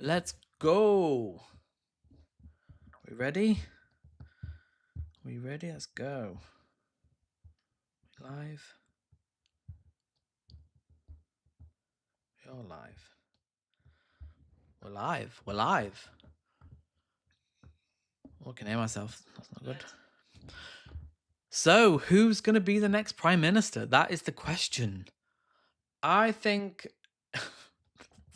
Let's go. We ready? We ready? Let's go. Live. We're live. We're live. We're live. Oh, I can hear myself. That's not good. So, who's going to be the next Prime Minister? That is the question. I think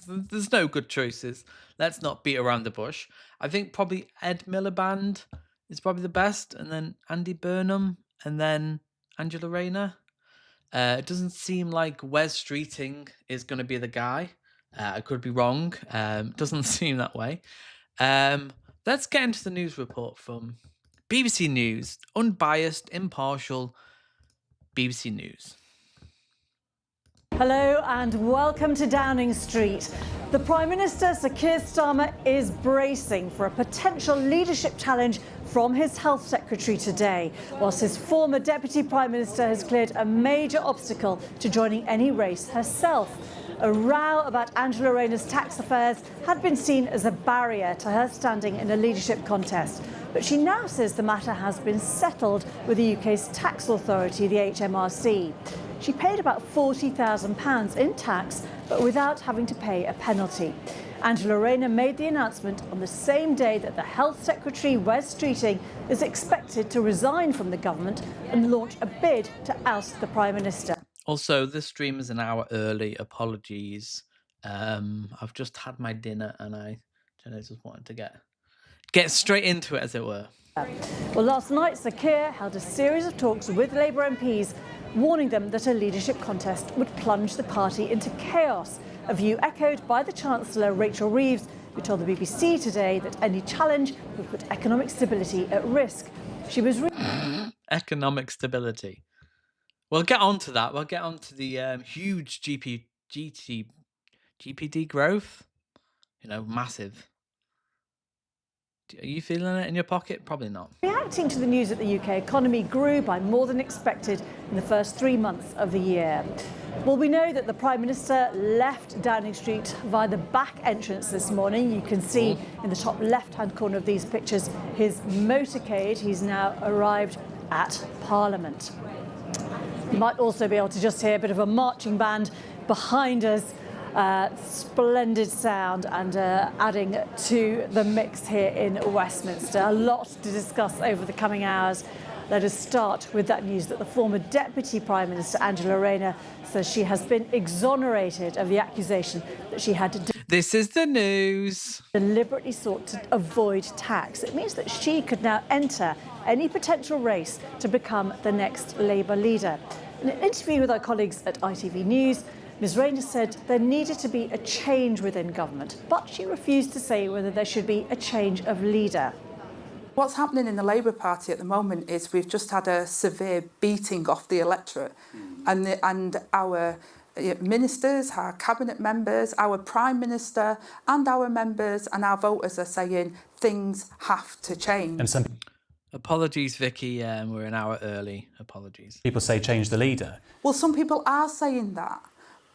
there's no good choices. Let's not beat around the bush. I think probably Ed Miliband is probably the best, and then Andy Burnham, and then Angela Rayner. It doesn't seem like Wes Streeting is going to be the guy. I could be wrong. Doesn't seem that way. Let's get into the news report from BBC News. Unbiased, impartial BBC News. Hello and welcome to Downing Street. The Prime Minister, Sir Keir Starmer, is bracing for a potential leadership challenge from his Health Secretary today, whilst his former Deputy Prime Minister has cleared a major obstacle to joining any race herself. A row about Angela Rayner's tax affairs had been seen as a barrier to her standing in a leadership contest. But she now says the matter has been settled with the UK's tax authority, the HMRC. She paid about £40,000 in tax, but without having to pay a penalty. Angela Rayner made the announcement on the same day that the Health Secretary, Wes Streeting, is expected to resign from the government and launch a bid to oust the Prime Minister. Also, this stream is an hour early. Apologies. I've just had my dinner and I just wanted to get straight into it, as it were. Well, last night, Sir Keir held a series of talks with Labour MPs, warning them that a leadership contest would plunge the party into chaos, a view echoed by the Chancellor, Rachel Reeves, who told the BBC today that any challenge would put economic stability at risk. She was... Economic stability. We'll get on to that. We'll get on to the huge GPD growth. You know, massive. Are you feeling it in your pocket? Probably not. Reacting to the news that the UK economy grew by more than expected in the first 3 months of the year. Well, we know that the Prime Minister left Downing Street via the back entrance this morning. You can see in the top left-hand corner of these pictures his motorcade. He's now arrived at Parliament. You might also be able to just hear a bit of a marching band behind us. Splendid sound and adding to the mix here in Westminster. A lot to discuss over the coming hours. Let us start with that news that the former Deputy Prime Minister, Angela Rayner, says she has been exonerated of the accusation that she had to This is the news. Deliberately sought to avoid tax. It means that she could now enter any potential race to become the next Labour leader. In an interview with our colleagues at ITV News, Ms Rayner said there needed to be a change within government, but she refused to say whether there should be a change of leader. What's happening in the Labour Party at the moment is we've just had a severe beating off the electorate, and our ministers, our cabinet members, our Prime Minister and our members and our voters are saying things have to change. And some Apologies, Vicky. We're an hour early. Apologies. people say change the leader. Well, some people are saying that.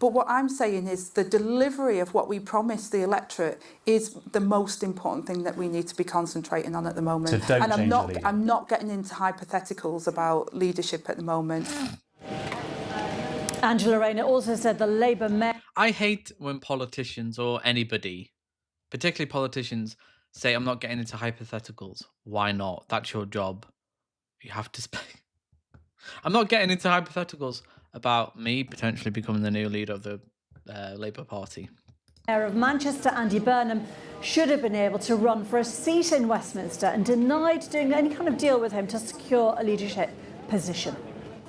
But what I'm saying is the delivery of what we promised the electorate is the most important thing that we need to be concentrating on at the moment. So don't and change the leader. I'm not getting into hypotheticals about leadership at the moment. Angela Rayner also said the Labour mayor... I hate when politicians or anybody, particularly politicians, say, I'm not getting into hypotheticals. Why not? That's your job. You have to speak. I'm not getting into hypotheticals about me potentially becoming the new leader of the Labour Party. Mayor of Manchester, Andy Burnham, should have been able to run for a seat in Westminster and denied doing any kind of deal with him to secure a leadership position.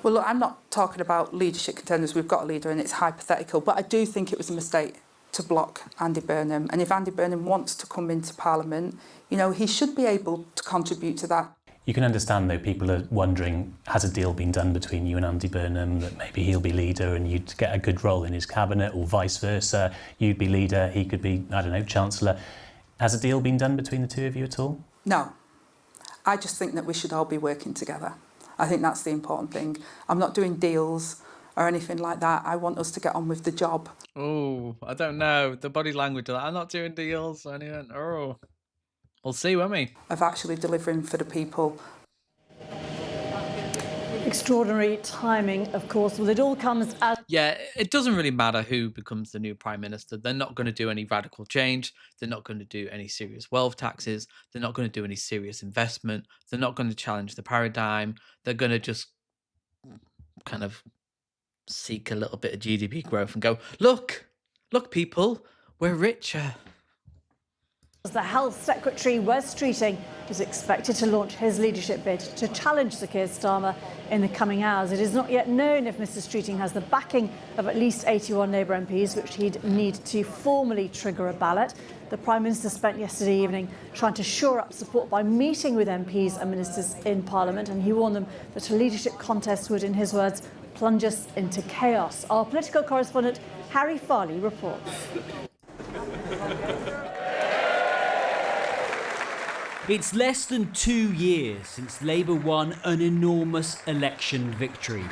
Well, look, I'm not talking about leadership contenders. We've got a leader and it's hypothetical. But I do think it was a mistake to block Andy Burnham. And if Andy Burnham wants to come into Parliament, you know, he should be able to contribute to that. You can understand, though, people are wondering, has a deal been done between you and Andy Burnham that maybe he'll be leader and you'd get a good role in his cabinet, or vice versa? You'd be leader, he could be, I don't know, Chancellor. Has a deal been done between the two of you at all? No. I just think that we should all be working together. I think that's the important thing. I'm not doing deals. or anything like that. I want us to get on with the job. Oh, I don't know. The body language, I'm not doing deals or anything. Oh, we'll see, won't we? Of actually delivering for the people. Extraordinary timing, of course. Well, it all comes as... Yeah, it doesn't really matter who becomes the new prime minister. They're not going to do any radical change. They're not going to do any serious wealth taxes. They're not going to do any serious investment. They're not going to challenge the paradigm. They're going to just kind of seek a little bit of GDP growth and go, look, people, we're richer. The Health Secretary, Wes Streeting, is expected to launch his leadership bid to challenge Sir Keir Starmer in the coming hours. It is not yet known if Mr Streeting has the backing of at least 81 Labour MPs, which he'd need to formally trigger a ballot. The Prime Minister spent yesterday evening trying to shore up support by meeting with MPs and ministers in Parliament, and he warned them that a leadership contest would, in his words, plunge us into chaos. Our political correspondent, Harry Farley, reports. It's less than 2 years since Labour won an enormous election victory.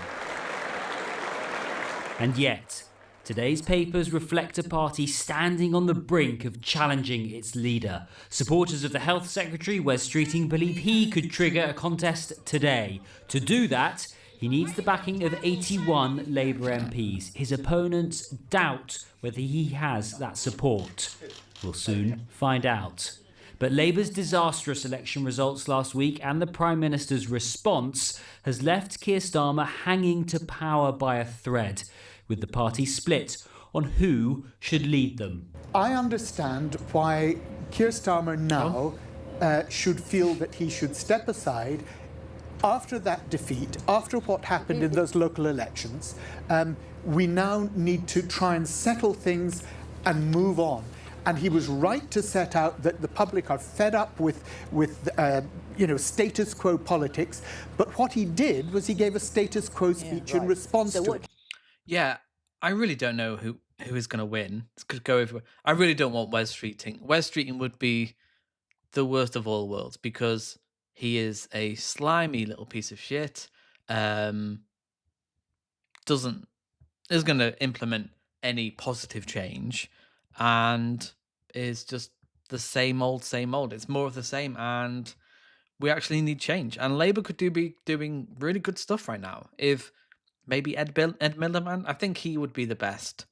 And yet, today's papers reflect a party standing on the brink of challenging its leader. Supporters of the Health Secretary, Wes Streeting, believe he could trigger a contest today. To do that, he needs the backing of 81 Labour MPs. His opponents doubt whether he has that support. We'll soon find out. But Labour's disastrous election results last week and the Prime Minister's response has left Keir Starmer hanging to power by a thread, with the party split on who should lead them. I understand why Keir Starmer now should feel that he should step aside after that defeat, after what happened in those local elections. We now need to try and settle things and move on. And he was right to set out that the public are fed up with status quo politics. But what he did was he gave a status quo speech in response to it. Yeah, I really don't know who is going to win. This could go everywhere. I really don't want Wes Streeting. Wes Streeting would be the worst of all worlds because he is a slimy little piece of shit. Isn't going to implement any positive change. And is just the same old. It's more of the same, and we actually need change. And Labour could be doing really good stuff right now. If maybe Ed Miliband, I think he would be the best.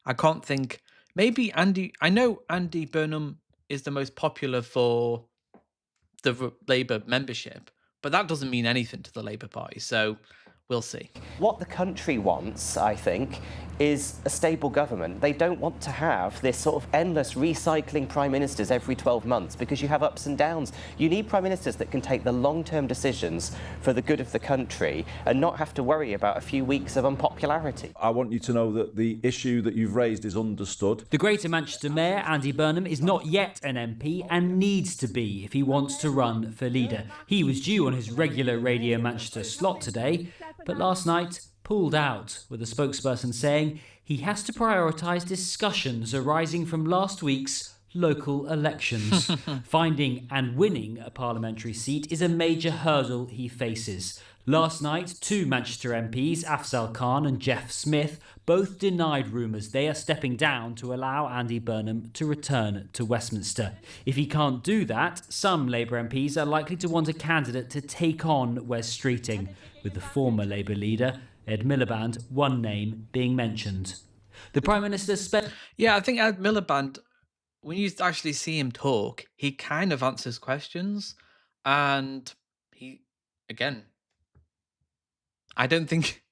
I can't think. Maybe Andy. I know Andy Burnham is the most popular for the Labour membership, but that doesn't mean anything to the Labour Party. So we'll see. What the country wants, I think, is a stable government. They don't want to have this sort of endless recycling prime ministers every 12 months because you have ups and downs. You need prime ministers that can take the long-term decisions for the good of the country and not have to worry about a few weeks of unpopularity. I want you to know that the issue that you've raised is understood. The Greater Manchester Mayor, Andy Burnham, is not yet an MP and needs to be if he wants to run for leader. He was due on his regular Radio Manchester slot today, but last night pulled out, with a spokesperson saying he has to prioritise discussions arising from last week's local elections. Finding and winning a parliamentary seat is a major hurdle he faces. Last night, 2 Manchester MPs, Afzal Khan and Jeff Smith, both denied rumours they are stepping down to allow Andy Burnham to return to Westminster. If he can't do that, some Labour MPs are likely to want a candidate to take on Wes Streeting, with the former Labour leader, Ed Miliband, one name being mentioned. The Prime Minister spent... Yeah, I think Ed Miliband, when you actually see him talk, he kind of answers questions. And he, again, I don't think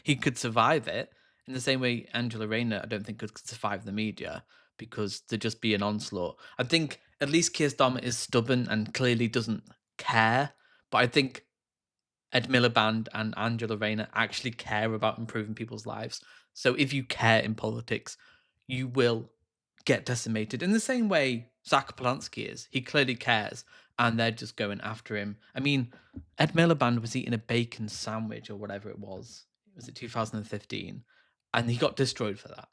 he could survive it. In the same way Angela Rayner, I don't think could survive the media because there'd just be an onslaught. I think at least Keir Starmer is stubborn and clearly doesn't care. But I think Ed Miliband and Angela Rayner actually care about improving people's lives. So if you care in politics, you will get decimated. In the same way Zach Polanski is. He clearly cares, and they're just going after him. I mean, Ed Miliband was eating a bacon sandwich or whatever it was. Was it 2015? And he got destroyed for that.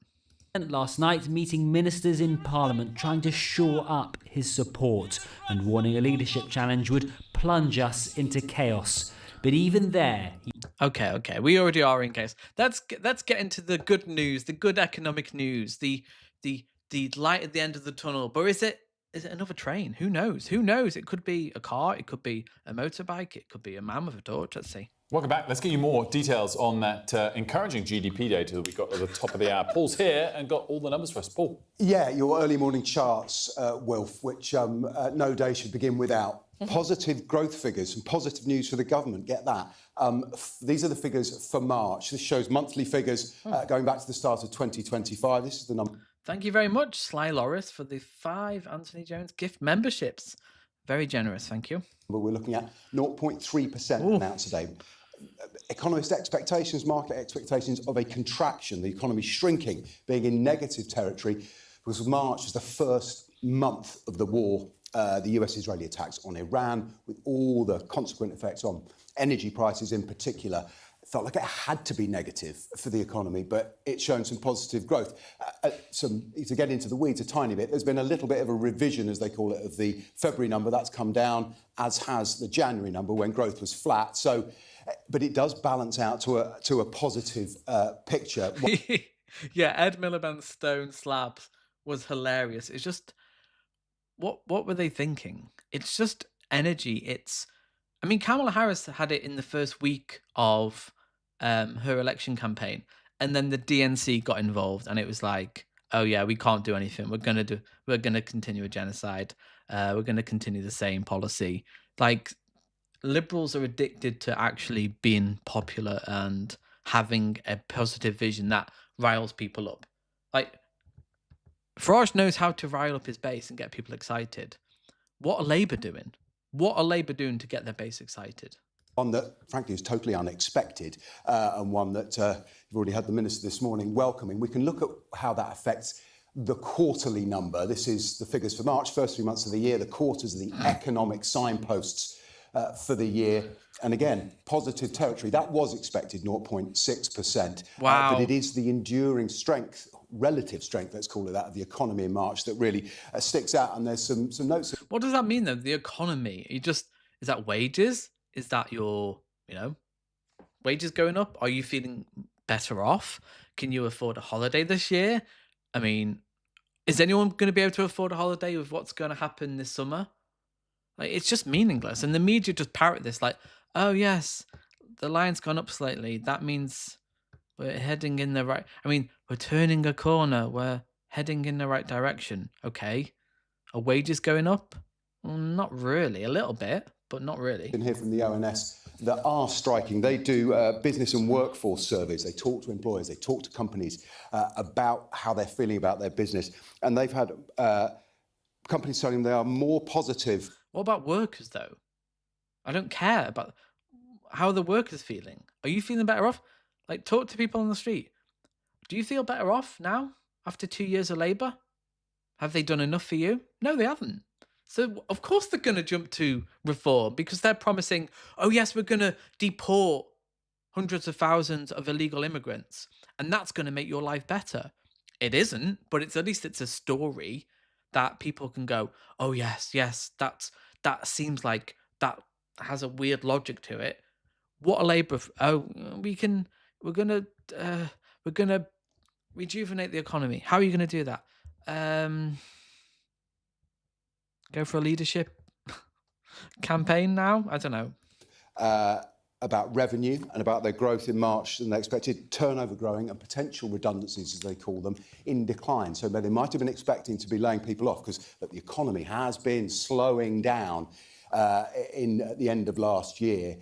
Last night meeting ministers in Parliament trying to shore up his support and warning a leadership challenge would plunge us into chaos. But even there, Okay. We already are in case. Let's get into the good news, the good economic news, the light at the end of the tunnel. But is it another train? Who knows? Who knows? It could be a car. It could be a motorbike. It could be a man with a torch. Let's see. Welcome back. Let's get you more details on that encouraging GDP data that we got at the top of the hour. Paul's here and got all the numbers for us. Paul. Yeah, your early morning charts, Wilf, which no day should begin without positive growth figures and positive news for the government. Get that. These are the figures for March. This shows monthly figures going back to the start of 2025. This is the number. Thank you very much, Sly Loris, for the 5 Anthony Jones gift memberships. Very generous, thank you. We're looking at 0.3% now today. Economist expectations, market expectations of a contraction, the economy shrinking, being in negative territory, because March was the first month of the war, the US-Israeli attacks on Iran, with all the consequent effects on energy prices in particular. It felt like it had to be negative for the economy, but it's shown some positive growth. To get into the weeds a tiny bit, there's been a little bit of a revision, as they call it, of the February number. That's come down, as has the January number when growth was flat. So, but it does balance out to a positive picture. Yeah, Ed Miliband's stone slabs was hilarious. It's just, what were they thinking? It's just energy. I mean, Kamala Harris had it in the first week of her election campaign, and then the DNC got involved, and it was like, oh yeah, we can't do anything. We're gonna continue a genocide. We're gonna continue the same policy. Like, liberals are addicted to actually being popular and having a positive vision that riles people up. Like, Farage knows how to rile up his base and get people excited. What are Labour doing? What are Labour doing to get their base excited? One that, frankly, is totally unexpected, and one that you've already had the Minister this morning welcoming. We can look at how that affects the quarterly number. This is the figures for March, first 3 months of the year. The quarters are the economic signposts for the year. And again, positive territory. That was expected, 0.6%. Wow. But it is the enduring strength, relative strength, let's call it that, of the economy in March that really sticks out. And there's some notes. What does that mean, though? The economy? Is that wages? Is that your, wages going up? Are you feeling better off? Can you afford a holiday this year? I mean, is anyone going to be able to afford a holiday with what's going to happen this summer? Like, it's just meaningless. And the media just parrot this like, oh, yes, the line's gone up slightly. That means we're heading in the right... I mean, we're turning a corner. We're heading in the right direction. Okay. Are wages going up? Well, not really. A little bit, but not really. You can hear from the ONS that are striking. They do business and workforce surveys. They talk to employers. They talk to companies about how they're feeling about their business. And they've had companies telling them they are more positive. What about workers, though? I don't care about how are the workers feeling. Are you feeling better off? Like, talk to people on the street. Do you feel better off now after 2 years of Labour? Have they done enough for you? No, they haven't. So, of course, they're going to jump to reform because they're promising, oh, yes, we're going to deport hundreds of thousands of illegal immigrants, and that's going to make your life better. It isn't, but at least it's a story that people can go, oh, yes, that seems like that has a weird logic to it. What a Labour... we're going to rejuvenate the economy. How are you going to do that? Go for a leadership campaign now? I don't know. About revenue and about their growth in March, and they expected turnover growing and potential redundancies, as they call them, in decline. So they might have been expecting to be laying people off because the economy has been slowing down in the end of last year.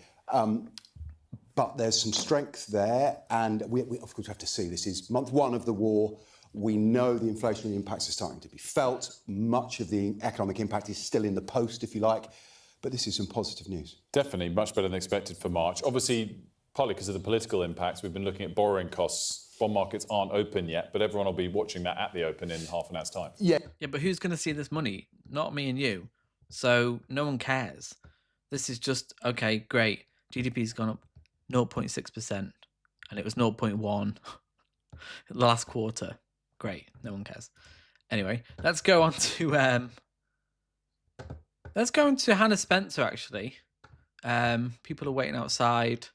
But there's some strength there, and we of course have to see. This is month one of the war. We know the inflationary impacts are starting to be felt. Much of the economic impact is still in the post, if you like. But this is some positive news. Definitely, much better than expected for March. Obviously, partly because of the political impacts, we've been looking at borrowing costs. Bond markets aren't open yet, but everyone will be watching that at the open in half an hour's time. Yeah, but who's going to see this money? Not me and you. So no one cares. This is just, okay, great. GDP's gone up 0.6%, and it was 0.1 the last quarter. Great, no one cares. Anyway, let's go on to Hannah Spencer, actually. People are waiting outside.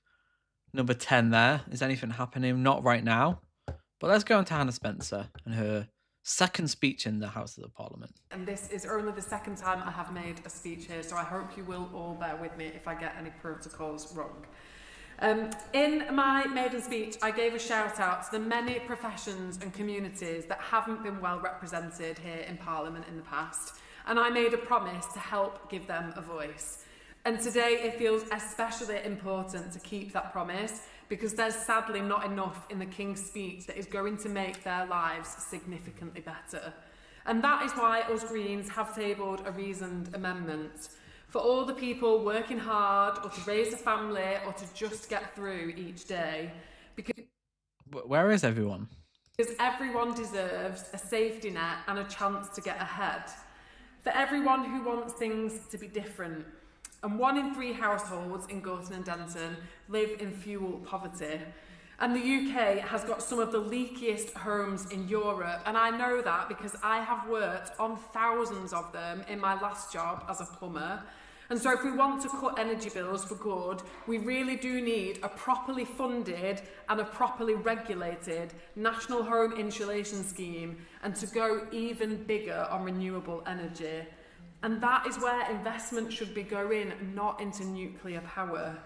Number 10 there. Is anything happening? Not right now. But let's go on to Hannah Spencer and her second speech in the House of the Parliament. And this is only the second time I have made a speech here, so I hope you will all bear with me if I get any protocols wrong. In my maiden speech, I gave a shout out to the many professions and communities that haven't been well represented here in Parliament in the past, and I made a promise to help give them a voice. And today it feels especially important to keep that promise because there's sadly not enough in the King's speech that is going to make their lives significantly better. And that is why us Greens have tabled a reasoned amendment for all the people working hard or to raise a family or to just get through each day. Because Where is everyone? everyone deserves a safety net and a chance to get ahead. For everyone who wants things to be different. And 1 in 3 households in Gorton and Denton live in fuel poverty. And the UK has got some of the leakiest homes in Europe, and I know that because I have worked on thousands of them in my last job as a plumber. And so if we want to cut energy bills for good, we really do need a properly funded and a properly regulated national home insulation scheme and to go even bigger on renewable energy. And that is where investment should be going, not into nuclear power.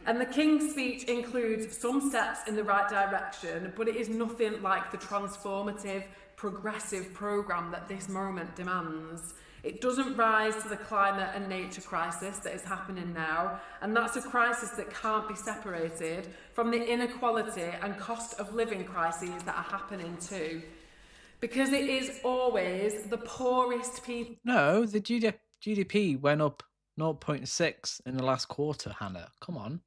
And the King's speech includes some steps in the right direction, but it is nothing like the transformative, progressive programme that this moment demands. It doesn't rise to the climate and nature crisis that is happening now, and that's a crisis that can't be separated from the inequality and cost of living crises that are happening too. Because it is always the poorest people. No, the GDP went up 0.6 in the last quarter, Hannah. Come on.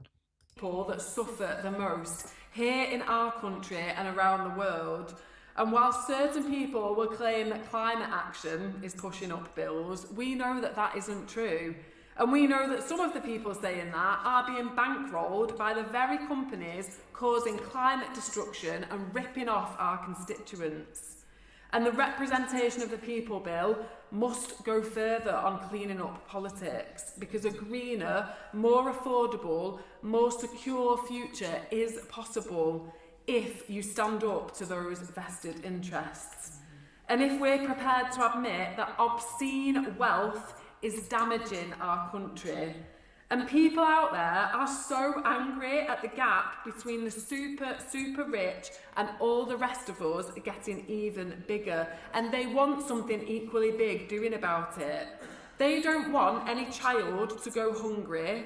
People that suffer the most here in our country and around the world. And while certain people will claim that climate action is pushing up bills, we know that that isn't true. And we know that some of the people saying that are being bankrolled by the very companies causing climate destruction and ripping off our constituents. And the representation of the people bill must go further on cleaning up politics because a greener, more affordable, more secure future is possible if you stand up to those vested interests. And if we're prepared to admit that obscene wealth is damaging our country. And people out there are so angry at the gap between the super rich and all the rest of us getting even bigger. And they want something equally big doing about it. They don't want any child to go hungry.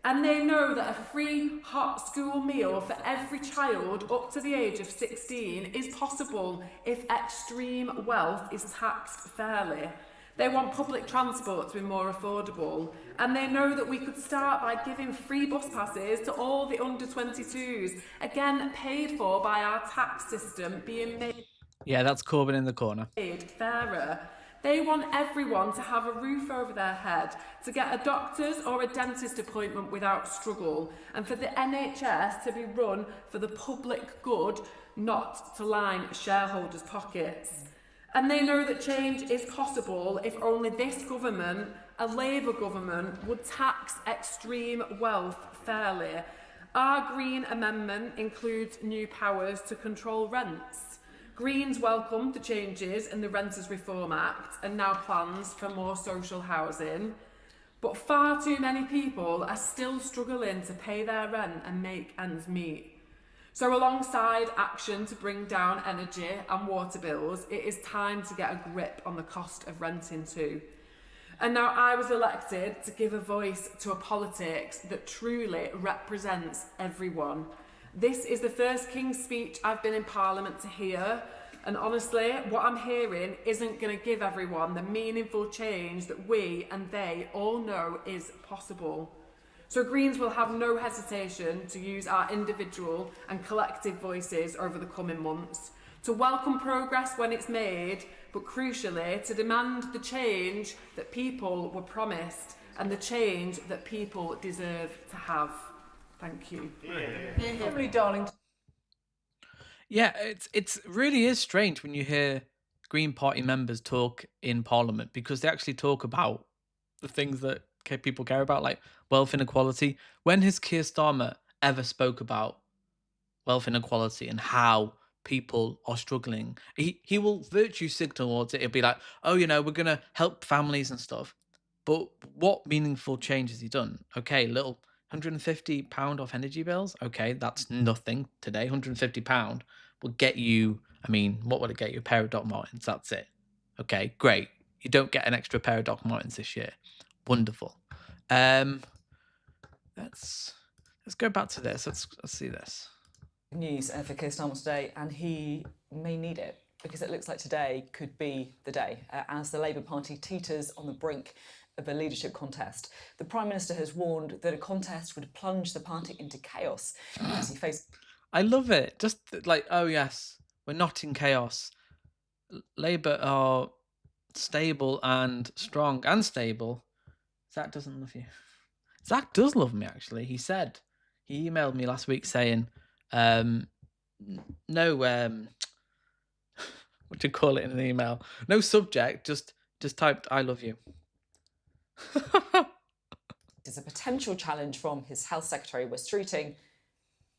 And they know that a free hot school meal for every child up to the age of 16 is possible if extreme wealth is taxed fairly. They want public transport to be more affordable, and they know that we could start by giving free bus passes to all the under-22s, again paid for by our tax system being made. Yeah, that's Corbyn in the corner. Fairer. They want everyone to have a roof over their head, to get a doctor's or a dentist appointment without struggle, and for the NHS to be run for the public good, not to line shareholders' pockets. And they know that change is possible if only this government, a Labour government, would tax extreme wealth fairly. Our Green amendment includes new powers to control rents. Greens welcome the changes in the Renters Reform Act and now plans for more social housing. But far too many people are still struggling to pay their rent and make ends meet. So alongside action to bring down energy and water bills, it is time to get a grip on the cost of renting too. And now I was elected to give a voice to a politics that truly represents everyone. This is the first King's speech I've been in Parliament to hear, and honestly, what I'm hearing isn't going to give everyone the meaningful change that we and they all know is possible. So Greens will have no hesitation to use our individual and collective voices over the coming months, to welcome progress when it's made, but crucially to demand the change that people were promised and the change that people deserve to have. Thank you. Emily Darlington. Yeah, it's really is strange when you hear Green Party members talk in Parliament because they actually talk about the things that people care about, like wealth inequality. When has Keir Starmer ever spoke about wealth inequality and how people are struggling? He will virtue signal towards it. He'll be like, oh, we're gonna help families and stuff. But what meaningful change has he done? Okay, little £150 off energy bills. Okay, that's nothing today. £150 will get you. I mean, what would it get you? A pair of Doc Martens. That's it. Okay, great. You don't get an extra pair of Doc Martens this year. Wonderful. Let's go back to this. Let's see this. News for Keir Starmer today, and he may need it because it looks like today could be the day as the Labour Party teeters on the brink of a leadership contest. The Prime Minister has warned that a contest would plunge the party into chaos as he faces... I love it. Just like, oh yes, we're not in chaos. Labour are stable and strong and stable. Zach doesn't love you. Zach does love me, actually. He emailed me last week saying, no, what do you call it in an email? No subject, just typed, I love you. There's a potential challenge from his Health Secretary, Wes Streeting,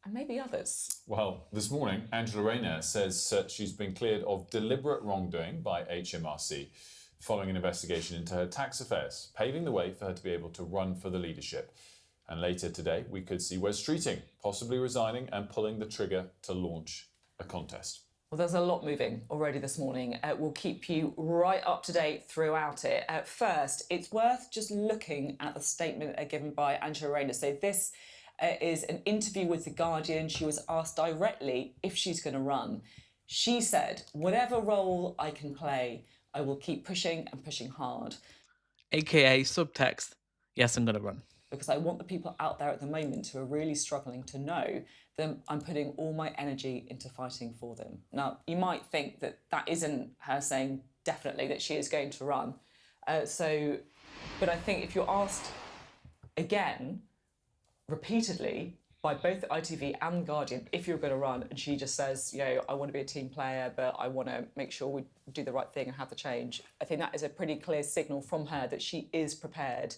and maybe others. Well, this morning, Angela Rayner says she's been cleared of deliberate wrongdoing by HMRC following an investigation into her tax affairs, paving the way for her to be able to run for the leadership. And later today, we could see Wes Streeting possibly resigning and pulling the trigger to launch a contest. Well, there's a lot moving already this morning. We'll keep you right up to date throughout it. First, it's worth just looking at the statement given by Angela Rayner. So this is an interview with The Guardian. She was asked directly if she's going to run. She said, whatever role I can play, I will keep pushing and pushing hard. AKA subtext, yes, I'm going to run. Because I want the people out there at the moment who are really struggling to know that I'm putting all my energy into fighting for them. Now, you might think that that isn't her saying definitely that she is going to run. But I think if you're asked again, repeatedly, by both the ITV and The Guardian, if you're going to run, and she just says, I want to be a team player, but I want to make sure we do the right thing and have the change, I think that is a pretty clear signal from her that she is prepared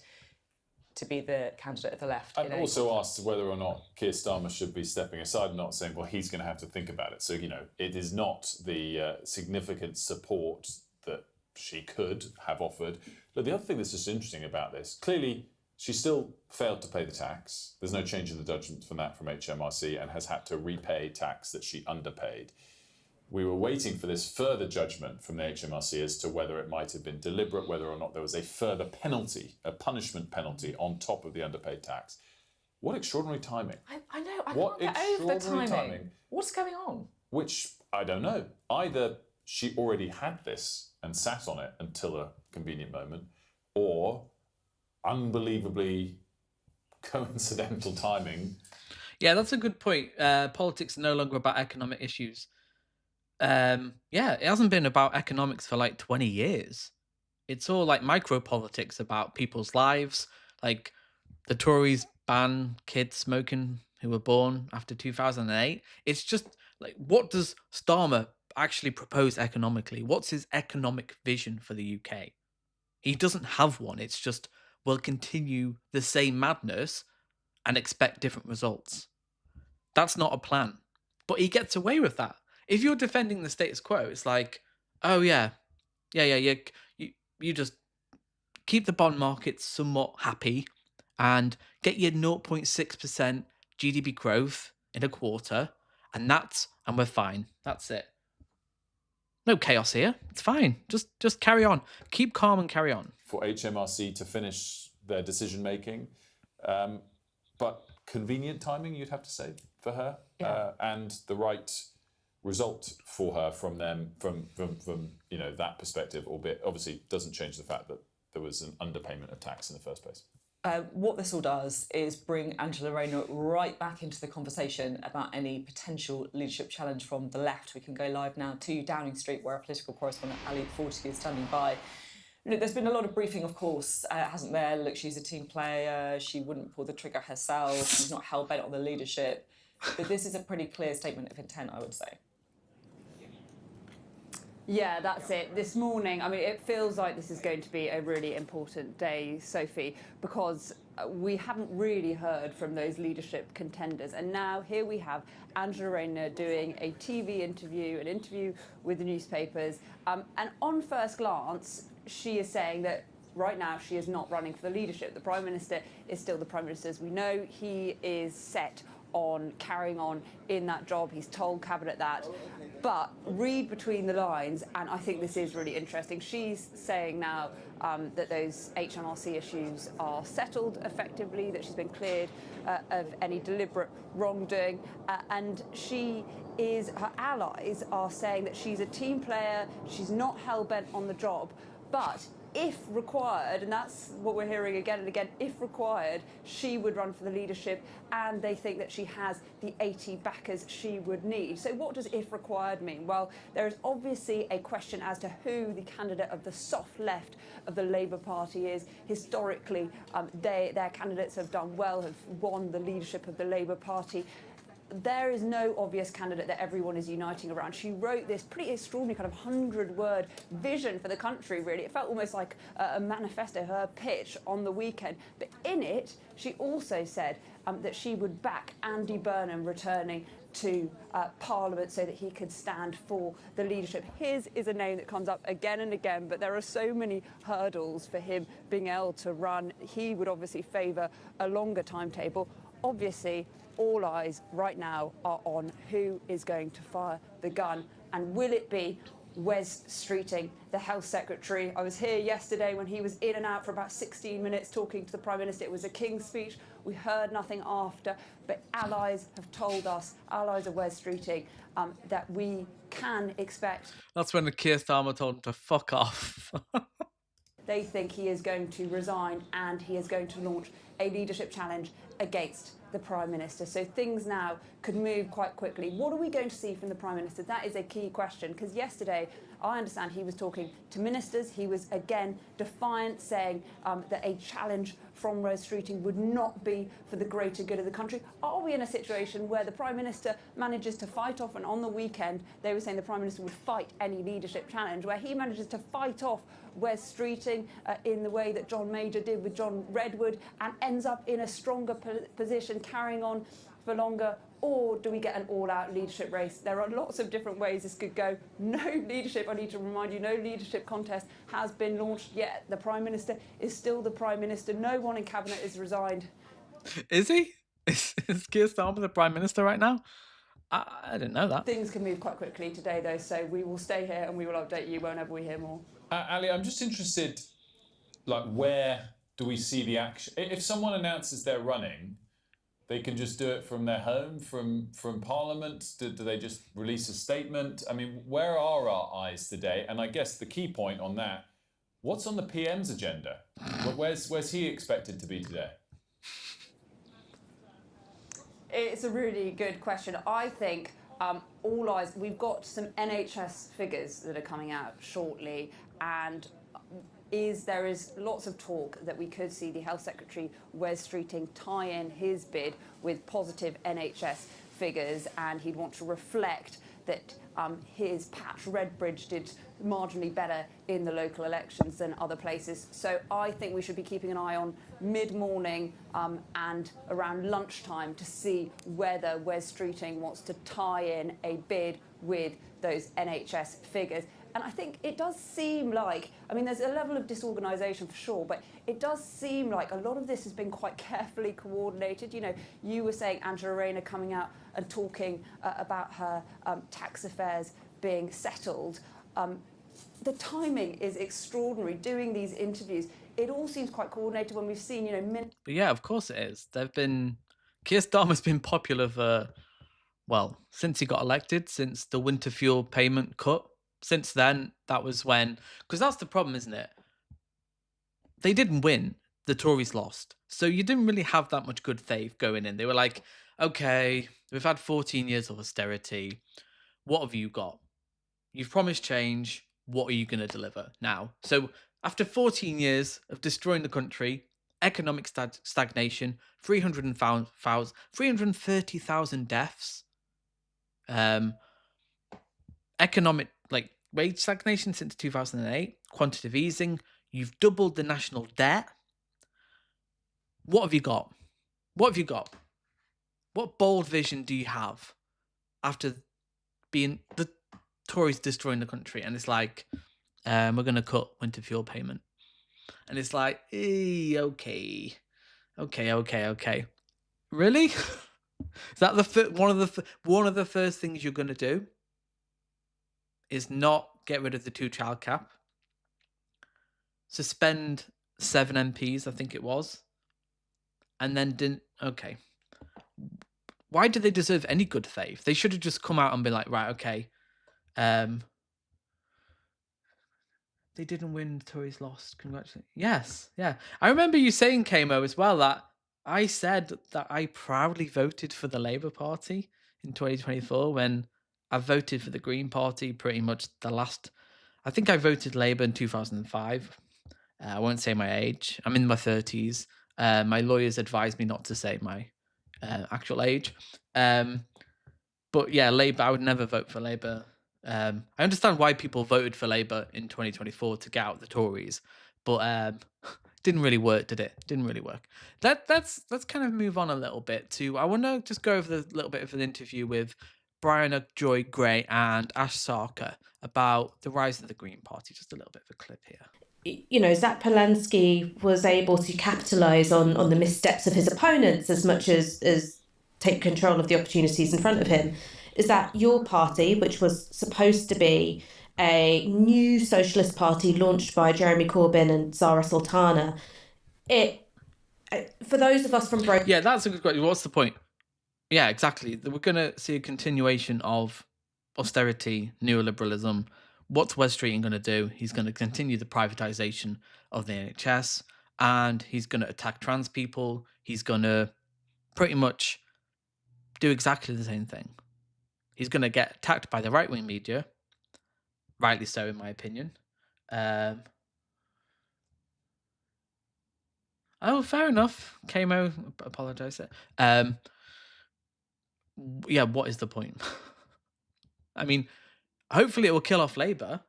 to be the candidate at the left. And also asked whether or not Keir Starmer should be stepping aside and not saying, well, he's going to have to think about it. So, it is not the significant support that she could have offered. But the other thing that's just interesting about this, clearly she still failed to pay the tax. There's no change in the judgment from HMRC and has had to repay tax that she underpaid. We were waiting for this further judgment from the HMRC as to whether it might have been deliberate, whether or not there was a further penalty, a punishment penalty on top of the underpaid tax. What extraordinary timing. I know, I can't get over the timing. What's going on? Which, I don't know. Either she already had this and sat on it until a convenient moment, or unbelievably coincidental timing. Yeah, that's a good point. Politics are no longer about economic issues. It hasn't been about economics for like 20 years. It's all like micro politics about people's lives. Like the Tories ban kids smoking who were born after 2008. It's just like, what does Starmer actually propose economically? What's his economic vision for the UK? He doesn't have one. It's just, we'll continue the same madness and expect different results. That's not a plan. But he gets away with that. If you're defending the status quo, it's like, oh yeah, you just keep the bond market somewhat happy and get your 0.6% GDP growth in a quarter, and we're fine. That's it. No chaos here. It's fine. Just carry on. Keep calm and carry on. For HMRC to finish their decision making, but convenient timing, you'd have to say, for her, and the right result for her from them, from that perspective, albeit obviously doesn't change the fact that there was an underpayment of tax in the first place. What this all does is bring Angela Rayner right back into the conversation about any potential leadership challenge from the left. We can go live now to Downing Street, where our political correspondent Ali Fortescue is standing by. Look, there's been a lot of briefing, of course, hasn't there? Look, she's a team player. She wouldn't pull the trigger herself. She's not hell-bent on the leadership. But this is a pretty clear statement of intent, I would say. Yeah, that's it. This morning, I mean, it feels like this is going to be a really important day, Sophie, because we haven't really heard from those leadership contenders. And now here we have Angela Rayner doing a TV interview, an interview with the newspapers. And on first glance, she is saying that right now she is not running for the leadership. The Prime Minister is still the Prime Minister, as we know. He is set on carrying on in that job. He's told Cabinet that. But read between the lines, and I think this is really interesting. She's saying now that those HMRC issues are settled effectively, that she's been cleared of any deliberate wrongdoing, and her allies are saying that she's a team player, she's not hell-bent on the job, but if required, and that's what we're hearing again and again, if required, she would run for the leadership, and they think that she has the 80 backers she would need. So what does if required mean? Well, there is obviously a question as to who the candidate of the soft left of the Labour Party is. Historically, their candidates have done well, have won the leadership of the Labour Party. There is no obvious candidate that everyone is uniting around. She wrote this pretty extraordinary kind of 100-word vision for the country, really. It felt almost like a manifesto, her pitch on the weekend. But in it, she also said that she would back Andy Burnham returning to Parliament so that he could stand for the leadership. His is a name that comes up again and again, but there are so many hurdles for him being able to run. He would obviously favour a longer timetable. Obviously, all eyes right now are on who is going to fire the gun, and will it be Wes Streeting, the Health Secretary? I was here yesterday when he was in and out for about 16 minutes talking to the Prime Minister. It was a King's speech. We heard nothing after, but allies have told us, allies of Wes Streeting, that we can expect. That's when Keir Starmer told him to fuck off. They think he is going to resign and he is going to launch a leadership challenge against the Prime Minister. So things now could move quite quickly. What are we going to see from the Prime Minister? That is a key question, because yesterday I understand he was talking to ministers. He was again defiant, saying that a challenge from Wes Streeting would not be for the greater good of the country. Are we in a situation where the Prime Minister manages to fight off, and on the weekend they were saying the Prime Minister would fight any leadership challenge, where he manages to fight off Wes Streeting in the way that John Major did with John Redwood, and ends up in a stronger position, carrying on for longer? Or do we get an all-out leadership race? There are lots of different ways this could go. No leadership, I need to remind you, no leadership contest has been launched yet. The Prime Minister is still the Prime Minister. No one in Cabinet is resigned. Is he? Is Keir Starmer the Prime Minister right now? I didn't know that. Things can move quite quickly today, though, so we will stay here and we will update you whenever we hear more. Ali, I'm just interested, like, where do we see the action? If someone announces they're running, they can just do it from their home, from Parliament? Do they just release a statement? I mean, where are our eyes today? And I guess the key point on that, what's on the PM's agenda? Where's he expected to be today? It's a really good question. I think all eyes, we've got some NHS figures that are coming out shortly, and there is lots of talk that we could see the Health Secretary, Wes Streeting, tie in his bid with positive NHS figures, and he'd want to reflect that his patch, Redbridge, did marginally better in the local elections than other places. So I think we should be keeping an eye on mid-morning and around lunchtime to see whether Wes Streeting wants to tie in a bid with those NHS figures. And I think it does seem like, I mean, there's a level of disorganisation for sure, but it does seem like a lot of this has been quite carefully coordinated. You know, you were saying Angela Rayner coming out and talking about her tax affairs being settled. The timing is extraordinary, doing these interviews. It all seems quite coordinated when we've seen, you know... But yeah, of course it is. Keir Starmer's been popular for, well, since he got elected, since the winter fuel payment cut. Since then, that was when... Because that's the problem, isn't it? They didn't win. The Tories lost. So you didn't really have that much good faith going in. They were like, okay, we've had 14 years of austerity. What have you got? You've promised change. What are you going to deliver now? So after 14 years of destroying the country, economic stagnation, 330,000 deaths, economic, like, wage stagnation since 2008, quantitative easing. You've doubled the national debt. What have you got? What have you got? What bold vision do you have after being the Tories destroying the country? And it's like, we're going to cut winter fuel payment. And it's like, okay. Really? Is that one of the first things you're going to do? Is not get rid of the 2-child cap, suspend 7 MPs, I think it was, and then didn't. Okay, why do they deserve any good faith? They should have just come out and been like, right, okay, they didn't win, the Tories lost. Congratulations. Yes, yeah. I remember you saying, Kamo, as well, that I said that I proudly voted for the Labour Party in 2024 when I voted for the Green Party pretty much the last. I think I voted Labour in 2005. I won't say my age. I'm in my 30s. My lawyers advised me not to say my actual age. But yeah, Labour, I would never vote for Labour. I understand why people voted for Labour in 2024 to get out the Tories, but didn't really work, did it? Didn't really work. Let's kind of move on a little bit to. I want to just go over the little bit of an interview with Brian Joy Gray and Ash Sarkar about the rise of the Green Party. Just a little bit of a clip here. You know, Zach Polanski was able to capitalise on the missteps of his opponents as much as take control of the opportunities in front of him. Is that your party, which was supposed to be a new socialist party launched by Jeremy Corbyn and Zara Sultana, for those of us from broken... Yeah, that's a good question. What's the point? Yeah, exactly. We're going to see a continuation of austerity, neoliberalism. What's Wes Streeting going to do? He's going to continue the privatisation of the NHS, and he's going to attack trans people. He's going to pretty much do exactly the same thing. He's going to get attacked by the right-wing media, rightly so, in my opinion. Oh, fair enough. Kamo, apologise. Yeah, what is the point? I mean, hopefully it will kill off Labour,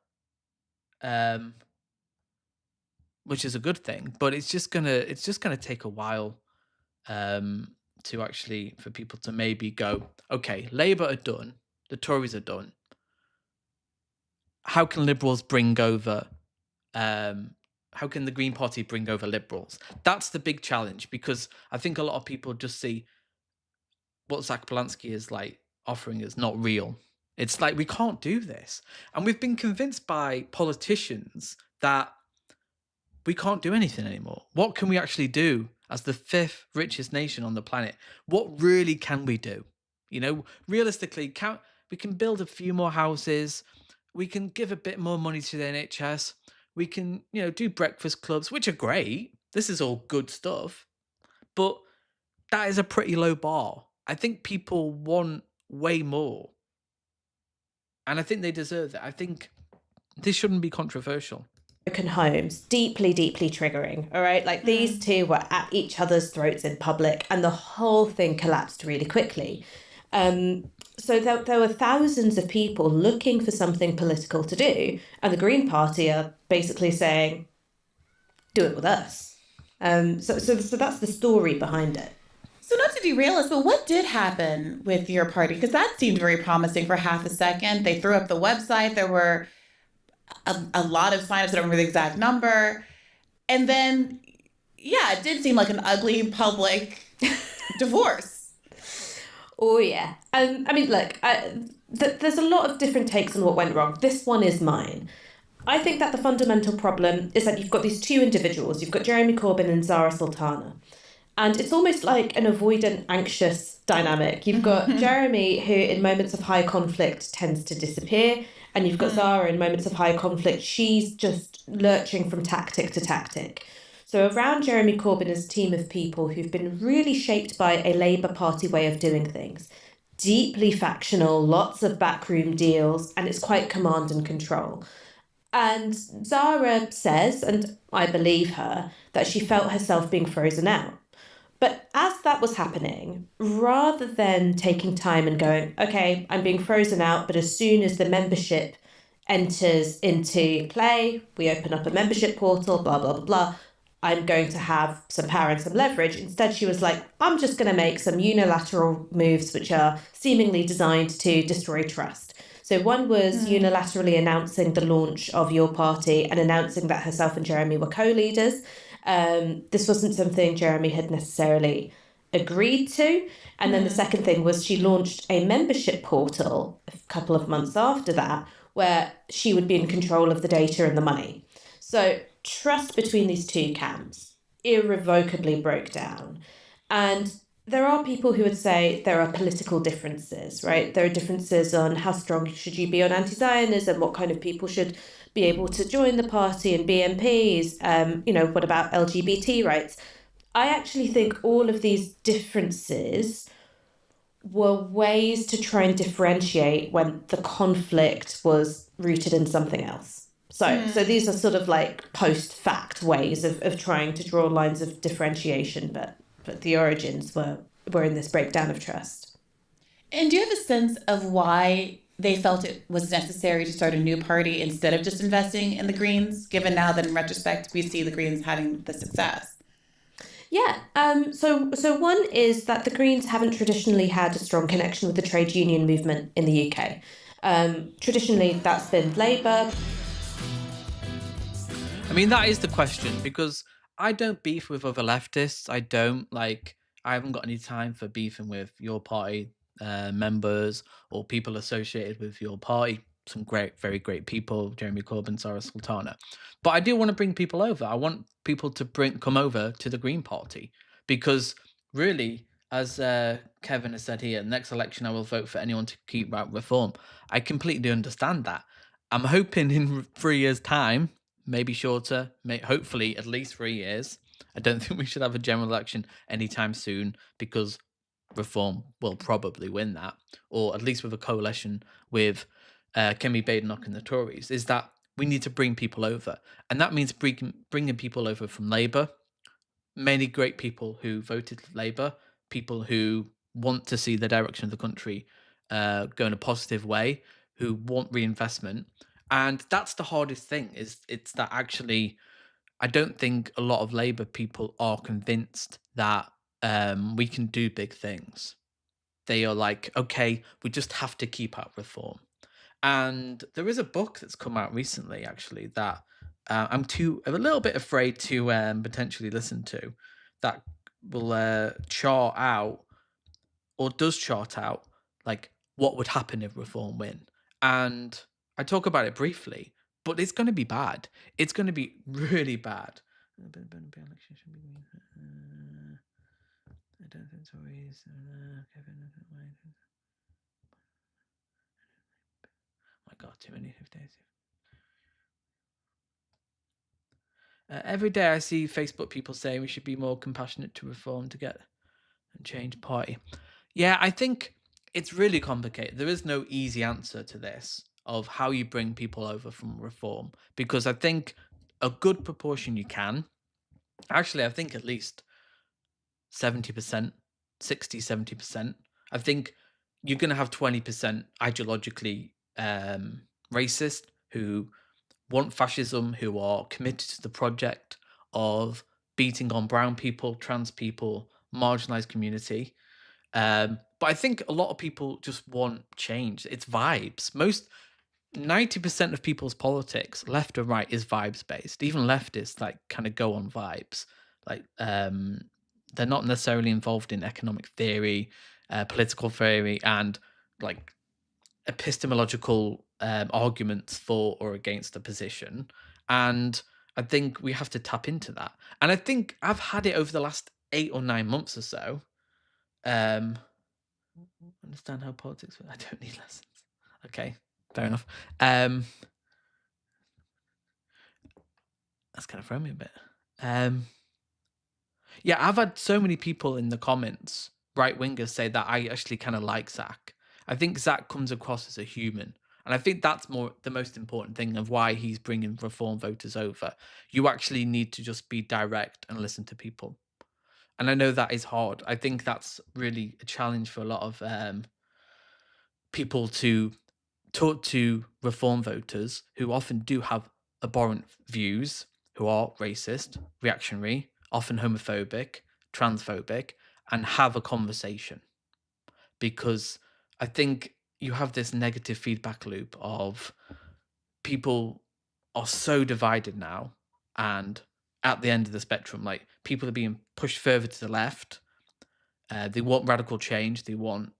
which is a good thing. But it's just gonna take a while to actually for people to maybe go, okay, Labour are done, the Tories are done. How can Liberals bring over? How can the Green Party bring over Liberals? That's the big challenge, because I think a lot of people just see what Zach Polanski is like offering is not real. It's like, we can't do this. And we've been convinced by politicians that we can't do anything anymore. What can we actually do as the 5th richest nation on the planet? What really can we do? You know, realistically, we can build a few more houses. We can give a bit more money to the NHS. We can, you know, do breakfast clubs, which are great. This is all good stuff. But that is a pretty low bar. I think people want way more. And I think they deserve it. I think this shouldn't be controversial. Broken homes, deeply, deeply triggering, all right? Like, these two were at each other's throats in public, and the whole thing collapsed really quickly. So there were thousands of people looking for something political to do, and the Green Party are basically saying, do it with us. So that's the story behind it. So not to derail us, but what did happen with your party? Because that seemed very promising for half a second. They threw up the website. There were a lot of signups. I don't remember the exact number. And then, yeah, it did seem like an ugly public divorce. Oh, yeah. I mean, look, there's a lot of different takes on what went wrong. This one is mine. I think that the fundamental problem is that you've got these two individuals. You've got Jeremy Corbyn and Zara Sultana. And it's almost like an avoidant, anxious dynamic. You've got Jeremy, who in moments of high conflict tends to disappear. And you've got Zara in moments of high conflict. She's just lurching from tactic to tactic. So around Jeremy Corbyn is a team of people who've been really shaped by a Labour Party way of doing things. Deeply factional, lots of backroom deals, and it's quite command and control. And Zara says, and I believe her, that she felt herself being frozen out. But as that was happening, rather than taking time and going, okay, I'm being frozen out, but as soon as the membership enters into play. We open up a membership portal, blah, blah, blah, blah. I'm going to have some power and some leverage. Instead, she was like, I'm just going to make some unilateral moves which are seemingly designed to destroy trust. So one was unilaterally announcing the launch of your party and announcing that herself and Jeremy were co-leaders. This wasn't something Jeremy had necessarily agreed to. And then the second thing was she launched a membership portal a couple of months after that, where she would be in control of the data and the money. So trust between these two camps irrevocably broke down. And there are people who would say there are political differences, right? There are differences on how strong should you be on anti-Zionism, what kind of people should be able to join the party and be MPs, what about LGBT rights? I actually think all of these differences were ways to try and differentiate when the conflict was rooted in something else. So these are sort of like post-fact ways of trying to draw lines of differentiation, but the origins were in this breakdown of trust. And do you have a sense of why they felt it was necessary to start a new party instead of just investing in the Greens, given now that in retrospect we see the Greens having the success? Yeah. So one is that the Greens haven't traditionally had a strong connection with the trade union movement in the UK. Traditionally, that's been Labour. I mean, that is the question, because I don't beef with other leftists. I haven't got any time for beefing with your party members or people associated with your party. Some very great people, Jeremy Corbyn, Sarah Sultana. But I do want to bring people over. I want people to come over to the Green Party, because really, as Kevin has said here, next election I will vote for anyone to keep out reform. I completely understand that. I'm hoping in 3 years' time, maybe shorter, hopefully at least 3 years. I don't think we should have a general election anytime soon, because Reform will probably win that, or at least with a coalition with Kemi Badenoch and the Tories, is that we need to bring people over. And that means bringing people over from Labour, many great people who voted Labour, people who want to see the direction of the country go in a positive way, who want reinvestment. And that's the hardest thing, it's that actually I don't think a lot of Labour people are convinced that we can do big things. They are like, okay, we just have to keep up reform. And there is a book that's come out recently, actually, that I'm a little bit afraid to potentially listen to, that will chart out, or does chart out, like what would happen if reform win. And I talk about it briefly, but it's going to be bad. It's going to be really bad. I don't think Tories. My God, too many 50 days. Every day I see Facebook people saying we should be more compassionate to reform to get and change party. Yeah, I think it's really complicated. There is no easy answer to this of how you bring people over from reform, because I think a good proportion you can. Actually, I think at least 70%, 60, 70%. I think you're going to have 20% ideologically racist who want fascism, who are committed to the project of beating on brown people, trans people, marginalized community. But I think a lot of people just want change. It's vibes. 90% of people's politics, left or right, is vibes based. Even leftists like kind of go on vibes. Like they're not necessarily involved in economic theory, political theory, and like epistemological arguments for or against a position. And I think we have to tap into that. And I think I've had it over the last 8 or 9 months or so. Understand how politics works. I don't need lessons. Okay, fair enough. That's kind of thrown me a bit. Yeah, I've had so many people in the comments, right wingers, say that I actually kind of like Zach. I think Zach comes across as a human. And I think that's the most important thing of why he's bringing reform voters over. You actually need to just be direct and listen to people. And I know that is hard. I think that's really a challenge for a lot of people to talk to reform voters who often do have abhorrent views, who are racist, reactionary, often homophobic, transphobic, and have a conversation. Because I think you have this negative feedback loop of people are so divided now, and at the end of the spectrum, like people are being pushed further to the left. They want radical change. They want,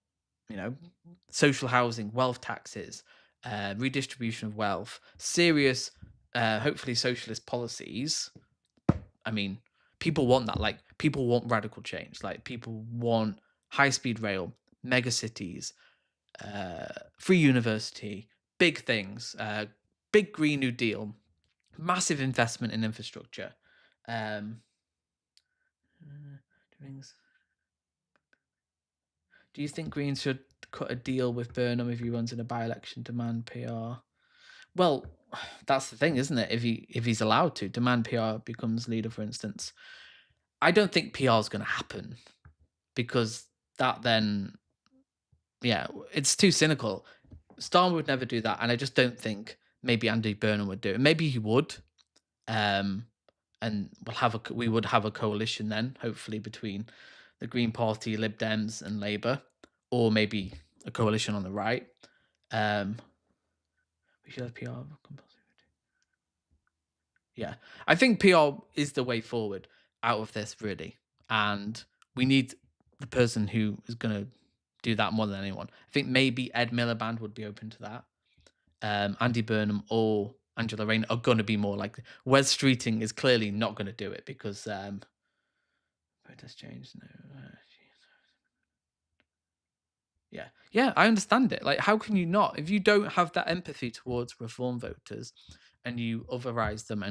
social housing, wealth taxes, redistribution of wealth, serious, hopefully socialist policies. I mean, people want that. Like, people want radical change. Like, people want high-speed rail, mega cities, free university, big things, big Green New Deal, massive investment in infrastructure. Do you think Greens should cut a deal with Burnham if he runs in a by-election, demand PR? Well, that's the thing, isn't it? If he's allowed to demand PR becomes leader, for instance, I don't think PR is going to happen, because that then, it's too cynical. Starmer would never do that, and I just don't think maybe Andy Burnham would do it. Maybe he would, and we would have a coalition then, hopefully between the Green Party, Lib Dems, and Labour, or maybe a coalition on the right. We should have PR compulsory. Yeah, I think PR is the way forward out of this, really, and we need the person who is going to do that more than anyone. I think maybe Ed Miliband would be open to that. Andy Burnham or Angela Rayner are going to be more likely. Wes Streeting is clearly not going to do it because protest change. No, yeah, I understand it. Like, how can you not? If you don't have that empathy towards reform voters, and you otherize them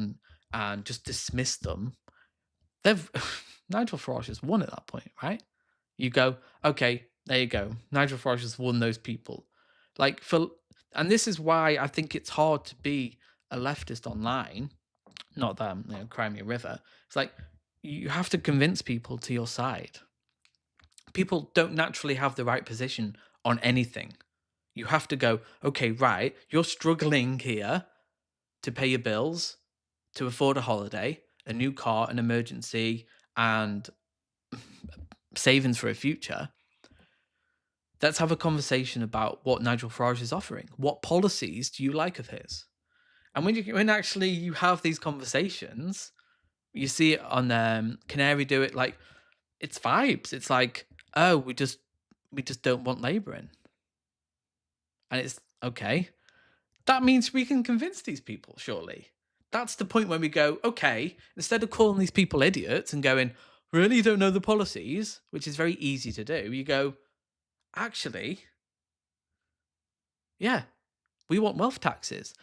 and just dismiss them, they've Nigel Farage has won at that point, right? You go, okay, there you go. Nigel Farage has won those people. And this is why I think it's hard to be a leftist online. Not that I'm, cry me a river. It's like you have to convince people to your side. People don't naturally have the right position on anything. You have to go, okay, right, you're struggling here to pay your bills, to afford a holiday, a new car, an emergency, and savings for a future. Let's have a conversation about what Nigel Farage is offering. What policies do you like of his? And when actually you have these conversations, you see it on Canary do it, like, it's vibes. It's like, oh, we just don't want Labour in. And it's okay. That means we can convince these people, surely. That's the point when we go, okay, instead of calling these people idiots and going, really, you don't know the policies, which is very easy to do, you go, actually, yeah, we want wealth taxes.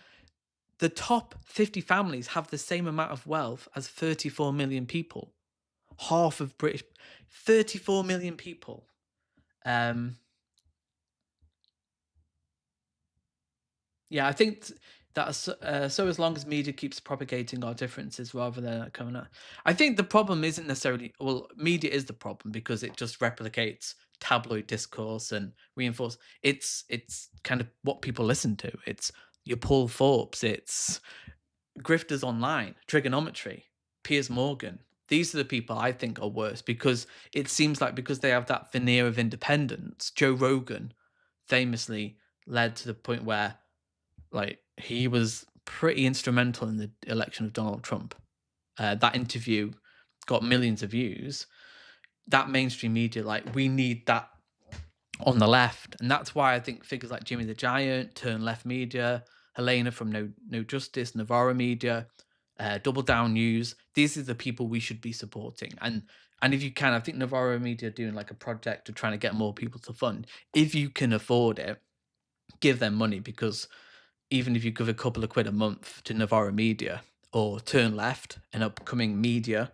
The top 50 families have the same amount of wealth as 34 million people. Half of British, 34 million people. Yeah, I think that's so as long as media keeps propagating our differences rather than coming out. I think the problem isn't necessarily, well, media is the problem because it just replicates tabloid discourse and reinforce. It's kind of what people listen to. It's your Paul Forbes, it's grifters online, trigonometry, Piers Morgan. These are the people I think are worse because it seems like because they have that veneer of independence. Joe Rogan famously led to the point where, like, he was pretty instrumental in the election of Donald Trump. That interview got millions of views. That mainstream media, like, we need that on the left. And that's why I think figures like Jimmy the Giant, Turn Left Media, Helena from No Justice, Navarro Media, Double Down News, these are the people we should be supporting. And if you can, I think Navarro Media are doing like a project of trying to get more people to fund. If you can afford it, give them money, because even if you give a couple of quid a month to Navarro Media or Turn Left, an upcoming media,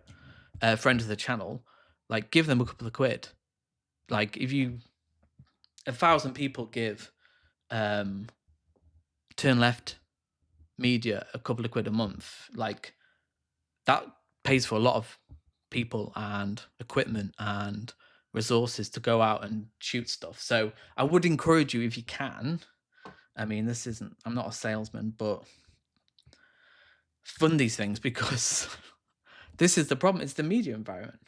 friend of the channel, like, give them a couple of quid. Like, if 1,000 people give Turn Left Media a couple of quid a month, like, that pays for a lot of people and equipment and resources to go out and shoot stuff. So I would encourage you, if you can, I mean, this isn't, I'm not a salesman, but fund these things because this is the problem. It's the media environment.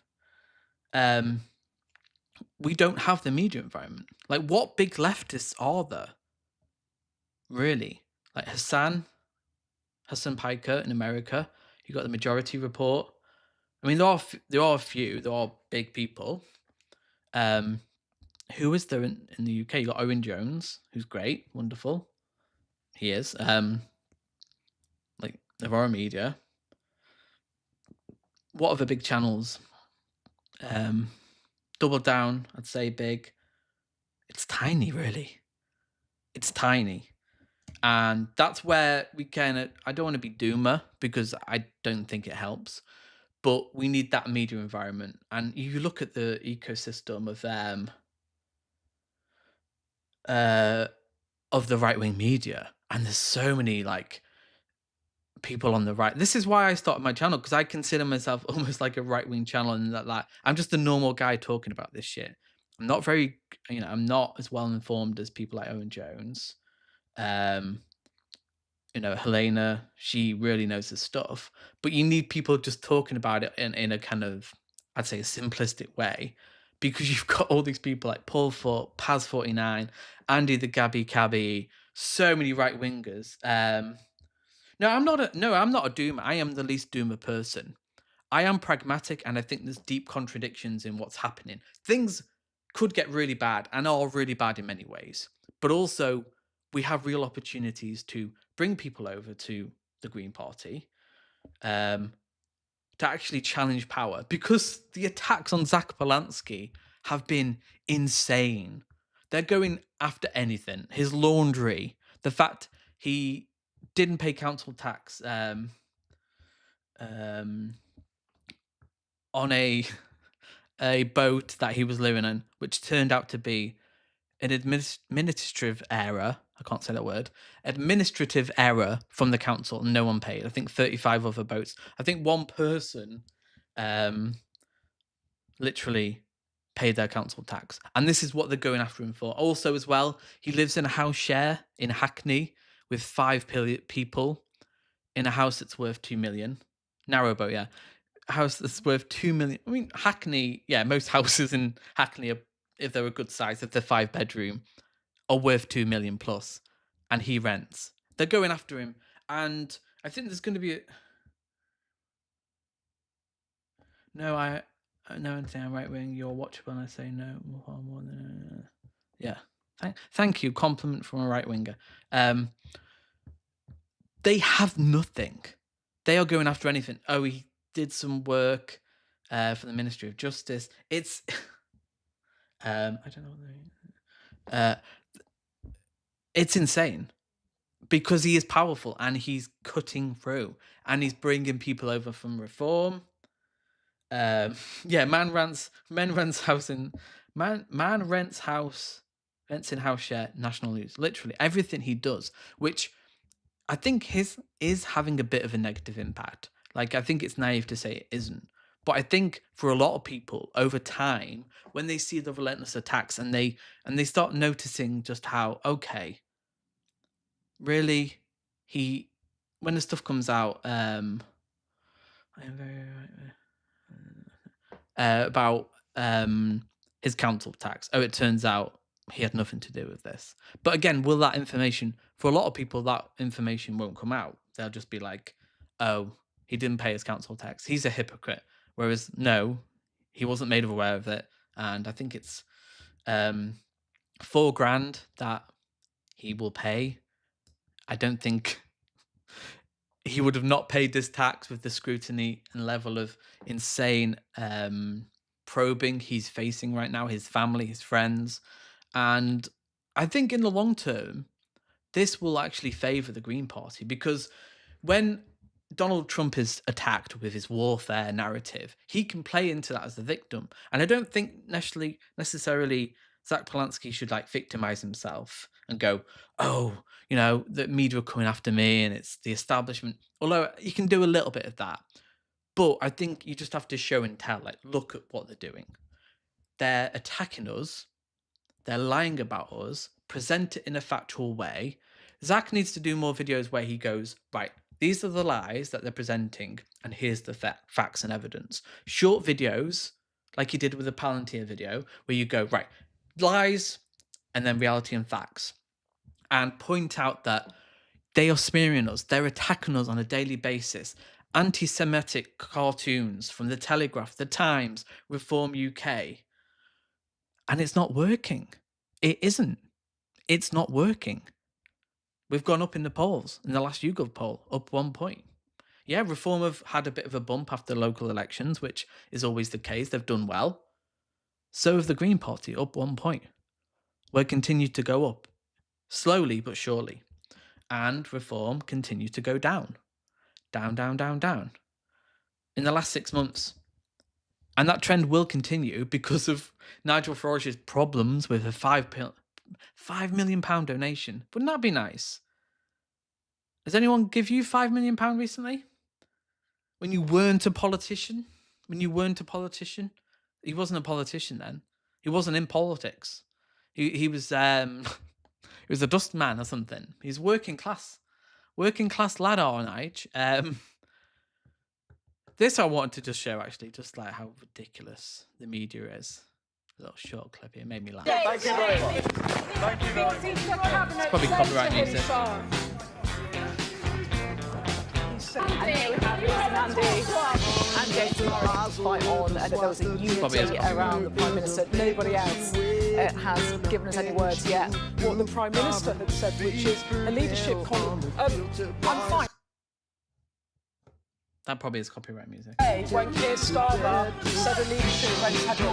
We don't have the media environment. Like, what big leftists are there? Really? Like Hassan Piker in America. You got the Majority Report. I mean, there are a few. There are big people. Who is there in the UK? You got Owen Jones, who's great, wonderful. He is. Like Novara Media. What other big channels? Double Down, I'd say big. It's tiny, really. It's tiny. And that's where we I don't want to be doomer because I don't think it helps, but we need that media environment. And you look at the ecosystem of the right-wing media, and there's so many like people on the right. This is why I started my channel, because I consider myself almost like a right-wing channel, and that I'm just a normal guy talking about this shit. I'm not very, I'm not as well informed as people like Owen Jones. Helena, she really knows this stuff, but you need people just talking about it in a kind of, I'd say, a simplistic way, because you've got all these people like Paul Foot, Paz49, Andy the Gabby Cabby, so many right wingers. No, I'm not a doomer. I am the least doomer person. I am pragmatic, and I think there's deep contradictions in what's happening. Things could get really bad and are really bad in many ways, but also we have real opportunities to bring people over to the Green Party, to actually challenge power, because the attacks on Zach Polanski have been insane. They're going after anything. His laundry, the fact he didn't pay council tax on a boat that he was living in, which turned out to be an administrative error. I can't say that word. Administrative error from the council, and no one paid. I think 35 other boats. I think one person literally paid their council tax. And this is what they're going after him for. Also, as well, he lives in a house share in Hackney with 5 people in a house that's worth 2 million. Narrowboat, yeah. A house that's worth 2 million. I mean, Hackney, yeah, most houses in Hackney are, if they're a good size, if they're 5-bedroom, are worth 2 million plus, and he rents. They're going after him, and I think there's going to be no, Anthony, I'm right wing. You're watchable, and I say no more than yeah. Thank you. Compliment from a right winger. They have nothing. They are going after anything. Oh, he did some work for the Ministry of Justice. It's I don't know. It's insane, because he is powerful and he's cutting through and he's bringing people over from reform. Man rents house rents in house share, national news. Literally everything he does, which I think is having a bit of a negative impact. Like, I think it's naive to say it isn't. But I think for a lot of people over time, when they see the relentless attacks and they start noticing just how, okay, really, when the stuff comes out, I am very about his council tax. Oh, it turns out he had nothing to do with this. But again, will that information, for a lot of people, that information won't come out. They'll just be like, oh, he didn't pay his council tax, he's a hypocrite. Whereas no, he wasn't made aware of it. And I think it's $4,000 that he will pay. I don't think he would have not paid this tax with the scrutiny and level of insane probing he's facing right now, his family, his friends. And I think in the long term, this will actually favour the Green Party, because when Donald Trump is attacked with his warfare narrative, he can play into that as the victim. And I don't think necessarily Zach Polanski should like victimize himself and go, oh, the media are coming after me and it's the establishment. Although you can do a little bit of that. But I think you just have to show and tell, like, look at what they're doing. They're attacking us. They're lying about us, present it in a factual way. Zach needs to do more videos where he goes, right, these are the lies that they're presenting, and here's the facts and evidence. Short videos, like he did with the Palantir video, where you go, right, lies, and then reality and facts, and point out that they are smearing us, they're attacking us on a daily basis. Anti-Semitic cartoons from The Telegraph, The Times, Reform UK, and it's not working. It isn't. It's not working. We've gone up in the polls in the last YouGov poll, up 1 point. Yeah, Reform have had a bit of a bump after local elections, which is always the case. They've done well. So have the Green Party, up 1 point. We're continued to go up, slowly but surely. And Reform continues to go down. Down, down, down, down. In the last 6 months. And that trend will continue because of Nigel Farage's problems with a £5 million donation. Wouldn't that be nice? Has anyone give you £5 million recently? When you weren't a politician? He wasn't a politician then. He wasn't in politics. He was he was a dustman or something. He's working class lad, aren't I? This I wanted to just show actually, just like how ridiculous the media is. A little short clip here, made me laugh. Thank you very much. Thank you very much. It's probably copyright music. Andy tomorrow to fight on, and there was a unity around the Prime Minister. Nobody else has given us any words yet. What the Prime Minister had said, which is a leadership column. I'm fine. That probably is copyright music. When Keir Starmer said a leadership when he had a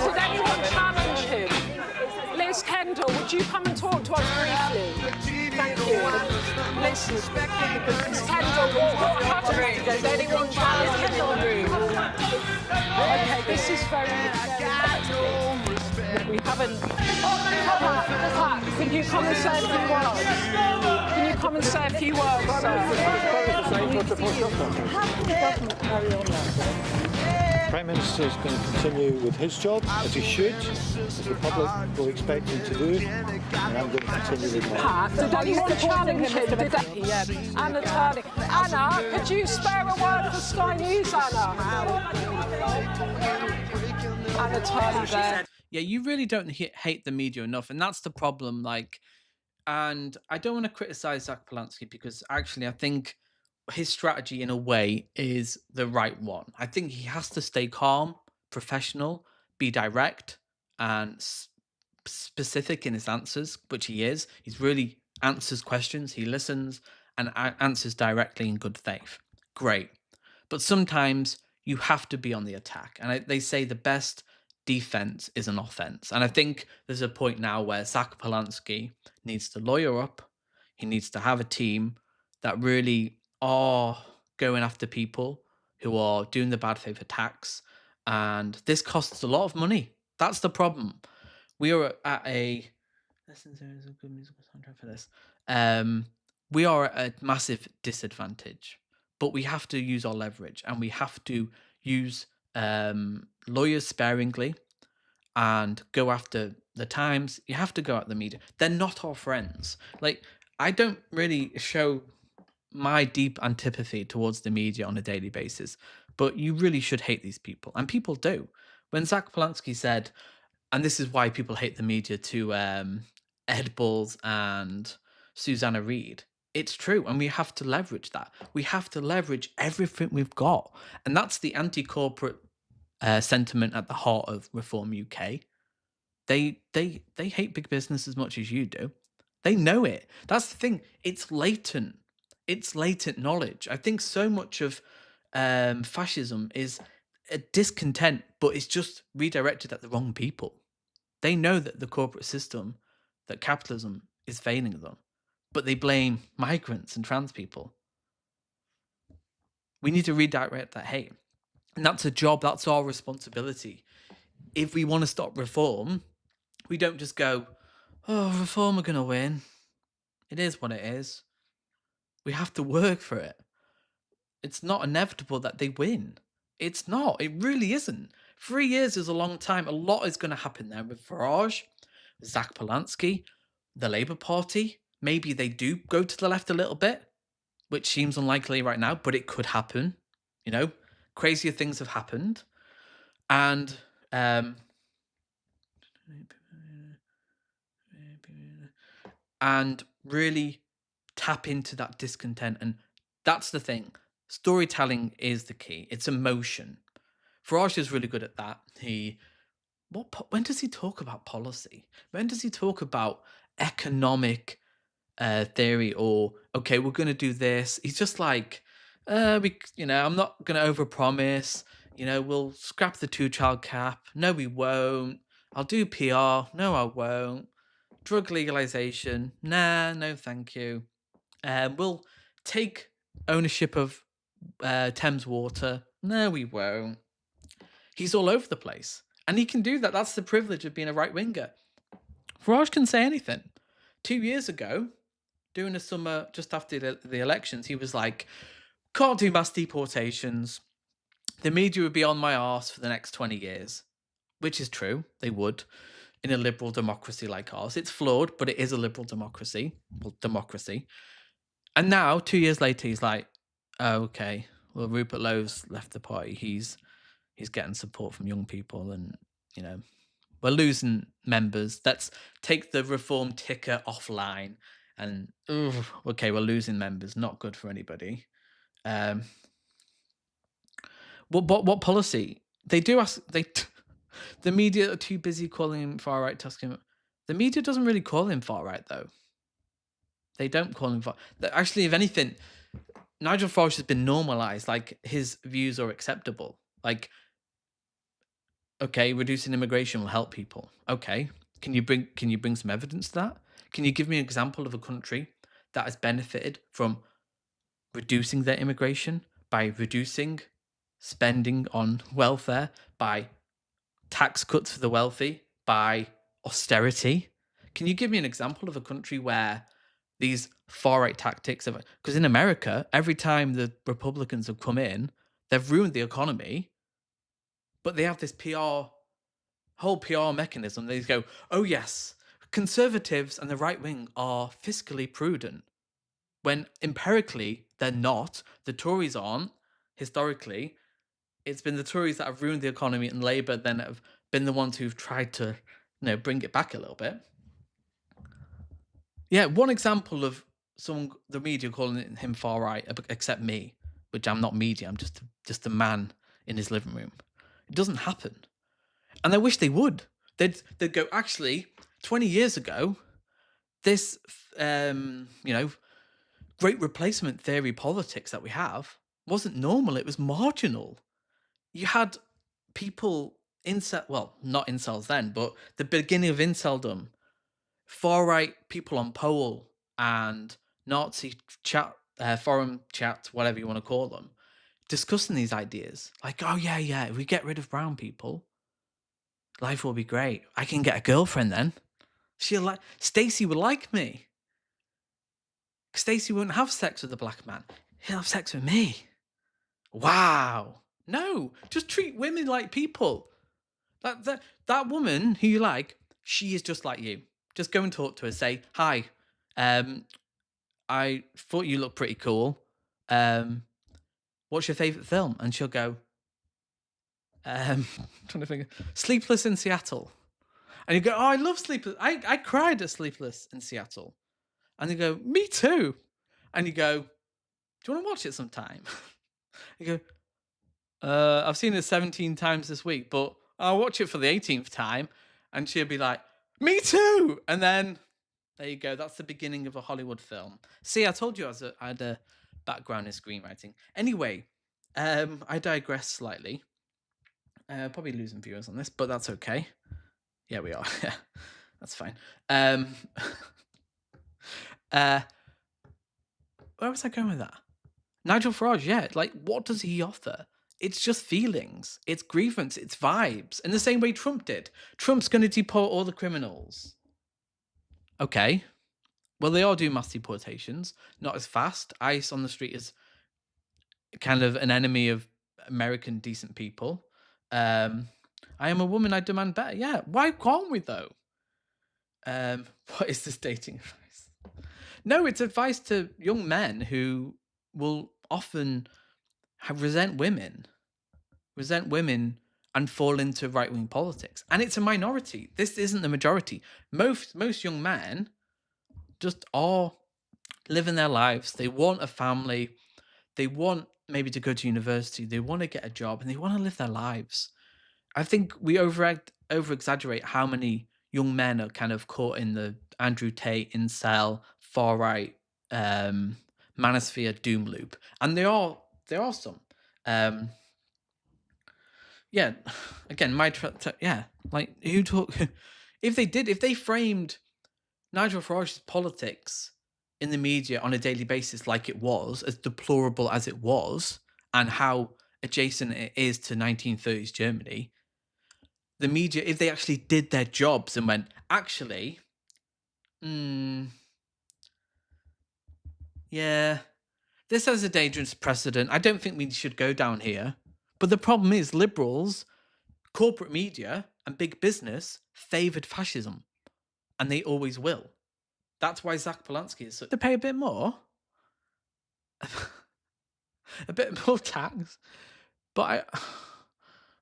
Did anyone challenge him? Liz Kendall, would you come and talk to us briefly? Thank you. Liz Kendall, what happened? Does anyone challenge him in the room? Okay, this is very we haven't. Pat, can you come and say a few words? Can you come and say a few words, sir? How can the government carry on like Prime Minister is going to continue with his job, as he should, as the public will expect him to do, and I'm going to continue with mine. Pat, did anyone challenge him? Anna Turning. Anna, could you spare a word for Sky News, Anna? Anna Turning there. Yeah, you really don't hate the media enough, and that's the problem. And I don't want to criticize Zach Polanski because actually I think his strategy in a way is the right one. I think he has to stay calm, professional, be direct and specific in his answers, which he is. He's really answers questions, he listens and answers directly in good faith. Great. But sometimes you have to be on the attack. And they say the best defense is an offense. And I think there's a point now where Zach Polanski needs to lawyer up. He needs to have a team that really are going after people who are doing the bad faith attacks. And this costs a lot of money. That's the problem. We are at a... Listen, there is a good musical soundtrack for this. We are at a massive disadvantage. But we have to use our leverage. And we have to use lawyers sparingly and go after the Times. You have to go at the media. They're not our friends. I don't really show my deep antipathy towards the media on a daily basis, but you really should hate these people, and people do. When Zach Polanski said, and this is why people hate the media, to Ed Balls and Susanna Reid, it's true, and we have to leverage that. We have to leverage everything we've got, and that's the anti-corporate sentiment at the heart of Reform UK. They hate big business as much as you do. They know it. That's the thing. It's latent. It's latent knowledge. I think so much of fascism is a discontent, but it's just redirected at the wrong people. They know that the corporate system, that capitalism is failing them, but they blame migrants and trans people. We need to redirect that hate. And that's a job, that's our responsibility. If we want to stop Reform, we don't just go, oh, Reform are going to win. It is what it is. We have to work for it. It's not inevitable that they win. It's not. It really isn't. 3 years is a long time. A lot is going to happen there with Farage, Zach Polanski, the Labour Party, maybe they do go to the left a little bit, which seems unlikely right now, but it could happen. You know, crazier things have happened. And really tap into that discontent. And that's the thing. Storytelling is the key. It's emotion. Farage is really good at that. When does he talk about policy? When does he talk about economic theory or okay, we're going to do this? He's just like, I'm not going to overpromise. We'll scrap the 2-child cap. No, we won't. I'll do PR. No, I won't. Drug legalization. Nah, no, thank you. We'll take ownership of Thames Water. No, we won't. He's all over the place. And he can do that. That's the privilege of being a right winger. Farage can say anything. 2 years ago, during the summer, just after the elections, he was like, can't do mass deportations. The media would be on my arse for the next 20 years. Which is true. They would. In a liberal democracy like ours. It's flawed, but it is a liberal democracy. Well, democracy. And now, 2 years later, he's like, oh, okay. Well, Rupert Lowe's left the party. He's getting support from young people and, we're losing members. Let's take the reform ticker offline. And, okay, we're losing members. Not good for anybody. What policy? They do ask... The media are too busy calling him far-right, Tuscan. The media doesn't really call him far-right, though. They don't call him far... Actually, if anything, Nigel Farage has been normalised. Like, his views are acceptable. Like, okay, reducing immigration will help people. Okay, can you bring some evidence to that? Can you give me an example of a country that has benefited from reducing their immigration by reducing spending on welfare, by tax cuts for the wealthy, by austerity? Can you give me an example of a country where these far-right tactics of... Because in America, every time the Republicans have come in, they've ruined the economy, but they have this whole PR mechanism. They go, oh yes, conservatives and the right wing are fiscally prudent, when empirically they're not. The Tories aren't. Historically, it's been the Tories that have ruined the economy, and Labour then have been the ones who've tried to, bring it back a little bit. Yeah, one example of the media calling him far right, except me, which I'm not media. I'm just a man in his living room. It doesn't happen, and I wish they would. They'd go, actually, 20 years ago, this great replacement theory politics that we have wasn't normal. It was marginal. You had people not incels then, but the beginning of inceldom, far-right people on Pole and Nazi chat, forum chat, whatever you want to call them, discussing these ideas. Like, oh yeah, if we get rid of brown people, life will be great. I can get a girlfriend then. Stacey will like me. Stacey wouldn't have sex with a black man. He'll have sex with me. Wow. No, just treat women like people. That woman who you like, she is just like you. Just go and talk to her. Say, hi, I thought you looked pretty cool. What's your favourite film? And she'll go, I'm trying to think. Sleepless in Seattle. And you go, oh, I love Sleepless. I cried at Sleepless in Seattle. And you go, me too. And you go, do you want to watch it sometime? You go, I've seen it 17 times this week, but I'll watch it for the 18th time. And she'll be like, me too. And then there you go. That's the beginning of a Hollywood film. See, I told you I had a background in screenwriting. Anyway, I digress slightly. Probably losing viewers on this, but that's okay. Yeah, we are. Yeah, that's fine. Where was I going with that? Nigel Farage, yeah. Like, what does he offer? It's just feelings. It's grievance. It's vibes. In the same way Trump did. Trump's going to deport all the criminals. Okay. Well, they all do mass deportations. Not as fast. ICE on the street is kind of an enemy of American decent people. I am a woman. I demand better. Yeah. Why can't we, though? What is this dating advice? No, it's advice to young men who will often resent women and fall into right-wing politics. And it's a minority. This isn't the majority. Most young men just are living their lives. They want a family. They want maybe to go to university. They want to get a job and they want to live their lives. I think we over-exaggerate how many young men are kind of caught in the Andrew Tate, incel, far-right manosphere doom loop. And there are some. Yeah, again, like who talk? If they framed Nigel Farage's politics in the media on a daily basis like it was, as deplorable as it was, and how adjacent it is to 1930s Germany, the media, if they actually did their jobs and went, actually, yeah, this has a dangerous precedent. I don't think we should go down here. But the problem is liberals, corporate media, and big business favoured fascism. And they always will. That's why Zach Polanski is to pay a bit more. A bit more tax. But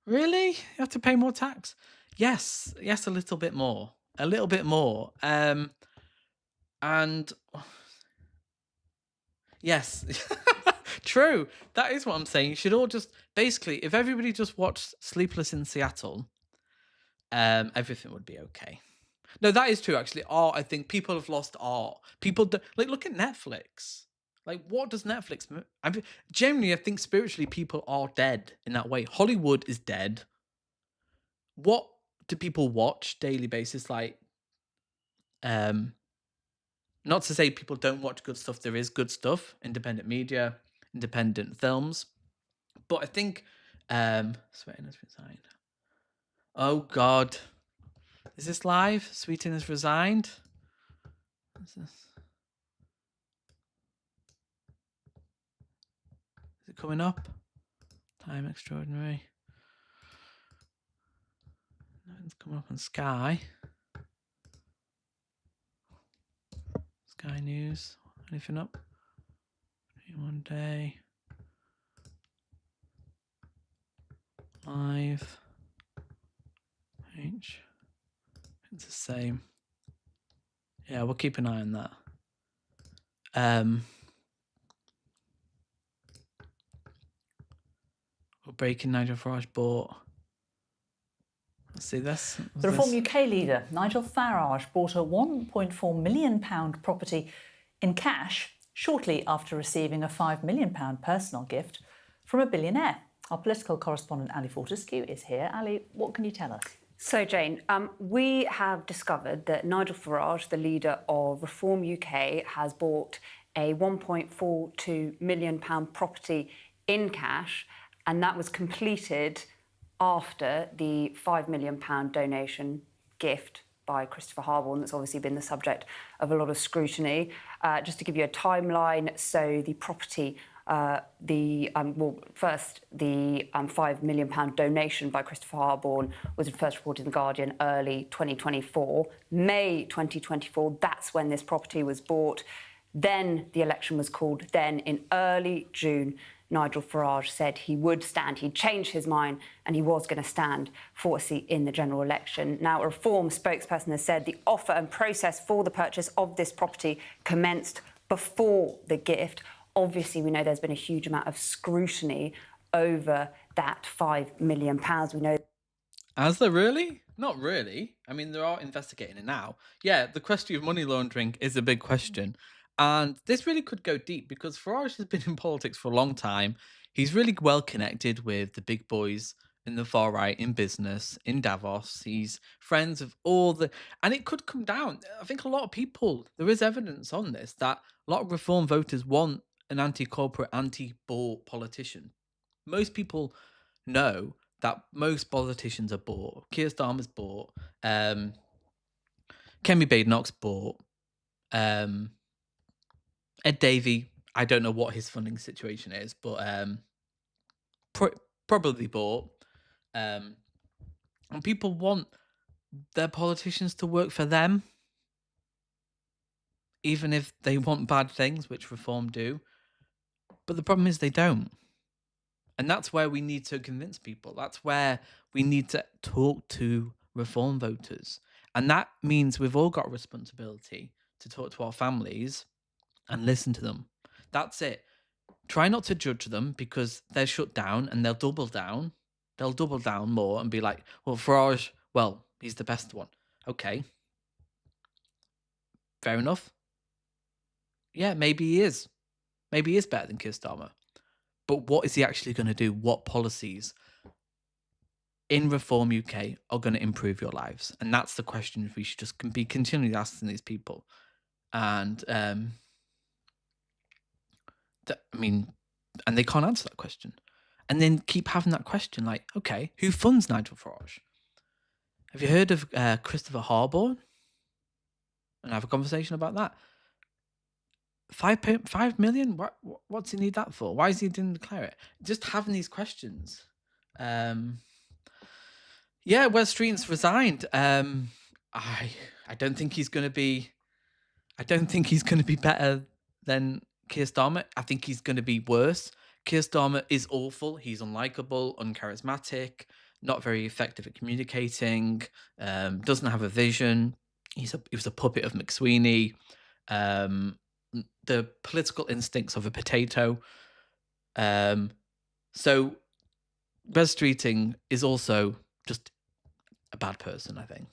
really? You have to pay more tax? Yes, a little bit more. A little bit more. And yes. True. That is what I'm saying. You should all just basically, if everybody just watched Sleepless in Seattle, everything would be okay. No, that is true. Actually, art. I think people have lost art. People look at Netflix. Like, what does Netflix? Generally, I think spiritually, people are dead in that way. Hollywood is dead. What do people watch daily basis? Like, not to say people don't watch good stuff. There is good stuff, independent media, independent films. But I think, Sweating has resigned. Oh God, is this live? Sweetin has resigned. What's this? Is it coming up? Time Extraordinary. Nothing's coming up on Sky. Sky News. Anything up? One day. Live. H. It's the same. Yeah, we'll keep an eye on that. We're breaking Nigel Farage bought. Let's see this. The Reform UK leader, Nigel Farage, bought a £1.4 million property in cash shortly after receiving a £5 million personal gift from a billionaire. Our political correspondent Ali Fortescue is here. Ali, what can you tell us? So, Jane, we have discovered that Nigel Farage, the leader of Reform UK, has bought a £1.42 million property in cash, and that was completed after the £5 million donation gift by Christopher Harborne that's obviously been the subject of a lot of scrutiny. Just to give you a timeline, so the property, first, the £5 million donation by Christopher Harborne was first reported in The Guardian early 2024. May 2024, that's when this property was bought. Then the election was called. Then in early June, Nigel Farage said he would stand. He'd changed his mind and he was going to stand for a seat in the general election. Now, a Reform spokesperson has said the offer and process for the purchase of this property commenced before the gift. Obviously, we know there's been a huge amount of scrutiny over that £5 million. We know. Has there really? Not really. I mean, they are investigating it now. Yeah, the question of money laundering is a big question. And this really could go deep because Farage has been in politics for a long time. He's really well connected with the big boys in the far right, in business, in Davos. He's friends of all the... And it could come down. I think a lot of people, there is evidence on this, that a lot of Reform voters want an anti-corporate, anti-bought politician. Most people know that most politicians are bought. Keir Starmer's bought. Kemi Badenoch's bought. Ed Davey, I don't know what his funding situation is, but probably bought. And people want their politicians to work for them. even if they want bad things, which Reform do. But the problem is they don't. And that's where we need to convince people. That's where we need to talk to Reform voters. And that means we've all got a responsibility to talk to our families and listen to them. That's it. Try not to judge them because they're shut down and they'll double down. They'll double down more and be like, well, Farage, well, he's the best one. Okay. Fair enough. Yeah, maybe he is. Maybe he is better than Keir Starmer. But what is he actually going to do? What policies in Reform UK are going to improve your lives? And that's the question we should just be continually asking these people. And and they can't answer that question. And then keep having that question like, okay, who funds Nigel Farage? Have you heard of Christopher Harbour? And have a conversation about that. 5 million? What's he need that for? Why is he didn't declare it? Just having these questions. Yeah, Wes Streeton's resigned. I don't think he's going to be. I don't think he's going to be better than Keir Starmer. I think he's going to be worse. Keir Starmer is awful. He's unlikable, uncharismatic, not very effective at communicating. Doesn't have a vision. He was a puppet of McSweeney. The political instincts of a potato. So Wes Streeting is also just a bad person, I think.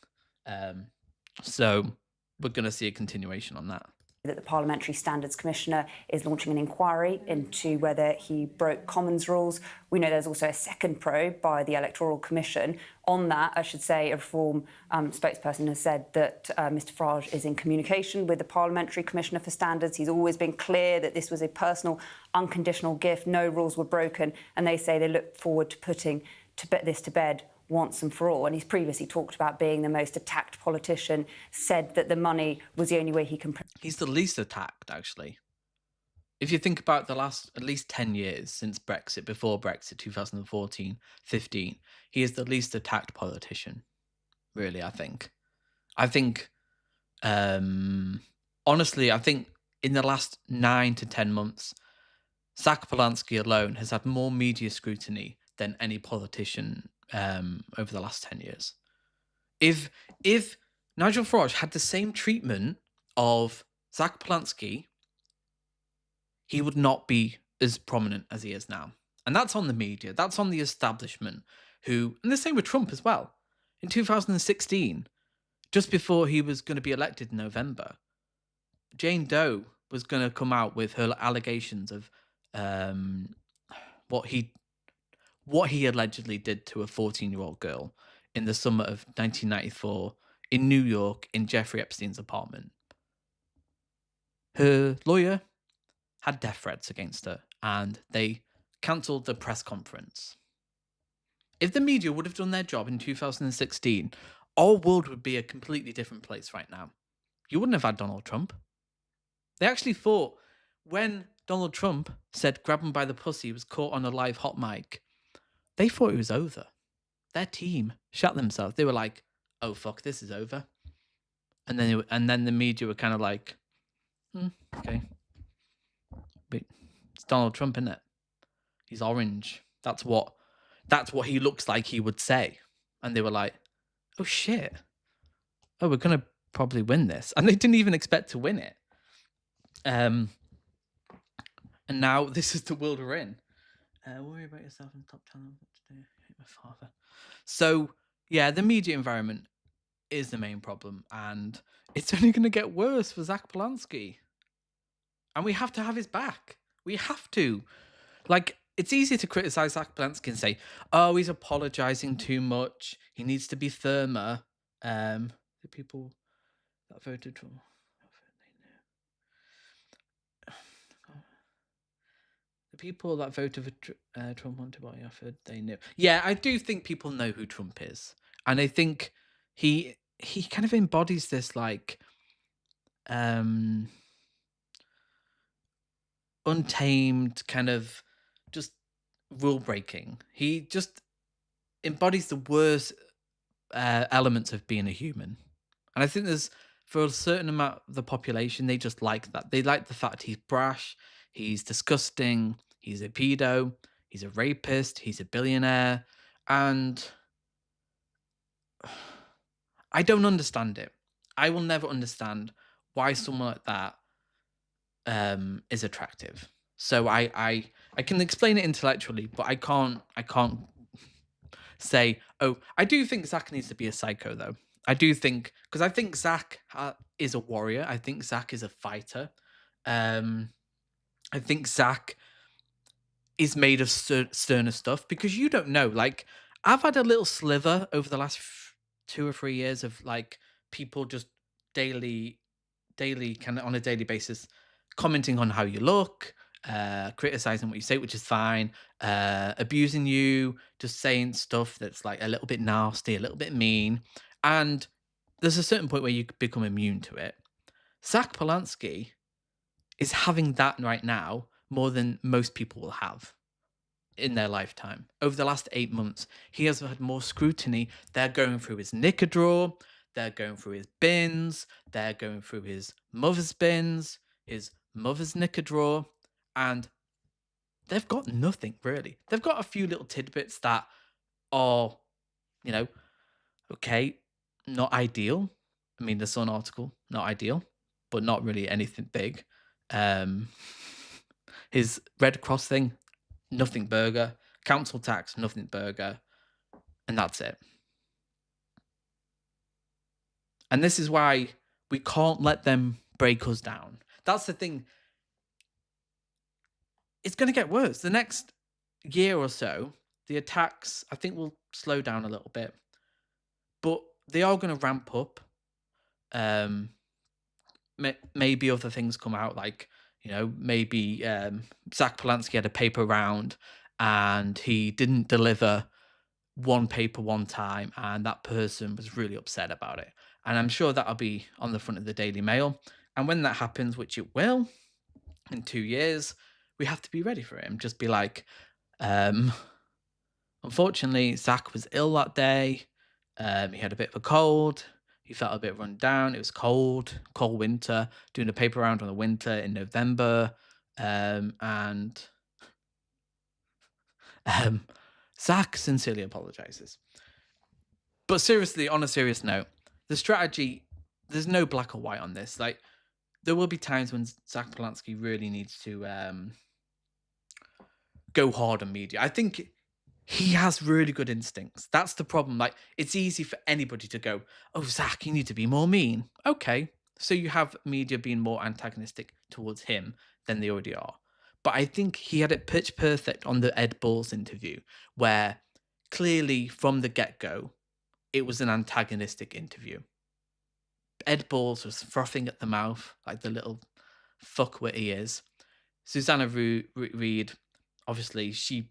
So we're going to see a continuation on that. That the Parliamentary Standards Commissioner is launching an inquiry into whether he broke Commons rules. We know there's also a second probe by the Electoral Commission. On that, I should say, a Reform spokesperson has said that Mr Farage is in communication with the Parliamentary Commissioner for Standards. He's always been clear that this was a personal, unconditional gift. No rules were broken. And they say they look forward to putting this to bed once and for all. And he's previously talked about being the most attacked politician, said that the money was the only way he can... He's the least attacked, actually. If you think about the last at least 10 years since Brexit, before Brexit, 2014, 15, he is the least attacked politician, really, I think. Honestly, I think in the last 9 to 10 months, Zach Polanski alone has had more media scrutiny than any politician over the last 10 years. If Nigel Farage had the same treatment of Zach Polanski, he would not be as prominent as he is now. And that's on the media. That's on the establishment and the same with Trump as well. In 2016, just before he was going to be elected in November, Jane Doe was going to come out with her allegations of what he allegedly did to a 14-year-old girl in the summer of 1994 in New York in Jeffrey Epstein's apartment. Her lawyer had death threats against her, and they cancelled the press conference. If the media would have done their job in 2016, our world would be a completely different place right now. You wouldn't have had Donald Trump. They actually thought when Donald Trump said grab him by the pussy was caught on a live hot mic, they thought it was over. Their team shut themselves. They were like, oh, fuck, this is over. And then the media were kind of like, okay. But it's Donald Trump, isn't it? He's orange. That's what he looks like he would say. And they were like, oh, shit. Oh, we're going to probably win this. And they didn't even expect to win it. And now this is the world we're in. Worry about yourself and stop telling them what to do. I hate my father. So, yeah, the media environment is the main problem. And it's only going to get worse for Zach Polanski. And we have to have his back. We have to. Like, it's easy to criticize Zach Polanski and say, oh, he's apologizing too much. He needs to be firmer. The people that voted for... The people that voted for Trump wanted what he offered, they knew. Yeah, I do think people know who Trump is. And I think he kind of embodies this, like, untamed kind of just rule breaking. He just embodies the worst elements of being a human. And I think there's for a certain amount of the population, they just like that. They like the fact he's brash, he's disgusting, he's a pedo, he's a rapist, he's a billionaire, and I don't understand it. I will never understand why someone like that is attractive. So I can explain it intellectually, but I can't say, oh, I do think Zach needs to be a psycho though. I do think, because I think Zach is a warrior. I think Zach is a fighter. I think Zach is made of sterner stuff, because you don't know. Like, I've had a little sliver over the last 2 or 3 years of like people just daily kind of on a daily basis commenting on how you look, criticizing what you say, which is fine, abusing you, just saying stuff that's like a little bit nasty, a little bit mean. And there's a certain point where you become immune to it. Zach Polanski is having that right now more than most people will have in their lifetime. Over the last 8 months, he has had more scrutiny. They're going through his knicker drawer, they're going through his bins, they're going through his mother's bins, his mother's knicker drawer, and they've got nothing really. They've got a few little tidbits that are, you know, okay, not ideal. I mean, the Sun article, not ideal, but not really anything big. His Red Cross thing, nothing burger. Council tax, nothing burger. And that's it. And this is why we can't let them break us down. That's the thing. It's going to get worse. The next year or so, the attacks, I think, will slow down a little bit. But they are going to ramp up. Maybe other things come out, like, you know, maybe Zach Polanski had a paper round and he didn't deliver one paper one time, and that person was really upset about it. And I'm sure that'll be on the front of the Daily Mail. And when that happens, which it will, in 2 years, we have to be ready for it and just be like, unfortunately, Zach was ill that day. He had a bit of a cold. He felt a bit run down. It was cold winter, doing a paper round on the winter in November. Zach sincerely apologizes. But seriously, on a serious note, the strategy, there's no black or white on this. Like, there will be times when Zach Polanski really needs to go hard on media. I think he has really good instincts. That's the problem. Like, it's easy for anybody to go, oh, Zach, you need to be more mean. Okay, so you have media being more antagonistic towards him than they already are. But I think he had it pitch perfect on the Ed Balls interview, where clearly from the get-go, it was an antagonistic interview. Ed Balls was frothing at the mouth like the little fuckwit he is. Susanna Reid, obviously, she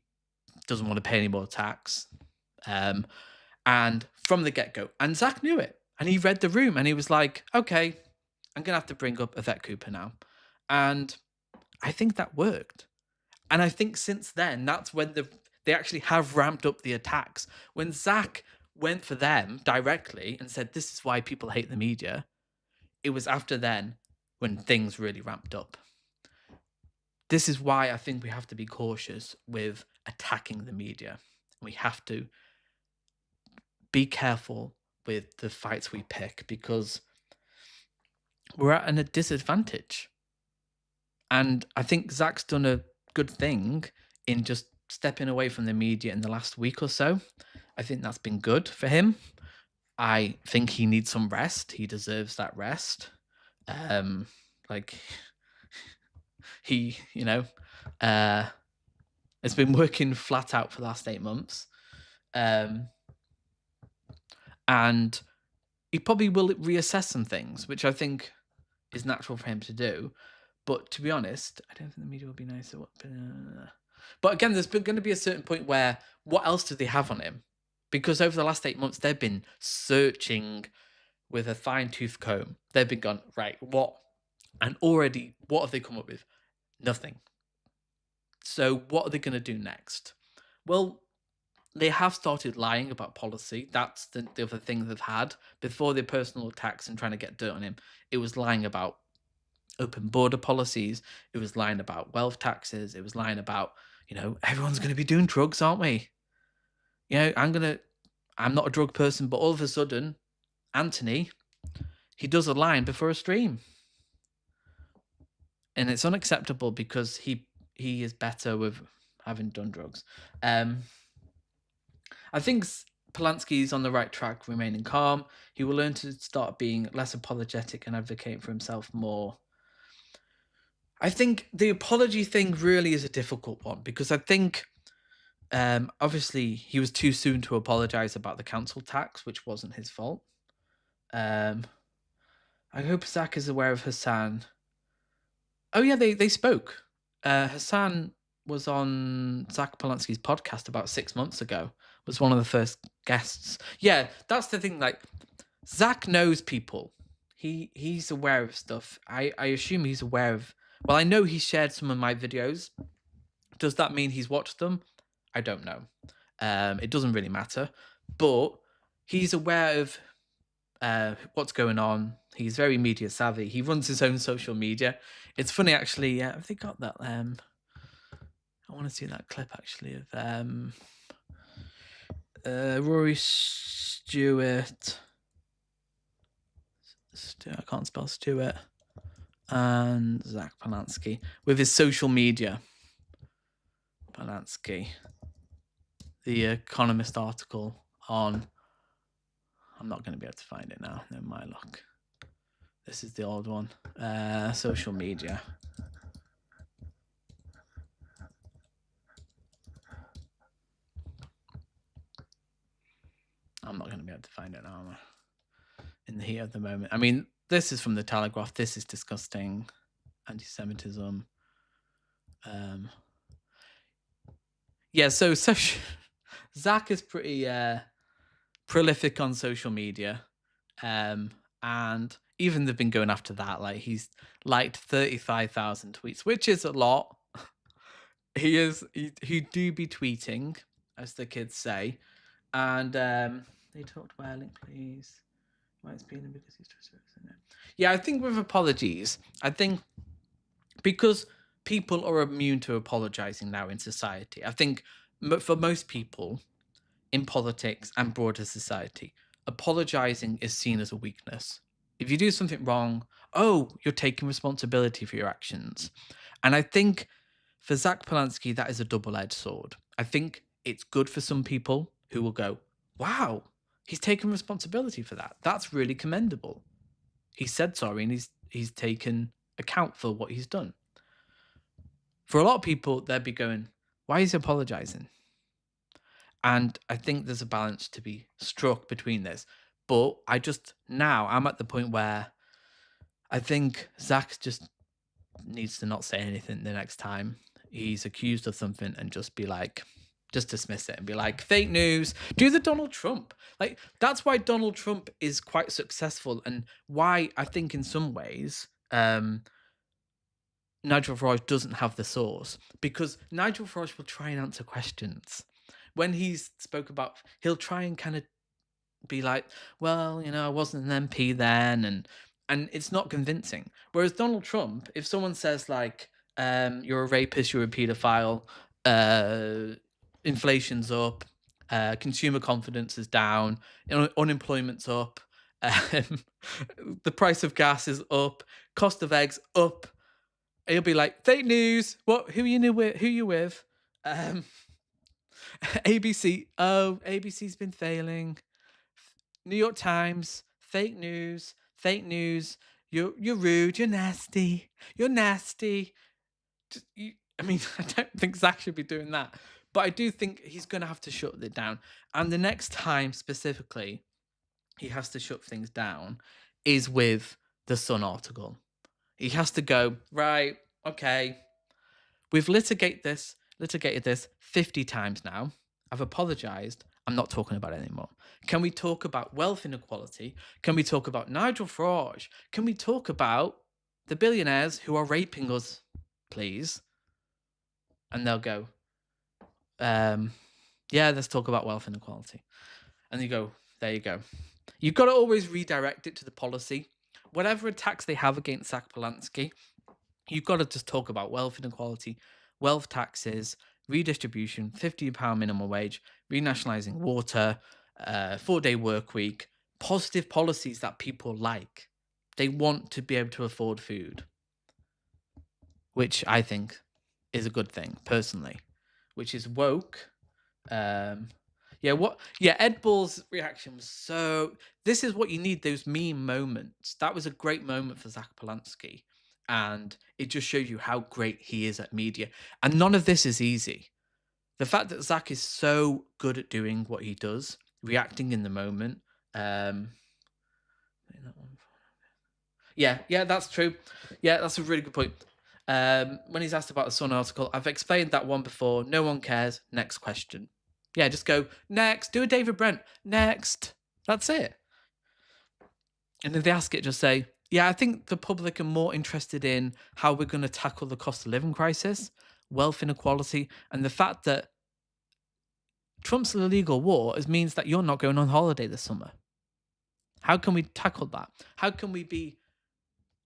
doesn't want to pay any more tax. And from the get-go, and Zach knew it, and he read the room, and he was like, okay, I'm going to have to bring up Yvette Cooper now. And I think that worked. And I think since then, that's when they actually have ramped up the attacks. When Zach went for them directly and said, this is why people hate the media, it was after then when things really ramped up. This is why I think we have to be cautious with attacking the media. We have to be careful with the fights we pick, because we're at a disadvantage. And I think Zach's done a good thing in just stepping away from the media in the last week or so. I think that's been good for him. I think he needs some rest. He deserves that rest. He, has been working flat out for the last 8 months. And he probably will reassess some things, which I think is natural for him to do. But to be honest, I don't think the media will be nice. But again, there's going to be a certain point where, what else do they have on him? Because over the last 8 months, they've been searching with a fine-tooth comb. They've been gone, right, what? And already, what have they come up with? Nothing. So what are they going to do next? Well, they have started lying about policy. That's the other thing they've had. Before their personal attacks and trying to get dirt on him, it was lying about open border policies. It was lying about wealth taxes. It was lying about, everyone's going to be doing drugs, aren't we? I'm not a drug person, but all of a sudden, Anthony, he does a line before a stream. And it's unacceptable because he is better with having done drugs. I think Polanski's on the right track, remaining calm. He will learn to start being less apologetic and advocate for himself more. I think the apology thing really is a difficult one because I think, obviously, he was too soon to apologise about the council tax, which wasn't his fault. I hope Zach is aware of Hassan. Oh yeah, they spoke. Hassan was on Zach Polanski's podcast about 6 months ago. Was one of the first guests. Yeah, that's the thing. Like, Zach knows people. He's aware of stuff. I assume he's aware of. Well, I know he shared some of my videos. Does that mean he's watched them? I don't know. It doesn't really matter. But he's aware of what's going on. He's very media savvy. He runs his own social media. It's funny, actually. Have they got that? I want to see that clip, actually, of Rory Stewart. I can't spell Stewart. And Zach Polanski with his social media. Polanski. The Economist article on. I'm not going to be able to find it now. No, my luck. This is the old one. Social media. I'm not going to be able to find it now, am I? In the heat of the moment. I mean, this is from the Telegraph. This is disgusting. Anti-Semitism. Yeah, so Zach is pretty prolific on social media. And even they've been going after that. Like, he's liked 35,000 tweets, which is a lot. He do be tweeting, as the kids say. And they talked about link, please. Why it's been because he's just yeah, I think with apologies, I think because people are immune to apologizing now in society. I think for most people in politics and broader society, apologizing is seen as a weakness. If you do something wrong, you're taking responsibility for your actions. And I think for Zach Polanski, that is a double-edged sword. I think it's good for some people who will go, wow, he's taken responsibility for that. That's really commendable. He said sorry and he's taken account for what he's done. For a lot of people, they'd be going, why is he apologizing? And I think there's a balance to be struck between this. But I'm at the point where I think Zach just needs to not say anything the next time he's accused of something and just be like, just dismiss it and be like, fake news. Do the Donald Trump. Like, that's why Donald Trump is quite successful and why I think in some ways Nigel Farage doesn't have the source, because Nigel Farage will try and answer questions. When he's spoke about, he'll try and kind of be like, well, I wasn't an MP then, and it's not convincing. Whereas Donald Trump, if someone says like, you're a rapist, you're a paedophile, inflation's up, consumer confidence is down, unemployment's up, the price of gas is up, cost of eggs up, he'll be like, fake news. What? Who you with? Who you with? ABC. Oh, ABC's been failing. New York Times. Fake news. Fake news. You're rude. You're nasty. You're nasty. I mean, I don't think Zach should be doing that, but I do think he's going to have to shut it down. And the next time specifically, he has to shut things down is with the Sun article. He has to go, right, okay, we've litigated this 50 times now. I've apologized. I'm not talking about it anymore. Can we talk about wealth inequality? Can we talk about Nigel Farage? Can we talk about the billionaires who are raping us, please? And they'll go, Yeah, let's talk about wealth inequality. And you go, there you go. You've got to always redirect it to the policy. Whatever attacks they have against Zach Polanski, you've got to just talk about wealth inequality, wealth taxes, redistribution, £15 minimum wage, renationalising water, 4-day work week, positive policies that people like. They want to be able to afford food, which I think is a good thing, personally, which is woke. Ed Bull's reaction was so. This is what you need, those meme moments. That was a great moment for Zach Polanski, and it just shows you how great he is at media. And none of this is easy. The fact that Zach is so good at doing what he does, reacting in the moment. Yeah, that's true. Yeah, that's a really good point. When he's asked about the Sun article, I've explained that one before. No one cares. Next question. Yeah, just go next. Do a David Brent. Next. That's it. And if they ask it, just say, yeah, I think the public are more interested in how we're going to tackle the cost of living crisis, wealth inequality, and the fact that Trump's illegal war means that you're not going on holiday this summer. How can we tackle that? How can we be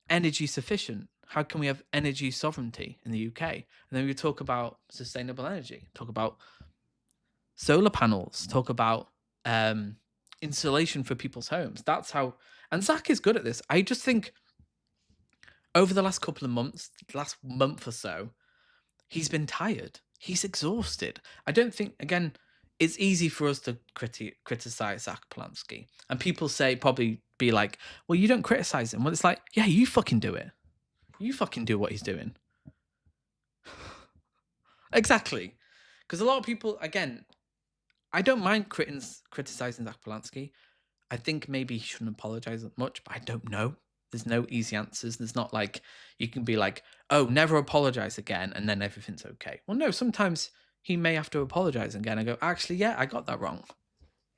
energy sufficient? How can we have energy sovereignty in the UK? And then we talk about sustainable energy, talk about solar panels, talk about insulation for people's homes. That's how, and Zach is good at this. I just think over the last couple of months, last month or so, he's been tired. He's exhausted. I don't think, again, it's easy for us to criticize Zach Polanski. And people probably be like, well, you don't criticize him. Well, it's like, yeah, you fucking do it. You fucking do what he's doing. Exactly. Because a lot of people, again, I don't mind criticizing Zach Polanski. I think maybe he shouldn't apologize as much, but I don't know. There's no easy answers. There's not like, you can be like, oh, never apologize again, and then everything's okay. Well, no, sometimes he may have to apologize again and go, actually, yeah, I got that wrong.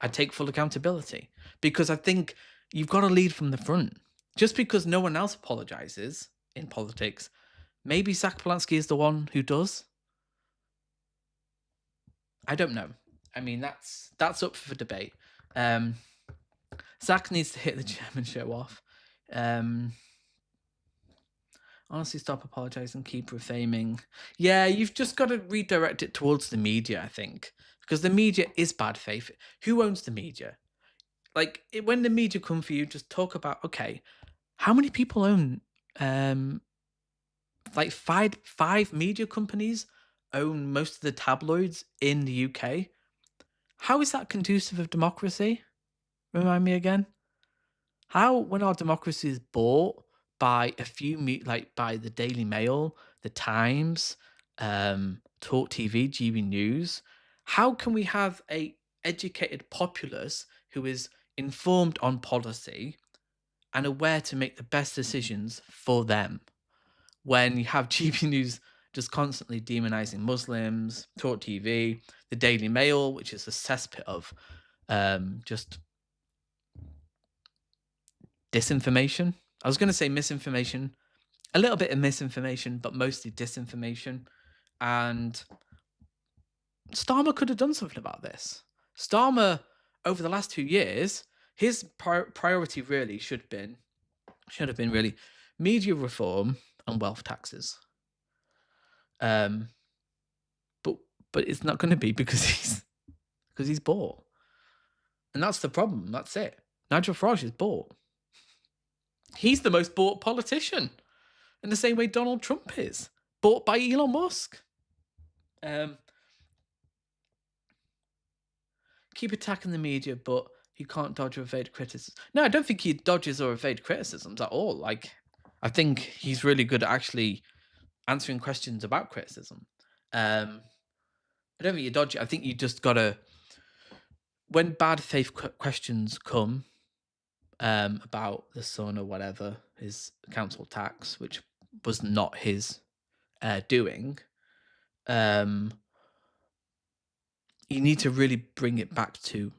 I take full accountability. Because I think you've got to lead from the front. Just because no one else apologizes in politics, maybe Zach Polanski is the one who does. I don't know. I mean, that's up for debate. Zach needs to hit the German show off. Honestly, stop apologizing, keep refaming. Yeah, you've just got to redirect it towards the media, I think. Because the media is bad faith. Who owns the media? Like, when the media come for you, just talk about, okay, how many people own, like five media companies own most of the tabloids in the UK? How is that conducive of democracy? Remind me again. How, when our democracy is bought by a few, like by the Daily Mail, the Times, Talk TV, GB News, how can we have a educated populace who is informed on policy and aware to make the best decisions for them? When you have GB News just constantly demonizing Muslims, Talk TV, the Daily Mail, which is a cesspit of just disinformation. I was going to say misinformation, a little bit of misinformation, but mostly disinformation. And Starmer could have done something about this. Starmer, over the last 2 years, his priority really should have been really media reform and wealth taxes. But it's not going to be because he's bought. And that's the problem. That's it. Nigel Farage is bought. He's the most bought politician, in the same way Donald Trump is bought by Elon Musk. Keep attacking the media, but he can't dodge or evade criticism. No, I don't think he dodges or evades criticisms at all. Like, I think he's really good at actually answering questions about criticism. I don't think you dodge it. I think you just gotta, when bad faith questions come about the Sun or whatever, his council tax, which was not his doing, you need to really bring it back to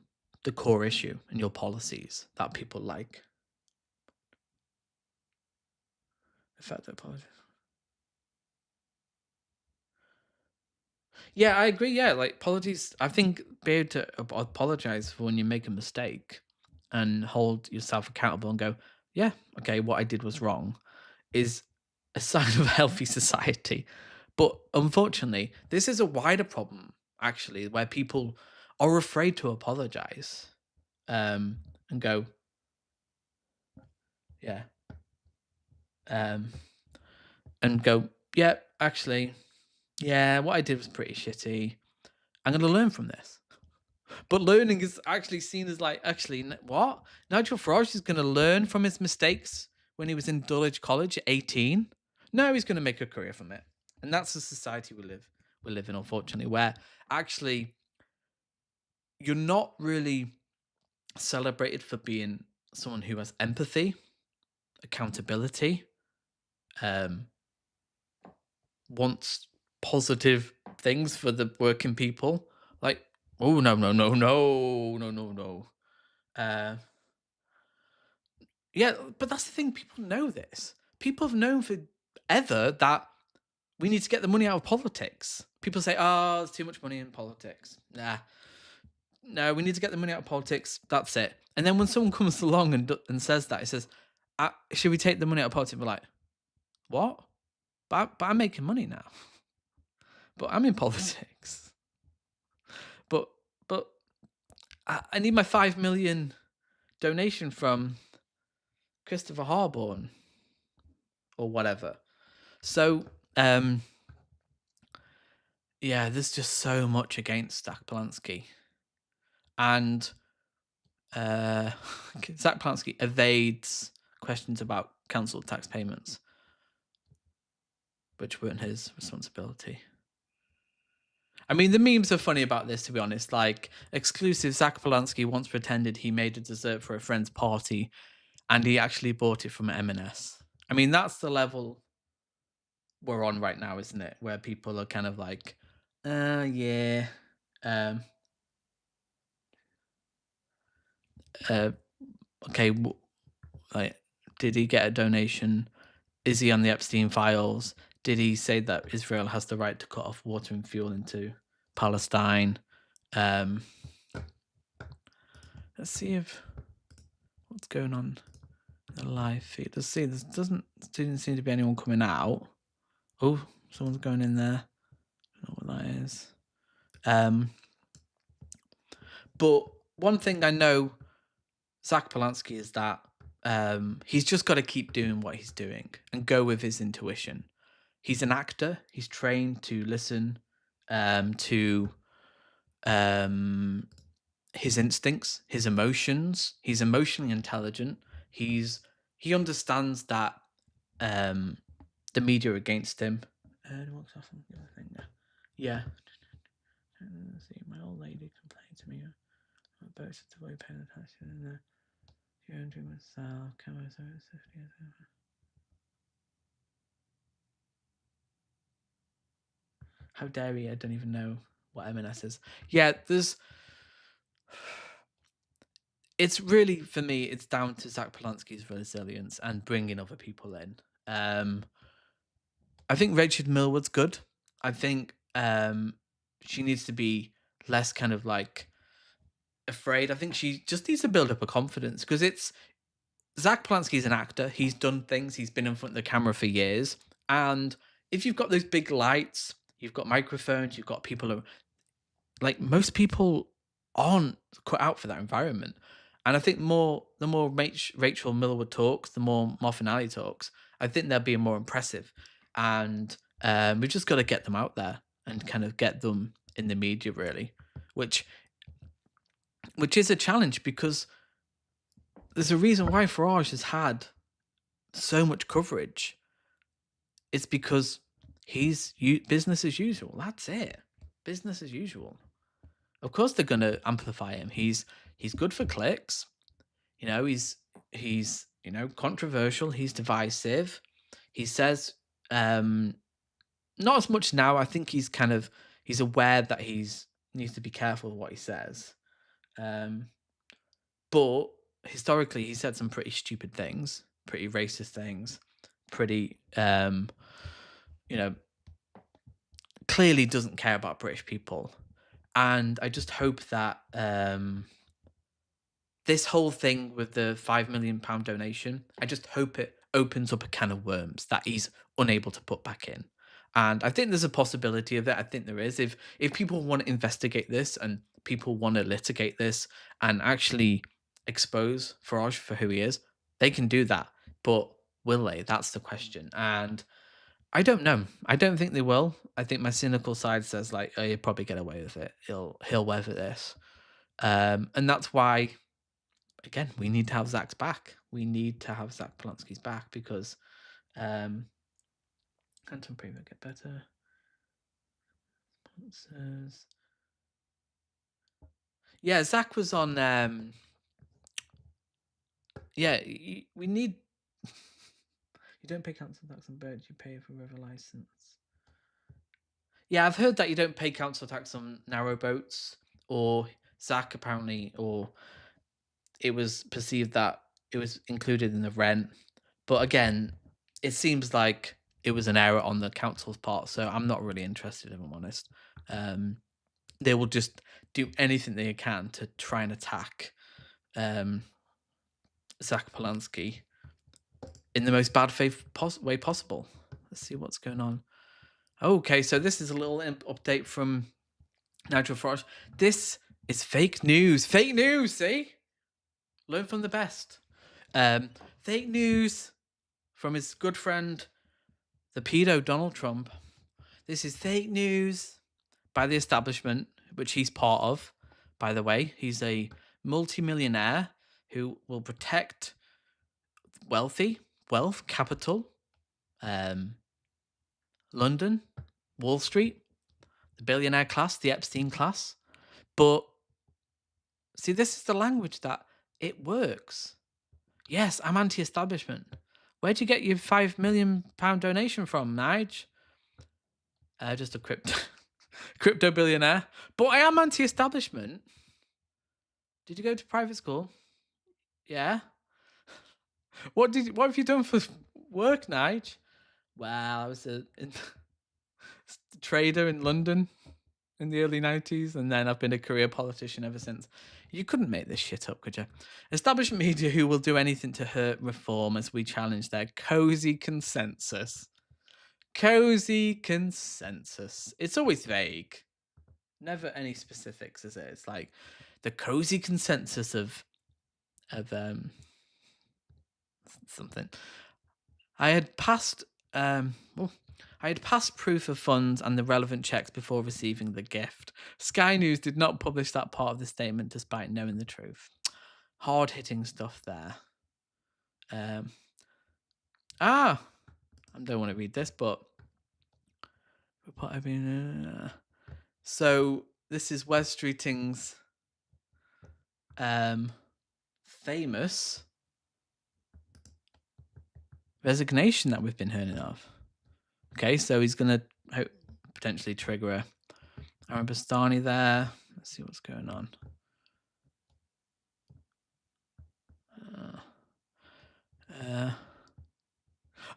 the core issue and your policies that people like. In fact, I apologize. Yeah, I agree. Yeah, like apologies. I think be able to apologize for when you make a mistake and hold yourself accountable and go, yeah, okay, what I did was wrong, is a sign of a healthy society. But unfortunately, this is a wider problem actually, where people are afraid to apologize, and go, yeah, um, and go, yeah, actually, yeah, what I did was pretty shitty. I'm going to learn from this. But learning is actually seen as like, actually, what? Nigel Farage is going to learn from his mistakes when he was in Dulwich College at 18? No, he's going to make a career from it. And that's the society we live in, unfortunately, where actually you're not really celebrated for being someone who has empathy, accountability, wants positive things for the working people. Like, oh, no, no, no, no, no, no, no. Yeah, but that's the thing. People know this. People have known forever that we need to get the money out of politics. People say, "Oh, there's too much money in politics." Nah, no, we need to get the money out of politics. That's it. And then when someone comes along and says that, he says, "Should we take the money out of politics?" We're like, "What? But I'm making money now. But I'm in politics. But I need my 5 million donation from Christopher Harborn or whatever." So, yeah, there's just so much against Zach Polanski. And Zach Polanski evades questions about council tax payments, which weren't his responsibility. I mean, the memes are funny about this, to be honest. Like, exclusive, Zach Polanski once pretended he made a dessert for a friend's party, and he actually bought it from M&S. I mean, that's the level we're on right now, isn't it? Where people are kind of like, yeah. Okay, like, did he get a donation? Is he on the Epstein files? Did he say that Israel has the right to cut off water and fuel into Palestine? Let's see if what's going on in the live feed. Let's see. There didn't seem to be anyone coming out. Oh, someone's going in there. I don't know what that is. But one thing I know, Zach Polanski, is that he's just got to keep doing what he's doing and go with his intuition. He's an actor. He's trained to listen to his instincts, his emotions. He's emotionally intelligent. He understands that the media are against him. Yeah. See, my old lady complained to me about the way paying attention and the doing myself. How dare he? I don't even know what M&S is. Yeah, it's really, for me, it's down to Zach Polanski's resilience and bringing other people in. I think Rachel Millward's good. I think she needs to be less kind of like afraid. I think she just needs to build up a confidence, because Zach Polanski's an actor. He's done things. He's been in front of the camera for years. And if you've got those big lights, you've got microphones, you've got people who, like, most people aren't cut out for that environment. And I think the more Rachel Millward talks, the more Martin Ali talks, I think they'll be more impressive. And we've just got to get them out there and kind of get them in the media, really, which is a challenge, because there's a reason why Farage has had so much coverage. It's because he's business as usual. That's it. Business as usual. Of course they're going to amplify him. He's good for clicks. You know, he's controversial. He's divisive. He says not as much now. I think he's aware that needs to be careful of what he says. But historically, he said some pretty stupid things, pretty racist things, pretty clearly doesn't care about British people. And I just hope that this whole thing with the £5 million donation, I just hope it opens up a can of worms that he's unable to put back in. And I think there's a possibility of that. I think there is. If people want to investigate this and people want to litigate this and actually expose Farage for who he is, they can do that. But will they? That's the question. And I don't know. I don't think they will. I think my cynical side says like, oh, he'll probably get away with it. He'll weather this. And that's why, again, we need to have Zach's back. We need to have Zach Polanski's back because Canton Primo get better. Sponsors. Yeah, Zach was on. Yeah, we need. You don't pay council tax on birds. You pay for river license. Yeah, I've heard that you don't pay council tax on narrow boats. Or Zach apparently, or it was perceived that it was included in the rent. But again, it seems like it was an error on the council's part. So I'm not really interested, if I'm honest. They will just do anything they can to try and attack Zach Polanski in the most bad faith way possible. Let's see what's going on. Okay, so this is a little update from Nigel Farage. This is fake news. Fake news, see? Learn from the best. Fake news from his good friend, the pedo Donald Trump. This is fake news by the establishment, which he's part of, by the way. He's a multimillionaire who will protect wealth, capital, London, Wall Street, the billionaire class, the Epstein class. But see, this is the language that it works. Yes, I'm anti-establishment. Where'd you get your £5 million donation from, Nige? Just a crypto billionaire. But I am anti-establishment. Did you go to private school? Yeah. What have you done for work, Nige? Well, I was a trader in London in the early 90s, and then I've been a career politician ever since. You couldn't make this shit up, could you? Establishment media who will do anything to hurt reform as we challenge their cozy consensus. Cozy consensus. It's always vague. Never any specifics, is it? It's like the cozy consensus of something. I had passed proof of funds and the relevant checks before receiving the gift. Sky News did not publish that part of the statement despite knowing the truth. Hard-hitting stuff there. I don't want to read this, but so this is Wes Streeting's famous resignation that we've been hearing of. Okay, so he's going to potentially trigger Aaron Bastani there. Let's see what's going on.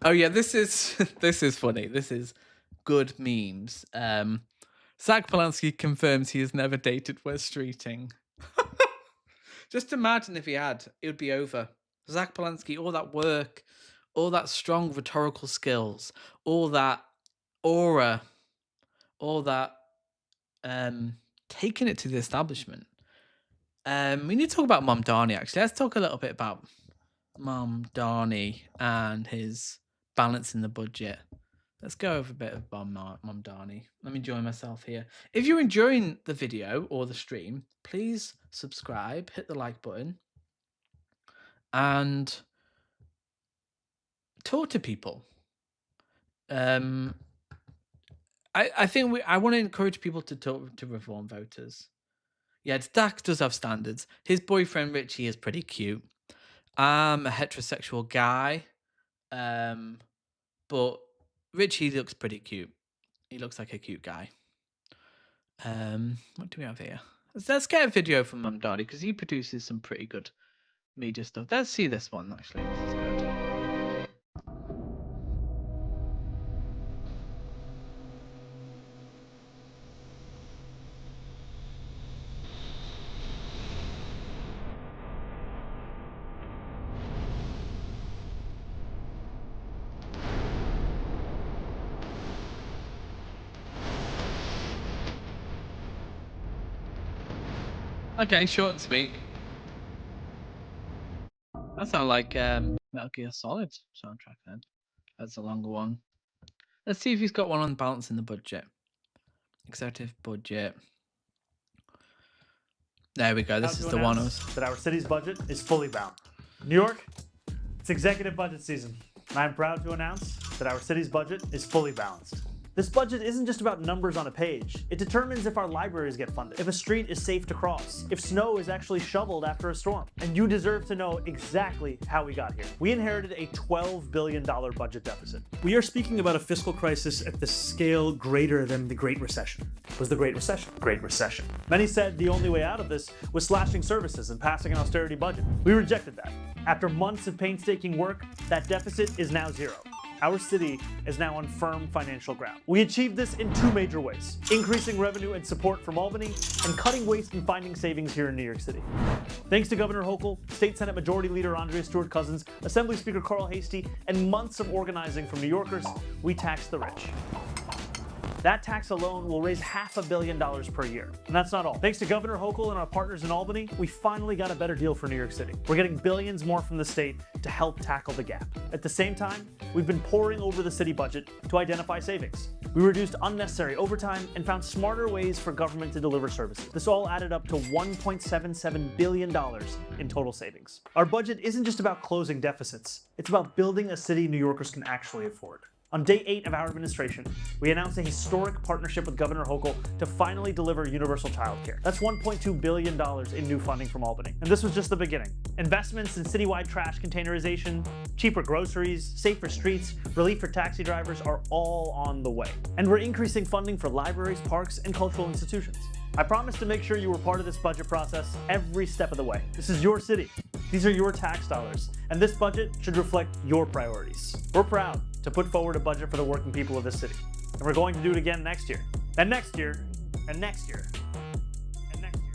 Oh yeah, this is funny. This is good memes. Zach Polanski confirms he has never dated Wes Streeting. Just imagine if he had, it would be over. Zach Polanski, all that work, all that strong rhetorical skills, all that aura, all that taking it to the establishment. We need to talk about Mamdani, actually. Let's talk a little bit about Mamdani and his balance in the budget. Let's go over a bit of Mamdani. Let me join myself here. If you're enjoying the video or the stream, please subscribe, hit the like button, and talk to people. I think I want to encourage people to talk to reform voters. Yeah, Dak does have standards. His boyfriend Richie is pretty cute. I'm a heterosexual guy, but Richie looks pretty cute. He looks like a cute guy. What do we have here? Let's get a video from Mamdani because he produces some pretty good media stuff. Let's see this one actually. This is good. Okay, short and sweet. That sounds like Metal Gear Solid soundtrack then. That's a longer one. Let's see if he's got one on balance in the budget. Executive budget. There we go. This is the one. That our city's budget is fully balanced. New York, it's executive budget season, and I'm proud to announce that our city's budget is fully balanced. This budget isn't just about numbers on a page. It determines if our libraries get funded, if a street is safe to cross, if snow is actually shoveled after a storm. And you deserve to know exactly how we got here. We inherited a $12 billion budget deficit. We are speaking about a fiscal crisis at the scale greater than the Great Recession. Was the Great Recession? Great Recession. Many said the only way out of this was slashing services and passing an austerity budget. We rejected that. After months of painstaking work, that deficit is now zero. Our city is now on firm financial ground. We achieved this in two major ways: increasing revenue and support from Albany, and cutting waste and finding savings here in New York City. Thanks to Governor Hochul, State Senate Majority Leader Andrea Stewart-Cousins, Assembly Speaker Carl Hastie, and months of organizing from New Yorkers, we tax the rich. That tax alone will raise $500 million per year. And that's not all. Thanks to Governor Hochul and our partners in Albany, we finally got a better deal for New York City. We're getting billions more from the state to help tackle the gap. At the same time, we've been poring over the city budget to identify savings. We reduced unnecessary overtime and found smarter ways for government to deliver services. This all added up to $1.77 billion in total savings. Our budget isn't just about closing deficits. It's about building a city New Yorkers can actually afford. On day 8 of our administration, we announced a historic partnership with Governor Hochul to finally deliver universal childcare. That's $1.2 billion in new funding from Albany. And this was just the beginning. Investments in citywide trash containerization, cheaper groceries, safer streets, relief for taxi drivers are all on the way. And we're increasing funding for libraries, parks, and cultural institutions. I promise to make sure you were part of this budget process every step of the way. This is your city. These are your tax dollars, and this budget should reflect your priorities. We're proud to put forward a budget for the working people of this city, and we're going to do it again next year, and next year, and next year, and next year.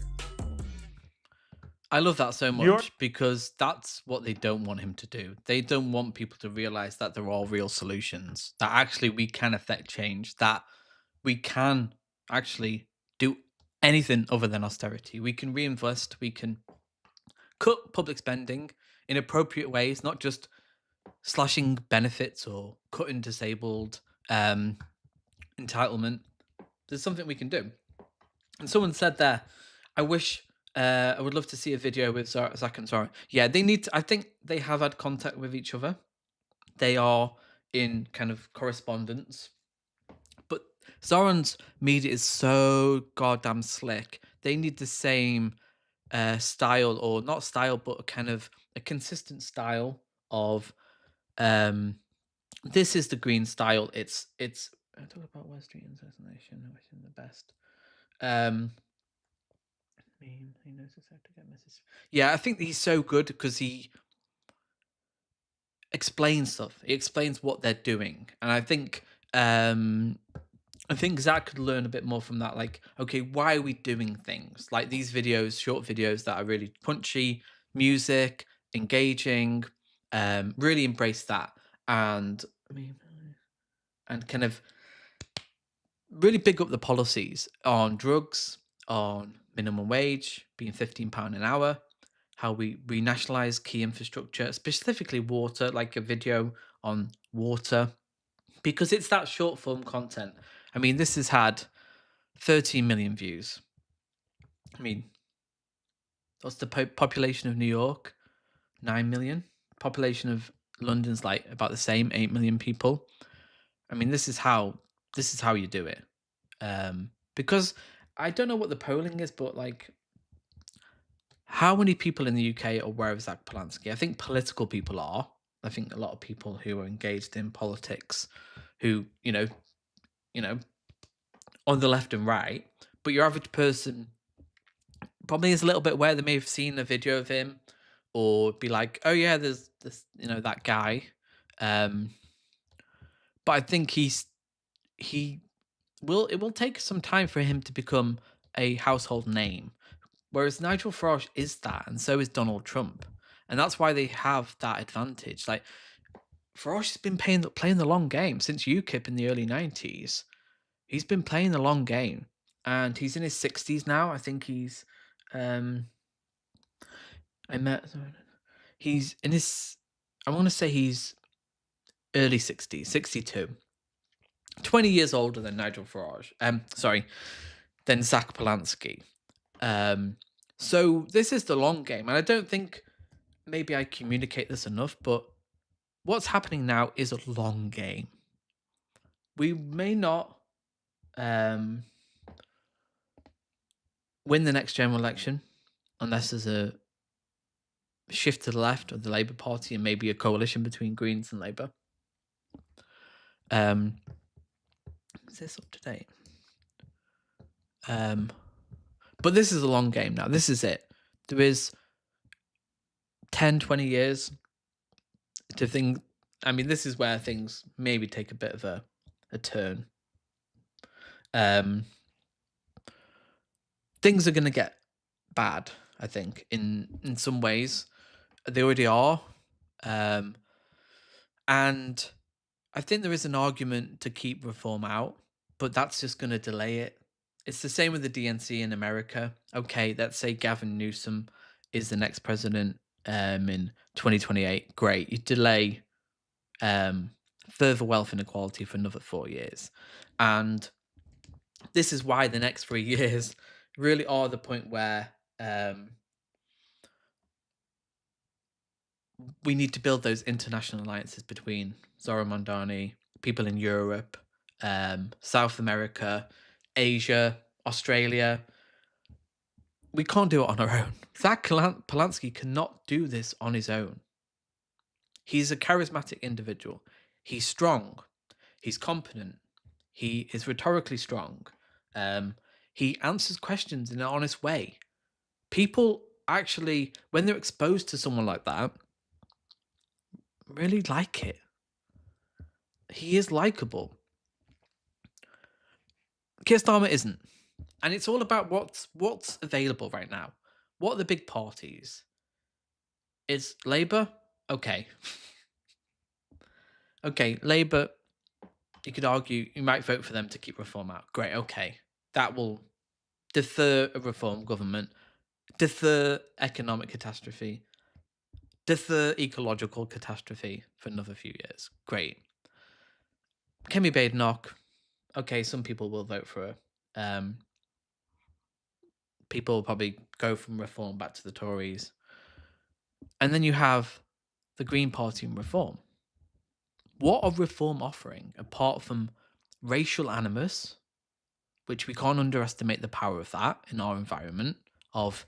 I love that so much because that's what they don't want him to do. They don't want people to realize that there are real solutions, that actually we can affect change, that we can actually do anything other than austerity. We can reinvest, we can cut public spending in appropriate ways, not just slashing benefits or cutting disabled entitlement. There's something we can do. And someone said there, I would love to see a video with Zach and Zara. Yeah, they need to, I think they have had contact with each other. They are in kind of correspondence. But Zoran's media is so goddamn slick. They need the same style, or not style, but a kind of a consistent style of this is the green style. It's I talk about West Street assassination, which is the best. He knows exactly to get messages. Yeah, I think he's so good because he explains stuff. He explains what they're doing, and I think Zach could learn a bit more from that. Like, okay, why are we doing things like these videos, short videos that are really punchy, music, engaging, really embrace that, and kind of really big up the policies on drugs, on minimum wage being £15 an hour, how we renationalize key infrastructure, specifically water, like a video on water, because it's that short form content. I mean, this has had 13 million views. I mean, what's the population of New York? 9 million. Population of London's like about the same, 8 million people. I mean, this is how you do it. Because I don't know what the polling is, but like, how many people in the UK are aware of Zach Polanski? I think political people are. I think a lot of people who are engaged in politics, who, you know, on the left and right, but your average person probably is a little bit aware. They may have seen a video of him or be like, oh yeah, there's this, that guy. But I think it will take some time for him to become a household name. Whereas Nigel Farage is that, and so is Donald Trump. And that's why they have that advantage. Like, Farage has been playing the long game since UKIP in the early 90s. He's been playing the long game, and he's in his 60s now. I think he's I met. He's in his. I want to say he's early 60s, 62. 20 years older than Nigel Farage. Than Zach Polanski. So this is the long game, and I don't think maybe I communicate this enough, but what's happening now is a long game. We may not win the next general election unless there's a shift to the left of the Labour Party and maybe a coalition between Greens and Labour. Is this up to date? But this is a long game now. This is it. There is 10, 20 years to think. I mean, this is where things maybe take a bit of a turn. Things are going to get bad, I think, in some ways. They already are. And I think there is an argument to keep reform out, but that's just going to delay it. It's the same with the DNC in America. Okay, let's say Gavin Newsom is the next president in 2028. Great. You delay further wealth inequality for another 4 years. And this is why the next 3 years really are the point where we need to build those international alliances between Zoran Mondani, people in Europe, South America, Asia, Australia. We can't do it on our own. Zach Polanski cannot do this on his own. He's a charismatic individual. He's strong. He's competent. He is rhetorically strong. He answers questions in an honest way. People actually, when they're exposed to someone like that, really like it. He is likable. Keir Starmer isn't. And it's all about what's available right now. What are the big parties? Is Labour? Okay. Okay, Labour, you could argue you might vote for them to keep reform out. Great, okay. That will defer a reform government, defer economic catastrophe, defer ecological catastrophe for another few years. Great. Kemi Badenoch, okay, some people will vote for her. People will probably go from reform back to the Tories. And then you have the Green Party and reform. What are reform offering apart from racial animus, which we can't underestimate the power of that in our environment, of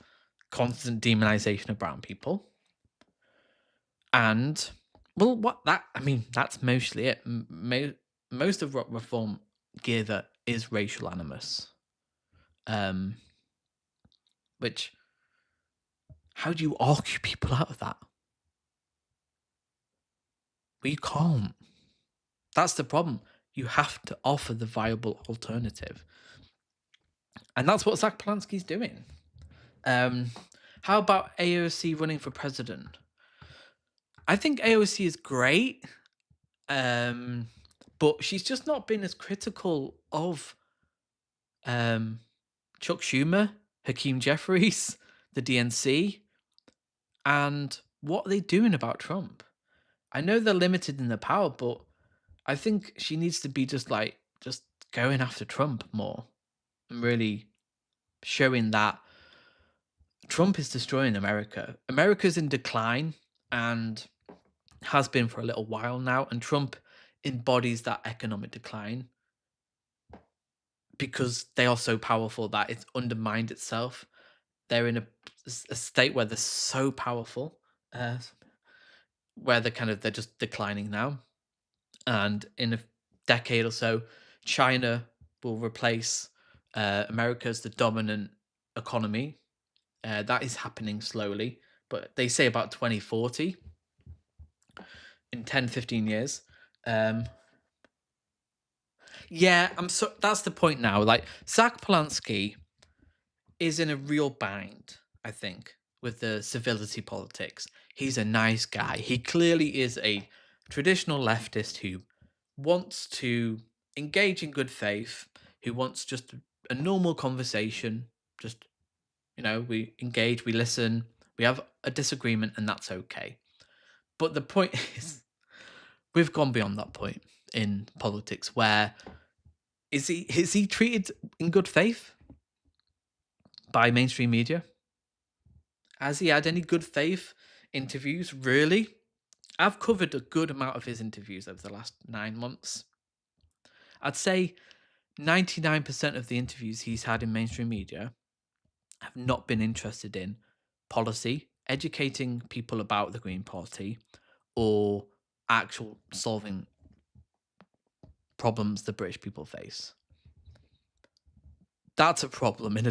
constant demonization of brown people? And, well, that's mostly it. Most of what reform gather is racial animus. Which, how do you argue people out of that? Well, you can't. That's the problem. You have to offer the viable alternative. And that's what Zach Polanski's doing. How about AOC running for president? I think AOC is great, but she's just not been as critical of Chuck Schumer, Hakeem Jeffries, the DNC, and what are they doing about Trump? I know they're limited in their power, but I think she needs to be just going after Trump more and really showing that Trump is destroying America. America's in decline and has been for a little while now, and Trump embodies that economic decline because they are so powerful that it's undermined itself. They're in a state where they're so powerful, where they're just declining now. And in a decade or so, China will replace America as the dominant economy. That is happening slowly, but they say about 2040, in 10, 15 years. That's the point now. Like, Zach Polanski is in a real bind, I think, with the civility politics. He's a nice guy. He clearly is a traditional leftist who wants to engage in good faith, who wants just a normal conversation, just We engage, we listen, we have a disagreement, and that's okay. But the point is, we've gone beyond that point in politics. Where is he treated in good faith by mainstream media? Has he had any good faith interviews? Really? I've covered a good amount of his interviews over the last 9 months. I'd say 99% of the interviews he's had in mainstream media have not been interested in policy, educating people about the Green Party, or actual solving problems the British people face. That's a problem in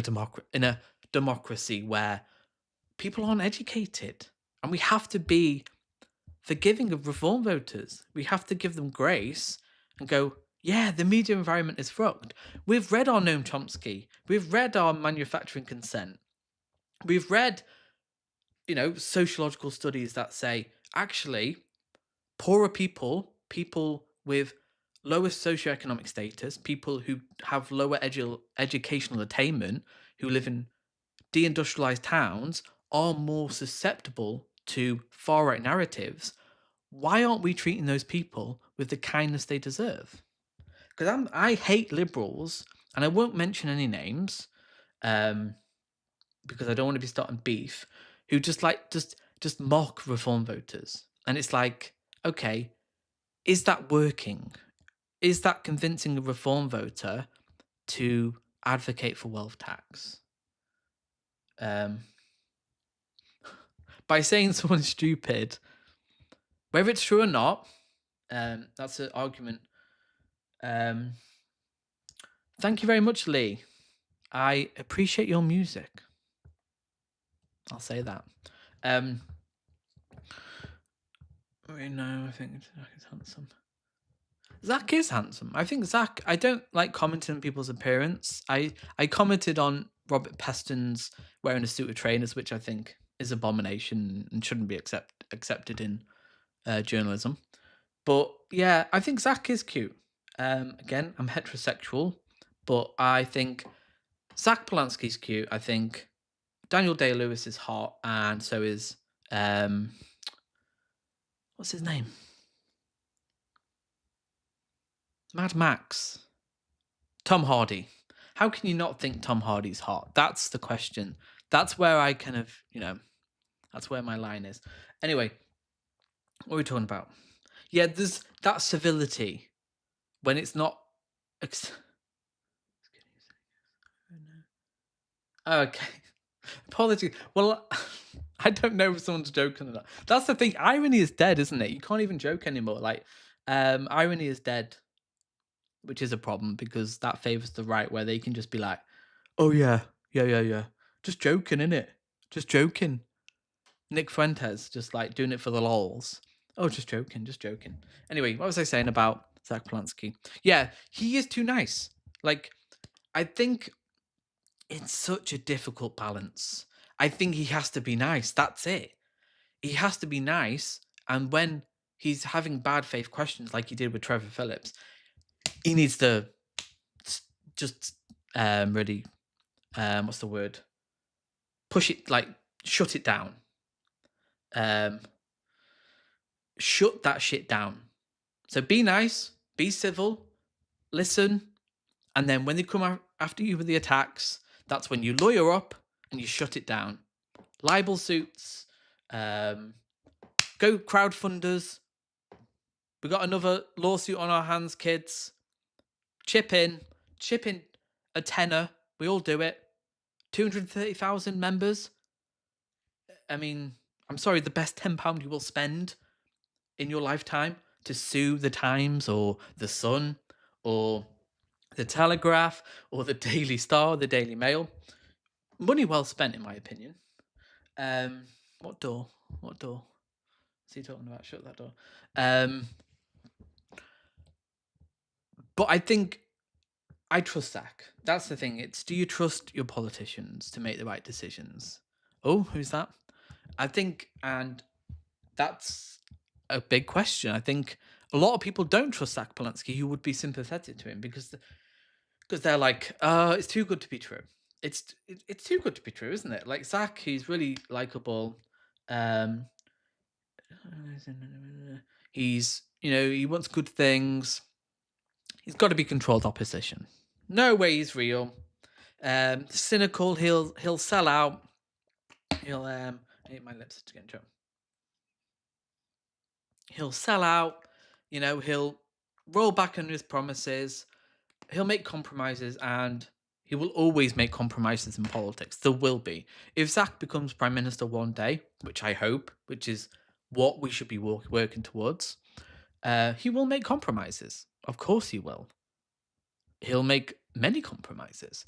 a democracy where people aren't educated, and we have to be forgiving of reform voters. We have to give them grace and go, yeah, the media environment is fucked. We've read our Noam Chomsky. We've read our manufacturing consent. We've read, sociological studies that say, actually, poorer people with lowest socioeconomic status, people who have lower educational attainment, who live in deindustrialized towns, are more susceptible to far-right narratives. Why aren't we treating those people with the kindness they deserve? Because I hate liberals, and I won't mention any names, because I don't want to be starting beef, who just mock reform voters. And it's like, okay, is that working? Is that convincing a reform voter to advocate for wealth tax? By saying someone's stupid, whether it's true or not, that's an argument. Thank you very much, Lee. I appreciate your music. I'll say that. No, I think Zach is handsome. Zach is handsome. I think Zach, I don't like commenting on people's appearance. I commented on Robert Peston's wearing a suit of trainers, which I think is abomination and shouldn't be accepted in journalism. But yeah, I think Zach is cute. Again, I'm heterosexual, but I think Zach Polanski's cute. I think Daniel Day-Lewis is hot, and so is what's his name? Mad Max. Tom Hardy. How can you not think Tom Hardy's hot? That's the question. That's where I kind of, that's where my line is. Anyway, what are we talking about? Yeah, there's that civility when it's not. Okay. Apologies. Well, I don't know if someone's joking or not. That's the thing. Irony is dead, isn't it? You can't even joke anymore. Like, irony is dead, which is a problem because that favors the right, where they can just be like, oh yeah, just joking, innit? Just joking. Nick Fuentes just like doing it for the lols. Oh, just joking. Anyway, what was I saying about Zach Polanski? Yeah, he is too nice. Like, I think it's such a difficult balance. I think he has to be nice. That's it. He has to be nice. And when he's having bad faith questions like he did with Trevor Phillips, he needs to just really, what's the word? Push it, like, shut it down. Shut that shit down. So be nice, be civil, listen, and then when they come after you with the attacks, that's when you lawyer up and you shut it down. Libel suits, go crowdfunders. We got another lawsuit on our hands, kids. Chip in a tenner. We all do it. 230,000 members. I mean, I'm sorry, the best £10 you will spend in your lifetime to sue the Times or the Sun or the Telegraph or the Daily Star or the Daily Mail. Money well spent, in my opinion. What door? What's he talking about? Shut that door. But I think I trust Zach. That's the thing. It's, do you trust your politicians to make the right decisions? Oh, who's that? I think, and that's a big question. I think a lot of people don't trust Zach Polanski who would be sympathetic to him because they're like, it's too good to be true. it's too good to be true, isn't it? Like Zach, he's really likable. Um, he's he wants good things. He's got to be controlled opposition. No way he's real. Cynical. He'll sell out. He'll I need my lips to get into it. He'll sell out. He'll roll back on his promises. He'll make compromises, and he will always make compromises in politics. There will be. If Zach becomes prime minister one day, which I hope, which is what we should be working towards, he will make compromises. Of course he will. He'll make many compromises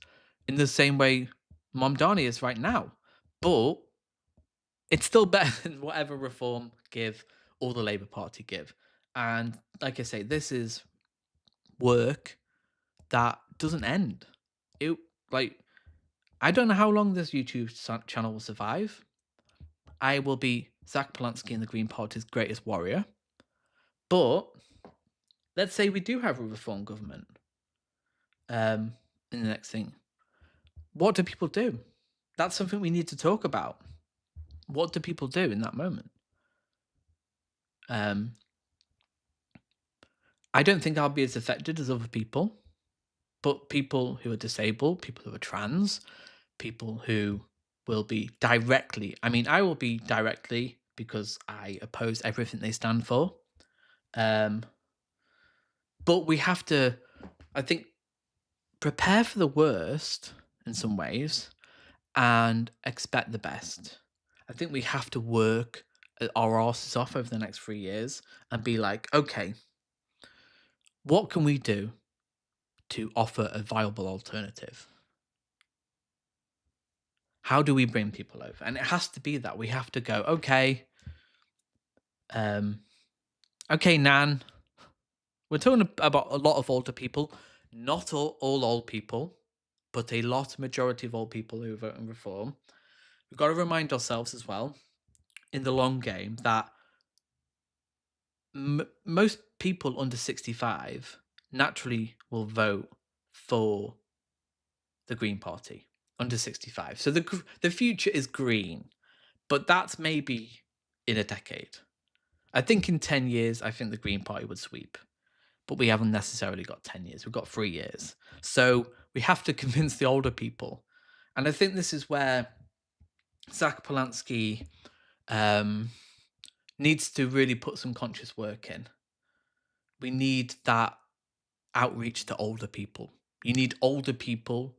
in the same way Mamdani is right now. But it's still better than whatever Reform give or the Labour Party give. And like I say, this is work that doesn't end. I don't know how long this YouTube channel will survive. I will be Zach Polanski and the Green Party's greatest warrior. But let's say we do have a Reform government in the next thing. What do people do? That's something we need to talk about. What do people do in that moment? I don't think I'll be as affected as other people, but people who are disabled, people who are trans, people who will be directly, I will be directly because I oppose everything they stand for. But we have to, I think, prepare for the worst in some ways and expect the best. I think we have to work our asses off over the next 3 years and be like, okay, what can we do to offer a viable alternative? How do we bring people over? And it has to be that we have to go, okay, Nan, we're talking about a lot of older people, not all old people, but a majority of old people who vote in Reform. We've got to remind ourselves as well, in the long game, that most people under 65 naturally will vote for the Green Party under 65. So the future is green, but that's maybe in a decade. I think in 10 years, I think the Green Party would sweep, but we haven't necessarily got 10 years. We've got 3 years. So we have to convince the older people. And I think this is where Zach Polanski needs to really put some conscious work in. We need that outreach to older people. You need older people.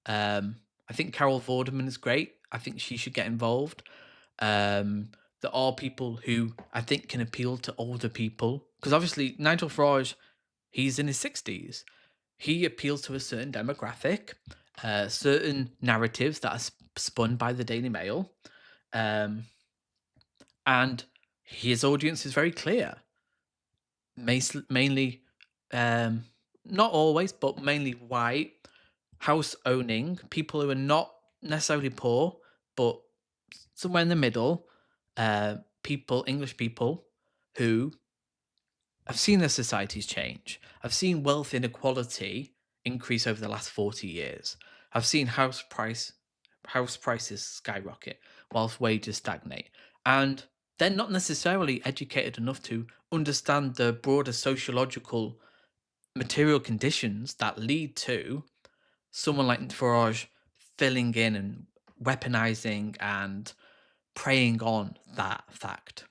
I think Carol Vorderman is great. I think she should get involved. There are people who I think can appeal to older people. Because obviously Nigel Farage, he's in his 60s. He appeals to a certain demographic, certain narratives that are spun by the Daily Mail. And his audience is very clear. Mainly, not always, but mainly white, house owning, people who are not necessarily poor, but somewhere in the middle, English people who have seen their societies change. I've seen wealth inequality increase over the last 40 years. I've seen house prices skyrocket whilst wages stagnate. And they're not necessarily educated enough to understand the broader sociological material conditions that lead to someone like Farage filling in and weaponizing and preying on that fact.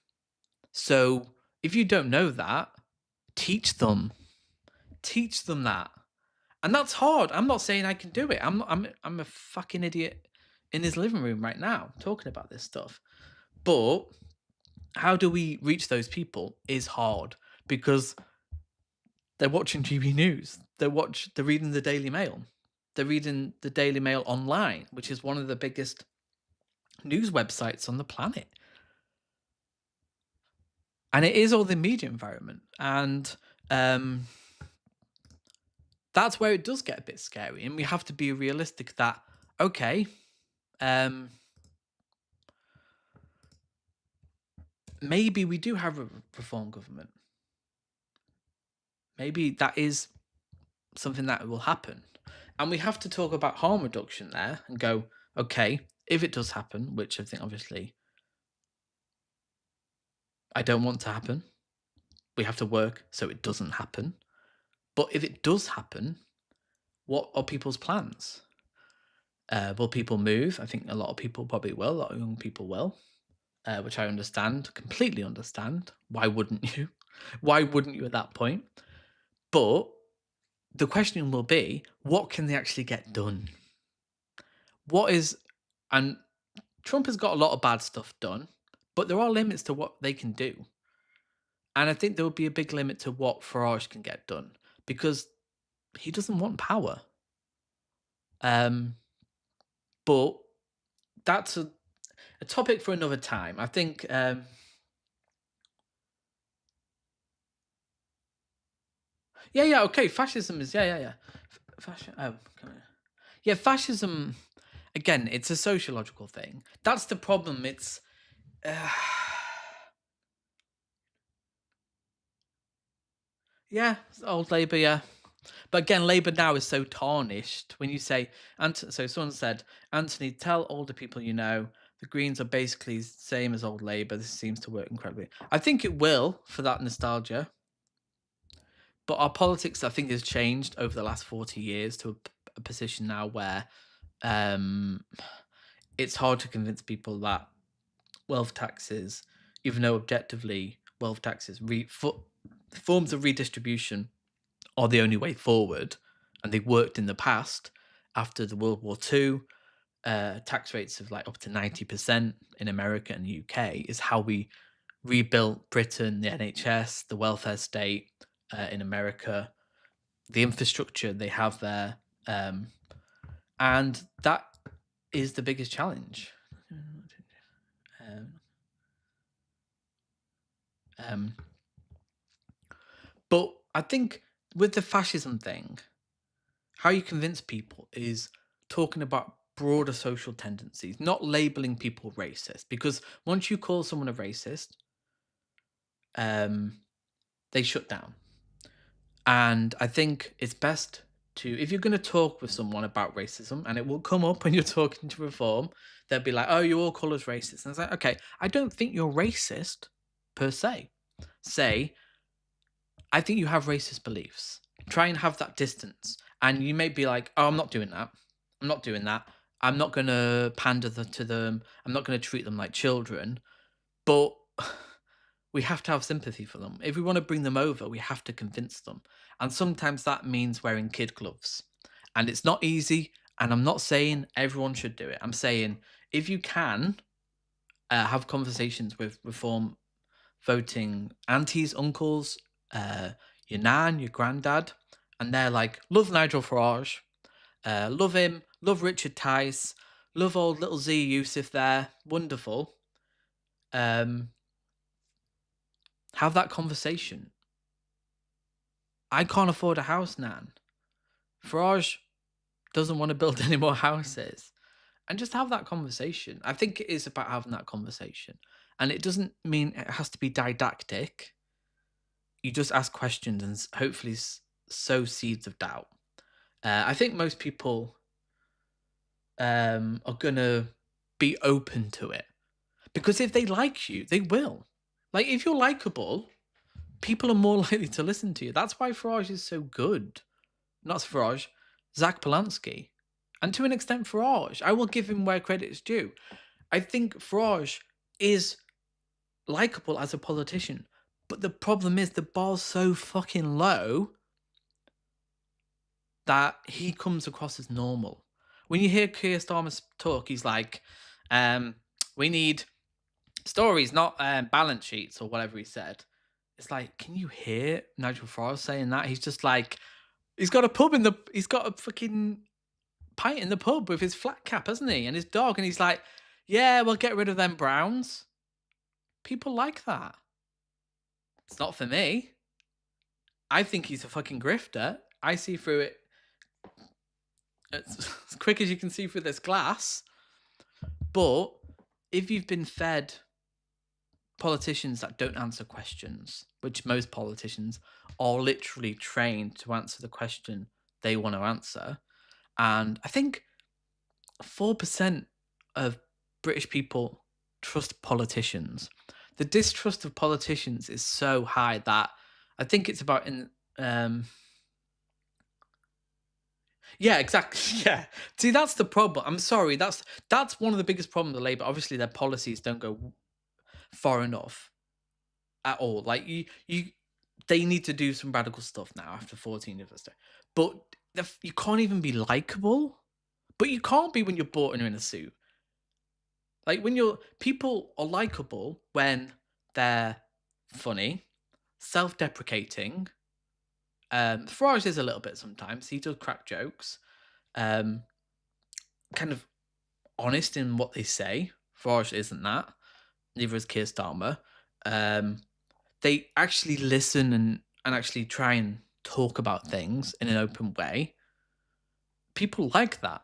So if you don't know that, teach them that. And that's hard. I'm not saying I can do it. I'm a fucking idiot in his living room right now talking about this stuff. But how do we reach those people is hard because they're watching GB News. They're reading the Daily Mail. They're reading the Daily Mail online, which is one of the biggest news websites on the planet. And it is all the media environment. And that's where it does get a bit scary. And we have to be realistic that, okay, maybe we do have a Reform government. Maybe that is something that will happen. And we have to talk about harm reduction there and go, okay, if it does happen, which I think obviously I don't want to happen, we have to work so it doesn't happen. But if it does happen, what are people's plans? Will people move? I think a lot of people probably will. A lot of young people will, which I understand, completely understand. Why wouldn't you? Why wouldn't you at that point? But the question will be, what can they actually get done? And Trump has got a lot of bad stuff done, but there are limits to what they can do. And I think there will be a big limit to what Farage can get done because he doesn't want power. But that's a topic for another time. I think okay, fascism is fascism, again, it's a sociological thing. That's the problem. It's it's old Labour, yeah. But again, Labour now is so tarnished. When you say, so someone said, Anthony, tell older people you know the Greens are basically the same as old Labour. This seems to work incredibly. I think it will for that nostalgia. But our politics, I think, has changed over the last 40 years to a position now where it's hard to convince people that wealth taxes, even though objectively wealth taxes, forms of redistribution are the only way forward, and they worked in the past after the World War II. Tax rates of like up to 90% in America and the UK is how we rebuilt Britain, the NHS, the welfare state in America, the infrastructure they have there. And that is the biggest challenge. But I think with the fascism thing, how you convince people is talking about broader social tendencies, not labeling people racist. Because once you call someone a racist, they shut down. And I think it's best to, if you're going to talk with someone about racism, and it will come up when you're talking to Reform, they'll be like, oh, you all call us racist. And it's like, okay, I don't think you're racist per se. Say, I think you have racist beliefs. Try and have that distance. And you may be like, oh, I'm not doing that. I'm not doing that. I'm not going to pander to them. I'm not going to treat them like children. But we have to have sympathy for them. If we want to bring them over, we have to convince them. And sometimes that means wearing kid gloves. And it's not easy. And I'm not saying everyone should do it. I'm saying if you can have conversations with Reform voting aunties, uncles, your nan, your granddad, and they're like, love Nigel Farage, love him, love Richard Tice, love old little Z Yusuf there, wonderful. Have that conversation. I can't afford a house, Nan. Farage doesn't want to build any more houses. And just have that conversation. I think it is about having that conversation. And it doesn't mean it has to be didactic. You just ask questions and hopefully sow seeds of doubt. I think most people are going to be open to it. Because if they like you, they will. Like, if you're likable, people are more likely to listen to you. That's why Farage is so good. Not Farage, Zach Polanski. And to an extent, Farage. I will give him where credit is due. I think Farage is likable as a politician. But the problem is the bar's so fucking low that he comes across as normal. When you hear Keir Starmer talk, he's like, we need stories, not balance sheets or whatever he said. It's like, can you hear Nigel Farage saying that? He's just like, he's got a fucking pint in the pub with his flat cap, hasn't he? And his dog. And he's like, yeah, we'll get rid of them Browns. People like that. It's not for me. I think he's a fucking grifter. I see through it as quick as you can see through this glass. But if you've been fed politicians that don't answer questions, which most politicians are literally trained to answer the question they want to answer, And I think 4% of British people trust politicians. The distrust of politicians is so high that I think it's about yeah, exactly. Yeah. See, that's the problem. I'm sorry. That's one of the biggest problems with Labour. Obviously, their policies don't go far enough at all. Like they need to do some radical stuff now after 14 years. But you can't even be likable. But you can't be when you're bought and you're in a suit. Like people are likable when they're funny, self-deprecating. Farage is a little bit sometimes. He does crack jokes. Kind of honest in what they say. Farage isn't that. Neither is Keir Starmer. They actually listen and actually try and talk about things in an open way. People like that.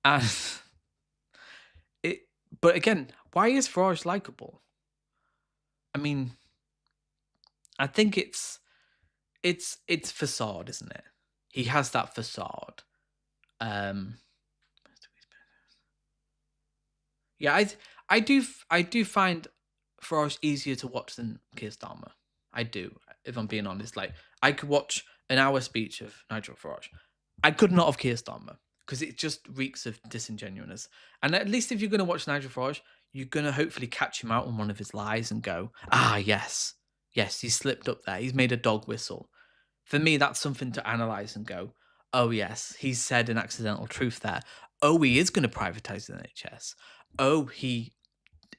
And but again, why is Farage likable? I mean, I think it's facade, isn't it? He has that facade. Yeah, I do find Farage easier to watch than Keir Starmer. I do, if I'm being honest. Like, I could watch an hour speech of Nigel Farage. I could not of Keir Starmer because it just reeks of disingenuousness. And at least if you're going to watch Nigel Farage, you're going to hopefully catch him out on one of his lies and go, yes, he's slipped up there. He's made a dog whistle. For me, that's something to analyse and go, oh yes, he's said an accidental truth there. Oh, he is going to privatise the NHS. Oh, he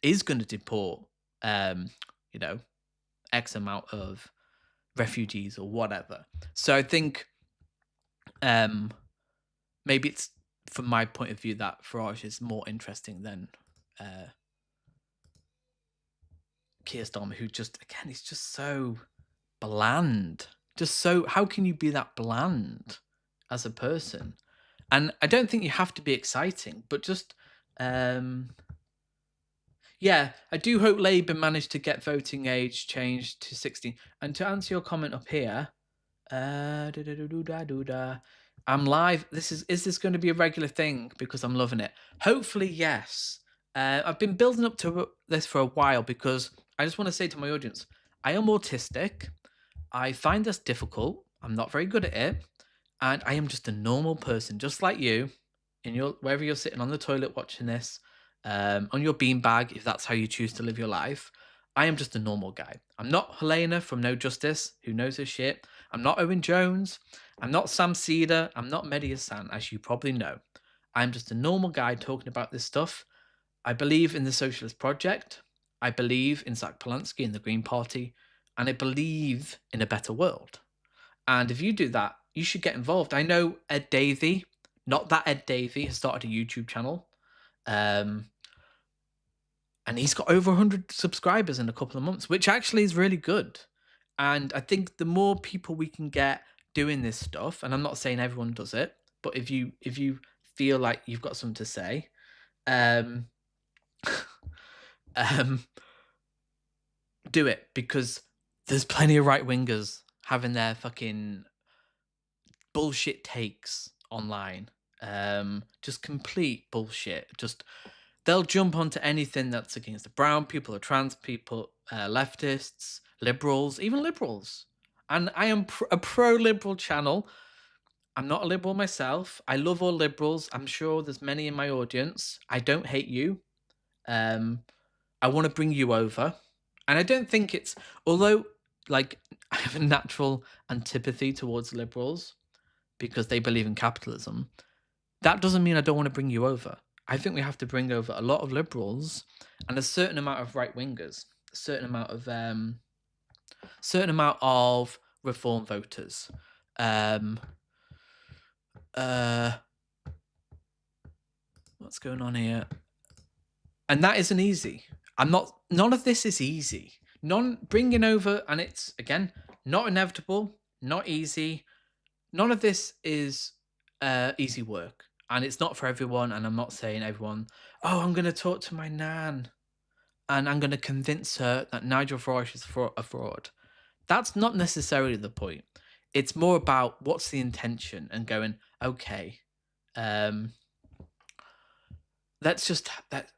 is going to deport, X amount of refugees or whatever. So I think maybe it's, from my point of view, that Farage is more interesting than Keir Starmer, who just, again, he's just so bland. Just so, how can you be that bland as a person? And I don't think you have to be exciting, but just, yeah, I do hope Labour managed to get voting age changed to 16. And to answer your comment up here, I'm live. Is this going to be a regular thing? Because I'm loving it. Hopefully, yes. I've been building up to this for a while because I just want to say to my audience, I am autistic. I find this difficult. I'm not very good at it. And I am just a normal person, just like you, wherever you're sitting on the toilet watching this, on your beanbag, if that's how you choose to live your life. I am just a normal guy. I'm not Helena from No Justice, who knows her shit. I'm not Owen Jones. I'm not Sam Cedar. I'm not Mehdi Hassan, as you probably know. I'm just a normal guy talking about this stuff. I believe in the Socialist Project. I believe in Zach Polanski and the Green Party. And I believe in a better world. And if you do that, you should get involved. I know Ed Davey, not that Ed Davey, has started a YouTube channel. And he's got over 100 subscribers in a couple of months, which actually is really good. And I think the more people we can get doing this stuff, and I'm not saying everyone does it, but if you feel like you've got something to say, do it, because there's plenty of right-wingers having their fucking bullshit takes online. Just complete bullshit. They'll jump onto anything that's against the brown people or trans people, leftists, liberals, even liberals. And I am a pro-liberal channel. I'm not a liberal myself. I love all liberals. I'm sure there's many in my audience. I don't hate you. I want to bring you over. And I don't think it's, although like I have a natural antipathy towards liberals because they believe in capitalism, that doesn't mean I don't want to bring you over. I think we have to bring over a lot of liberals and a certain amount of right-wingers, a certain amount of reform voters. What's going on here? And that isn't easy. None of this is easy. Bringing over, and it's, again, not inevitable, not easy. None of this is easy work. And it's not for everyone, and I'm not saying everyone, I'm going to talk to my nan, and I'm going to convince her that Nigel Farage is a fraud. That's not necessarily the point. It's more about what's the intention and going, okay, let's just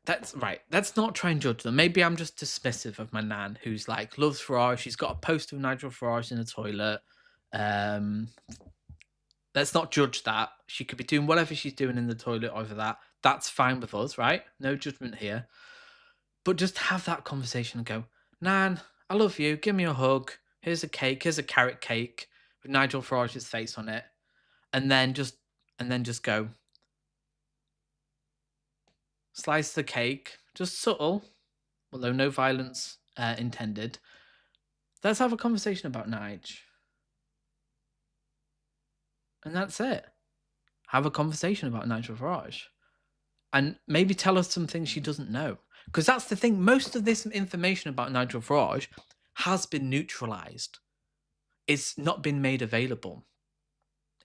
that's right. Let's not try and judge them. Maybe I'm just dismissive of my nan who's like loves Farage. She's got a poster of Nigel Farage in the toilet. Let's not judge that. She could be doing whatever she's doing in the toilet over that. That's fine with us, right? No judgment here. But just have that conversation and go, Nan, I love you. Give me a hug. Here's a cake. Here's a carrot cake with Nigel Farage's face on it. And then just go, slice the cake. Just subtle, although no violence intended. Let's have a conversation about Nige. And that's it. Have a conversation about Nigel Farage. And maybe tell us some things she doesn't know. Because that's the thing. Most of this information about Nigel Farage has been neutralized. It's not been made available.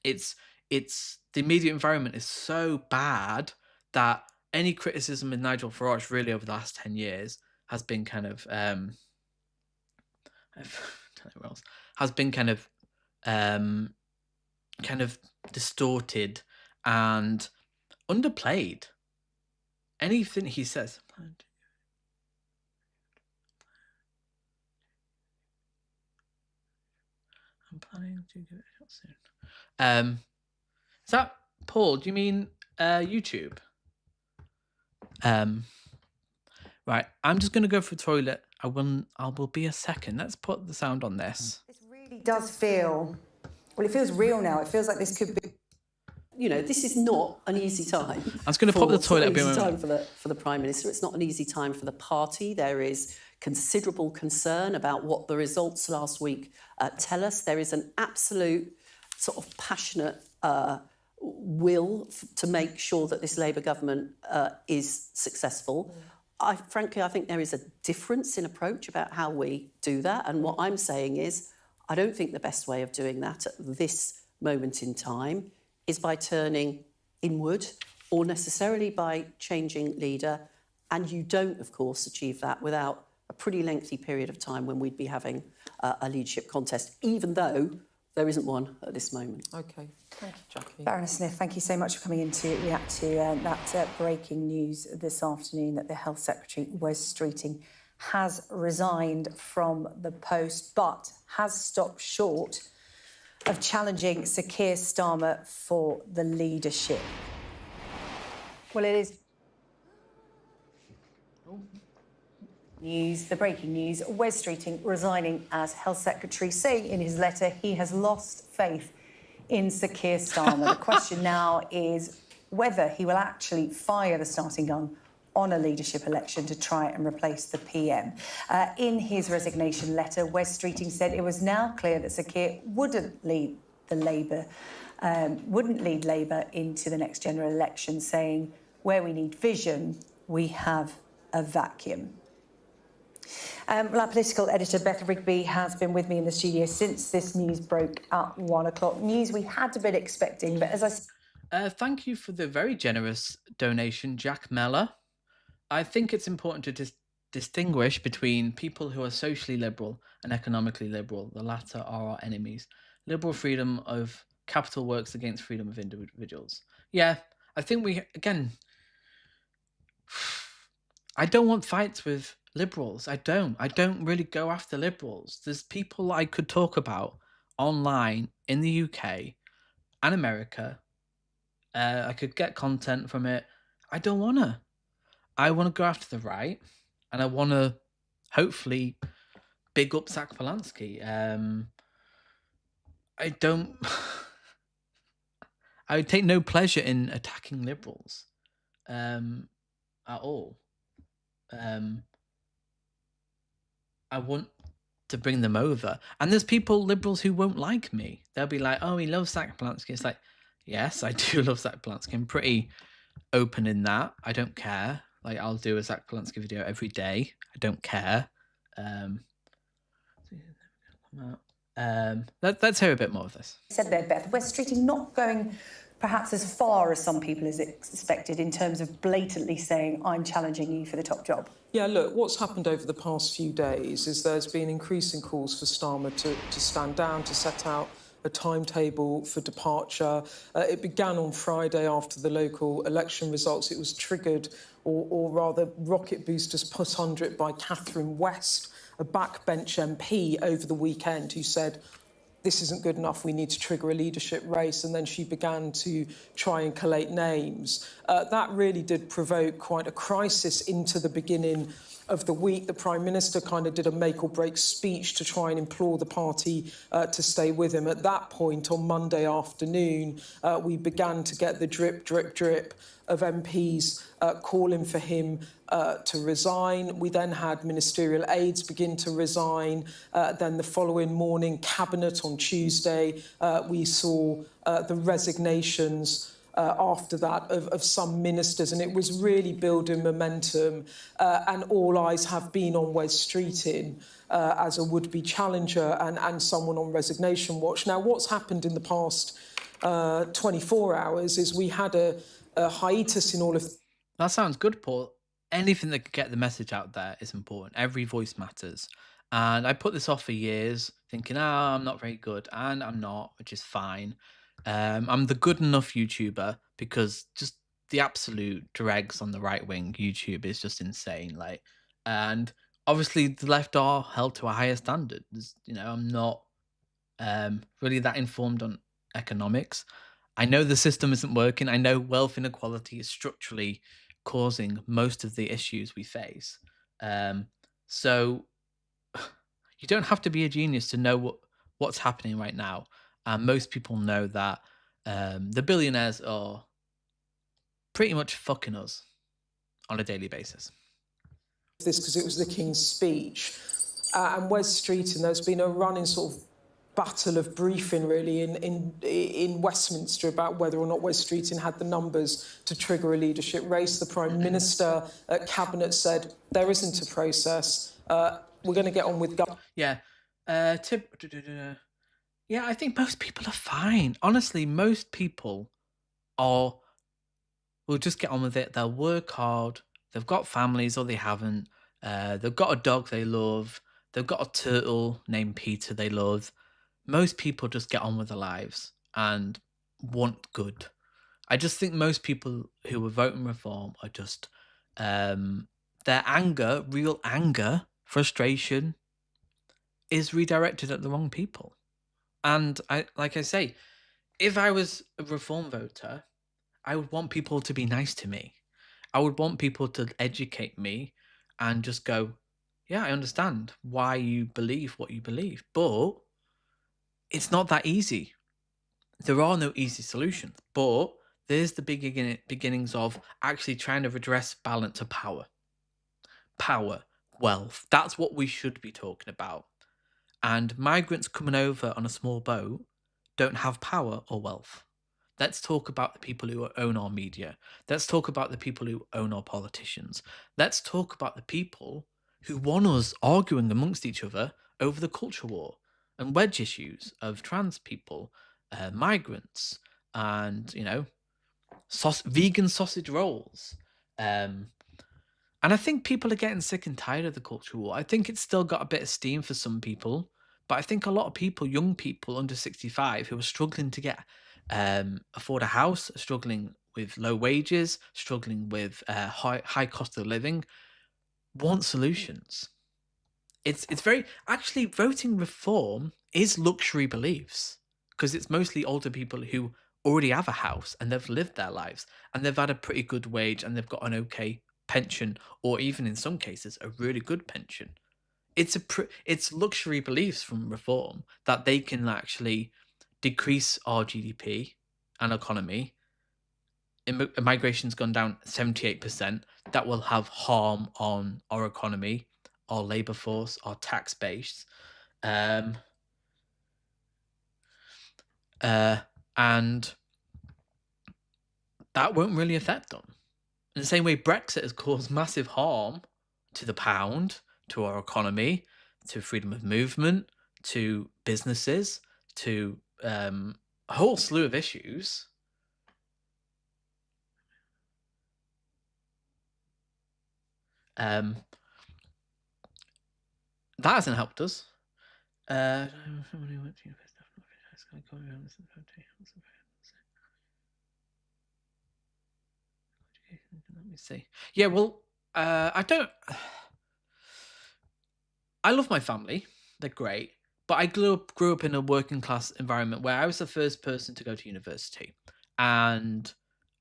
It's the immediate environment is so bad that any criticism of Nigel Farage really over the last 10 years has been kind of kind of distorted and underplayed. Anything he says. I'm planning to give it a shot soon. Is that Paul? Do you mean YouTube? Right. I'm just going to go for the toilet. I will be a second. Let's put the sound on this. This really does feel. Well, it feels real now. It feels like this could be. This is not an easy time. I was going to pop the toilet. It's not an easy time for the Prime Minister. It's not an easy time for the party. There is considerable concern about what the results last week tell us. There is an absolute sort of passionate will to make sure that this Labour government is successful. Frankly, I think there is a difference in approach about how we do that. And what I'm saying is, I don't think the best way of doing that at this moment in time is by turning inward or necessarily by changing leader. And you don't, of course, achieve that without a pretty lengthy period of time when we'd be having a leadership contest, even though there isn't one at this moment. OK. Thank you, Jackie. Baroness Smith, thank you so much for coming in to react to that breaking news this afternoon that the Health Secretary, Wes Streeting, has resigned from the post, but has stopped short of challenging Sir Keir Starmer for the leadership. Well, it is news, the breaking news, Wes Streeting resigning as Health Secretary, saying in his letter he has lost faith in Sir Keir Starmer. The question now is whether he will actually fire the starting gun on a leadership election to try and replace the PM. In his resignation letter, Wes Streeting said it was now clear that Sir Keir wouldn't lead Labour into the next general election, saying, where we need vision, we have a vacuum. Our political editor, Beth Rigby, has been with me in the studio since this news broke at 1 o'clock. News we had been expecting, but as I... Thank you for the very generous donation, Jack Meller. I think it's important to distinguish between people who are socially liberal and economically liberal. The latter are our enemies. Liberal freedom of capital works against freedom of individuals. Yeah, I think I don't want fights with liberals. I don't really go after liberals. There's people I could talk about online in the UK and America. I could get content from it. I don't want to. I want to go after the right, and I want to hopefully big up Zach Polanski. I would take no pleasure in attacking liberals at all. I want to bring them over. And there's liberals who won't like me. They'll be like, oh, he loves Zach Polanski. It's like, yes, I do love Zach Polanski. I'm pretty open in that. I don't care. Like, I'll do a Zach Polanski video every day. I don't care. Let's hear a bit more of this. Said there, Beth, Wes Streeting not going perhaps as far as some people has expected in terms of blatantly saying, I'm challenging you for the top job. Yeah, look, what's happened over the past few days is there's been increasing calls for Starmer to stand down, to set out a timetable for departure. It began on Friday after the local election results. It was triggered, or rather rocket boosters put under it by Catherine West, a backbench MP over the weekend, who said, this isn't good enough, we need to trigger a leadership race. And then she began to try and collate names. That really did provoke quite a crisis into the beginning of the week. The Prime Minister kind of did a make or break speech to try and implore the party to stay with him. At that point, on Monday afternoon, we began to get the drip, drip, drip of MPs calling for him to resign. We then had ministerial aides begin to resign. Then the following morning, Cabinet on Tuesday, we saw the resignations after that of some ministers, and it was really building momentum. And all eyes have been on Wes Streeting as a would-be challenger and someone on resignation watch. Now, what's happened in the past 24 hours is we had a hiatus in all of... That sounds good, Paul. Anything that could get the message out there is important. Every voice matters. And I put this off for years, thinking, I'm not very good. And I'm not, which is fine. I'm the good enough YouTuber, because just the absolute dregs on the right wing YouTube is just insane. Like, and obviously the left are held to a higher standard. I'm not really that informed on economics. I know the system isn't working. I know wealth inequality is structurally causing most of the issues we face. So you don't have to be a genius to know what's happening right now. And most people know that the billionaires are pretty much fucking us on a daily basis. This because it was the King's speech. And Wes Streeting, there's been a running sort of battle of briefing, really, in Westminster about whether or not Wes Streeting had the numbers to trigger a leadership race. The Prime Minister at Cabinet said, there isn't a process. We're going to get on with... Yeah. Yeah, I think most people are fine. Honestly, most people will just get on with it. They'll work hard. They've got families, or they haven't. They've got a dog they love. They've got a turtle named Peter they love. Most people just get on with their lives and want good. I just think most people who are voting reform are just their anger, real anger, frustration, is redirected at the wrong people. And like I say, if I was a reform voter, I would want people to be nice to me. I would want people to educate me and just go, yeah, I understand why you believe what you believe, but it's not that easy. There are no easy solutions, but there's the beginnings of actually trying to redress balance of power. Power, wealth, that's what we should be talking about. And migrants coming over on a small boat don't have power or wealth. Let's talk about the people who own our media. Let's talk about the people who own our politicians. Let's talk about the people who want us arguing amongst each other over the culture war and wedge issues of trans people, migrants, and, vegan sausage rolls. And I think people are getting sick and tired of the culture war. I think it's still got a bit of steam for some people, but I think a lot of people, young people under 65, who are struggling to get afford a house, struggling with low wages, struggling with high cost of living, want solutions. It's very, actually, voting reform is luxury beliefs, because it's mostly older people who already have a house and they've lived their lives and they've had a pretty good wage and they've got an okay pension, or even in some cases a really good pension. It's luxury beliefs from reform that they can actually decrease our GDP and economy. Migration's gone down 78%. That will have harm on our economy, our labour force, our tax base, and that won't really affect them. In the same way, Brexit has caused massive harm to the pound, to our economy, to freedom of movement, to businesses, to a whole slew of issues. That hasn't helped us. Let me see. Yeah, well, I don't. I love my family; they're great. But I grew up in a working class environment where I was the first person to go to university, and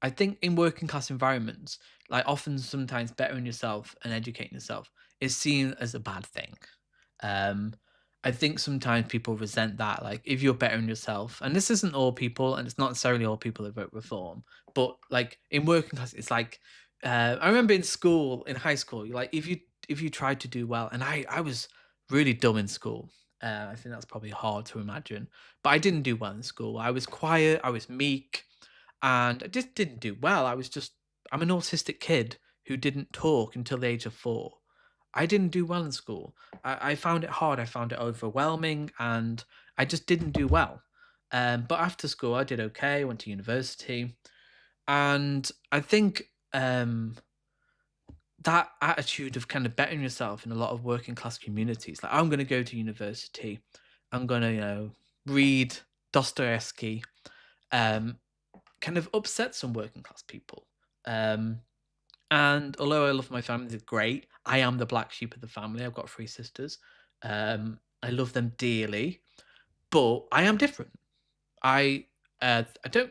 I think in working class environments, like often sometimes bettering yourself and educating yourself is seen as a bad thing. Um, I think sometimes people resent that, like if you're bettering yourself, and this isn't all people, and it's not necessarily all people that vote reform, but like in working class, it's like I remember in school, in high school, like if you tried to do well, and I was really dumb in school. I think that's probably hard to imagine, but I didn't do well in school. I was quiet, I was meek, and I just didn't do well. I'm an autistic kid who didn't talk until the age of 4. I didn't do well in school. I found it hard. I found it overwhelming, and I just didn't do well. But after school, I did okay. Went to university, and I think that attitude of kind of bettering yourself in a lot of working class communities, like I'm going to go to university, I'm going to read Dostoevsky, um, kind of upset some working class people. And although I love my family, they're great. I am the black sheep of the family. I've got 3 sisters. I love them dearly, but I am different. I don't.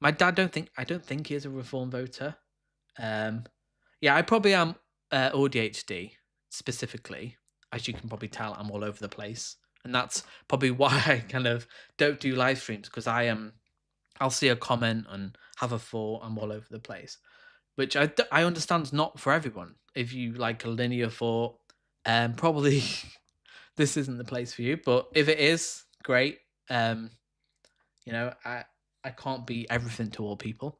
My dad I don't think he is a reform voter. Yeah, I probably am ADHD specifically. As you can probably tell, I'm all over the place, and that's probably why I kind of don't do live streams because I'll see a comment and have a thought. I'm all over the place, which I understand is not for everyone. If you like a linear thought, probably this isn't the place for you. But if it is, great. I can't be everything to all people.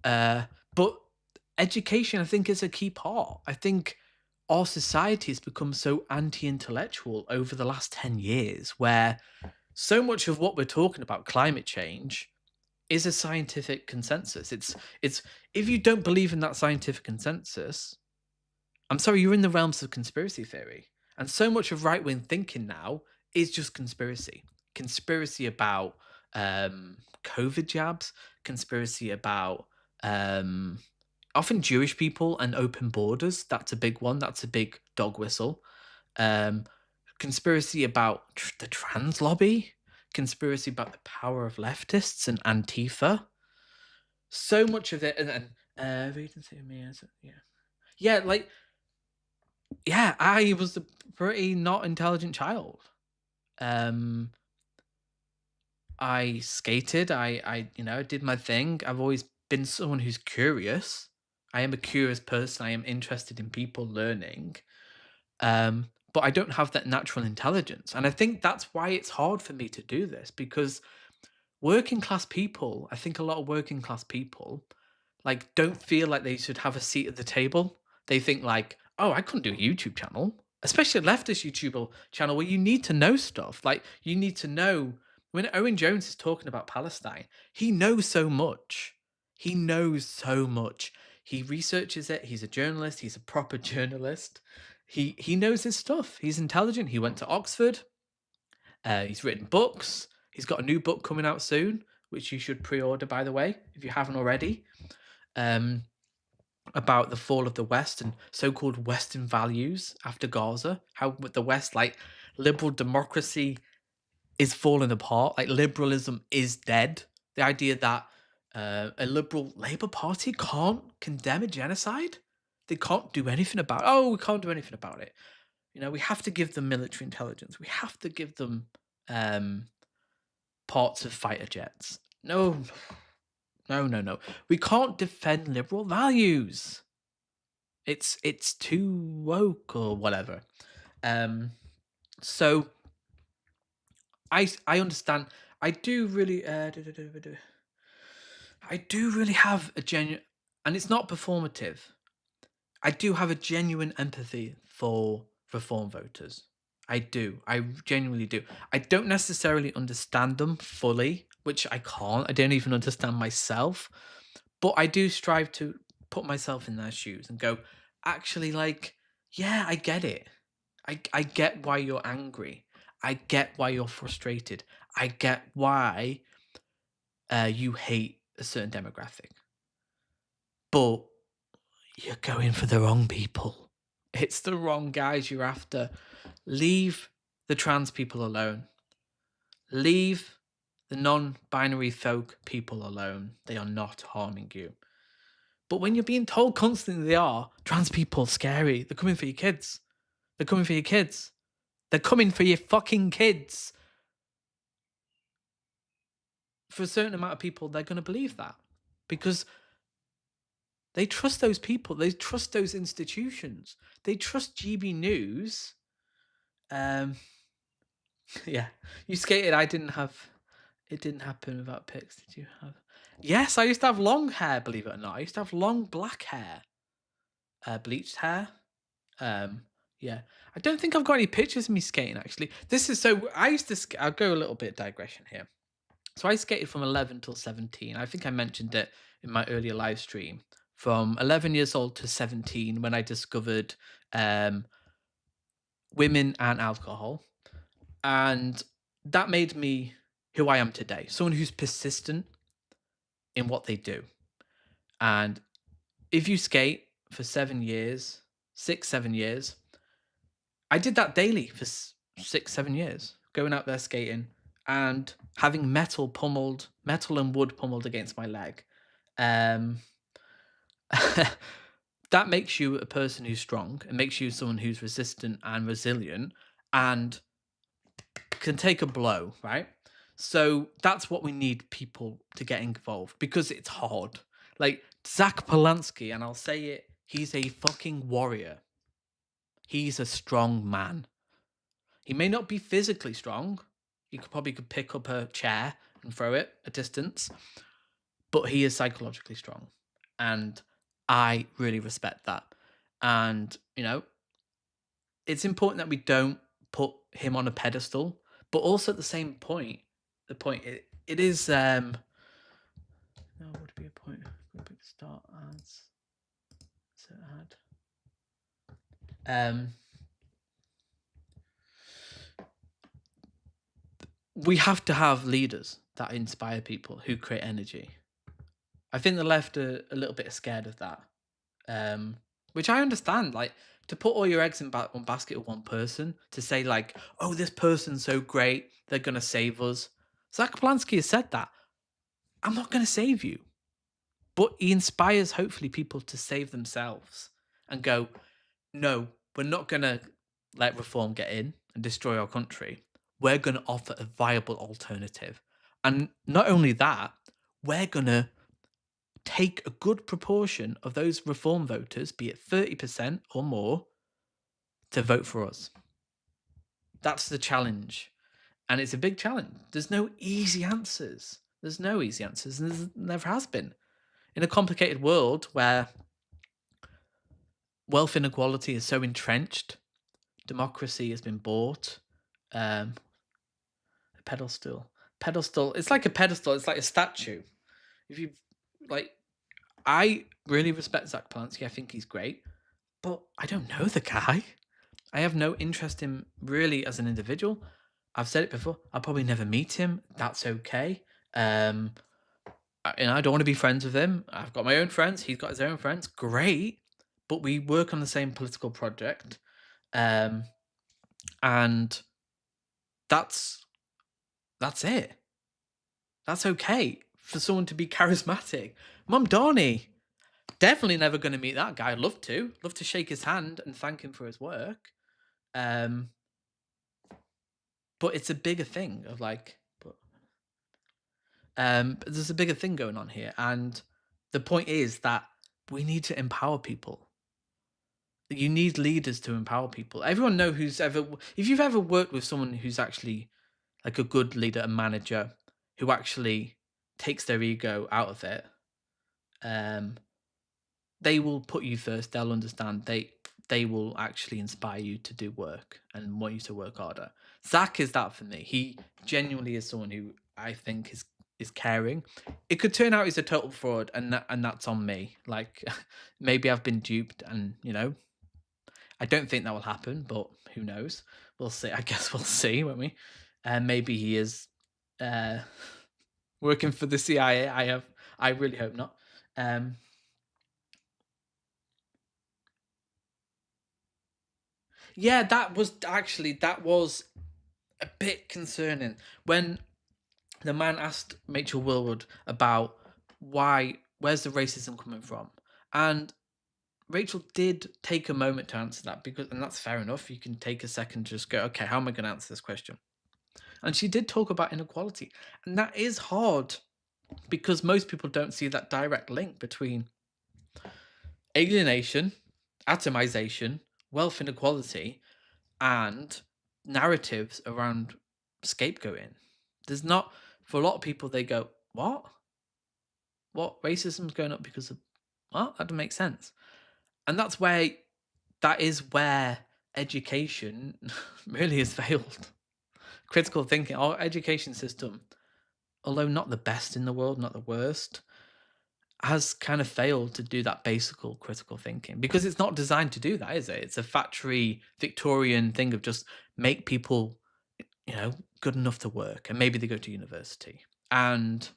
But education, I think, is a key part. I think our society has become so anti-intellectual over the last 10 years, where so much of what we're talking about, climate change, is a scientific consensus. It's if you don't believe in that scientific consensus, I'm sorry, you're in the realms of conspiracy theory. And so much of right-wing thinking now is just conspiracy. Conspiracy about COVID jabs, conspiracy about often Jewish people and open borders. That's a big one. That's a big dog whistle. Conspiracy about the trans lobby. Conspiracy about the power of leftists and Antifa. So much of it, and I was a pretty not intelligent child. I skated. I did my thing. I've always been someone who's curious. I am a curious person. I am interested in people learning. But I don't have that natural intelligence. And I think that's why it's hard for me to do this, because working class people, I think a lot of working class people, like, don't feel like they should have a seat at the table. They think like, oh, I couldn't do a YouTube channel, especially a leftist YouTube channel where you need to know stuff. Like, you need to know when Owen Jones is talking about Palestine, he knows so much. He knows so much. He researches it. He's a journalist. He's a proper journalist. He knows his stuff. He's intelligent. He went to Oxford. He's written books. He's got a new book coming out soon, which you should pre-order, by the way, if you haven't already. About the fall of the West and so-called Western values after Gaza. How with the West, like, liberal democracy is falling apart. Like, liberalism is dead. The idea that a liberal Labour Party can't condemn a genocide. They can't do anything about it. Oh, we can't do anything about it. We have to give them military intelligence. We have to give them parts of fighter jets. No. We can't defend liberal values. It's too woke or whatever. So I understand. I do really have a genuine, and it's not performative. I do have a genuine empathy for reform voters. I do. I genuinely do. I don't necessarily understand them fully, which I can't. I don't even understand myself. But I do strive to put myself in their shoes and go, actually, like, yeah, I get it. I get why you're angry. I get why you're frustrated. I get why you hate a certain demographic, but you're going for the wrong people. It's the wrong guys you're after. Leave the trans people alone. Leave the non-binary folk people alone. They are not harming you. But when you're being told constantly they are, trans people scary. They're coming for your kids. They're coming for your kids. They're coming for your fucking kids. For a certain amount of people, they're going to believe that because they trust those people. They trust those institutions. They trust GB News. Yeah, you skated. I didn't have. It didn't happen without pics. Did you have? Yes, I used to have long hair. Believe it or not, I used to have long black hair, bleached hair. Yeah, I don't think I've got any pictures of me skating. Actually, this is so. I used to. I'll go a little bit digression here. So I skated from 11 till 17. I think I mentioned it in my earlier live stream. From 11 years old to 17, when I discovered women and alcohol, and that made me who I am today. Someone who's persistent in what they do. And if you skate for 7 years, 6-7 years, I did that daily for 6-7 years, going out there skating and having metal and wood pummeled against my leg. That makes you a person who's strong. It makes you someone who's resistant and resilient and can take a blow, right? So that's what we need people to get involved because it's hard. Like Zach Polanski, and I'll say it, he's a fucking warrior. He's a strong man. He may not be physically strong. He probably could pick up a chair and throw it a distance, but he is psychologically strong. And I really respect that. And, you know, it's important that we don't put him on a pedestal, but also at the same point, it is no, would be a point. Start ads. So add. We have to have leaders that inspire people who create energy. I think the left are a little bit scared of that, which I understand. Like to put all your eggs in one basket of one person, to say like, "Oh, this person's so great, they're gonna save us." Zach Polanski has said that. I'm not gonna save you, but he inspires hopefully people to save themselves and go, "No, we're not gonna let reform get in and destroy our country. We're gonna offer a viable alternative, and not only that, we're gonna." Take a good proportion of those reform voters, be it 30% or more, to vote for us. That's the challenge. And it's a big challenge. There's no easy answers. There's no easy answers, and there never has been. In a complicated world where wealth inequality is so entrenched, democracy has been bought, a pedestal. It's like a pedestal, it's like a statue. If you like, I really respect Zach Polanski. I think he's great, but I don't know the guy. I have no interest in really as an individual. I've said it before. I'll probably never meet him. That's okay. And I don't want to be friends with him. I've got my own friends. He's got his own friends. Great, but we work on the same political project, and that's it. That's okay for someone to be charismatic. Mum Donnie, definitely never going to meet that guy. I'd love to shake his hand and thank him for his work. But it's a bigger thing of like, there's a bigger thing going on here. And the point is that we need to empower people. You need leaders to empower people. Everyone know if you've ever worked with someone who's actually like a good leader, a manager, who actually takes their ego out of it, they will put you first. They'll understand. They will actually inspire you to do work and want you to work harder. Zach is that for me. He genuinely is someone who I think is caring. It could turn out he's a total fraud, and that's on me. Like maybe I've been duped, and you know, I don't think that will happen, but who knows? We'll see. I guess we'll see, won't we? And maybe he is working for the CIA. I really hope not. Yeah, that was a bit concerning when the man asked Rachel Willwood about where's the racism coming from, and Rachel did take a moment to answer that and that's fair enough. You can take a second to just go, okay, how am I going to answer this question? And she did talk about inequality, and that is hard because most people don't see that direct link between alienation, atomization, wealth inequality, and narratives around scapegoating. There's not, for a lot of people, they go, what? What? Racism's going up because of what? That doesn't make sense. And that is where education really has failed. Critical thinking, our education system, although not the best in the world, not the worst, has kind of failed to do that basic critical thinking because it's not designed to do that, is it? It's a factory Victorian thing of just make people, good enough to work, and maybe they go to university. And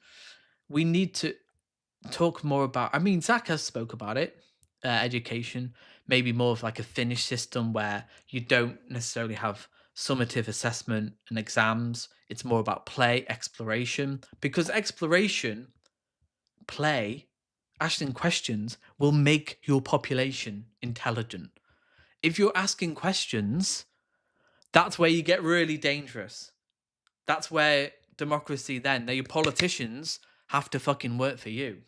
we need to talk more about, Zach has spoke about it, education, maybe more of like a Finnish system where you don't necessarily have summative assessment and exams. It's more about play, exploration, because exploration, play, asking questions will make your population intelligent. If you're asking questions, that's where you get really dangerous. That's where democracy then, your politicians have to fucking work for you.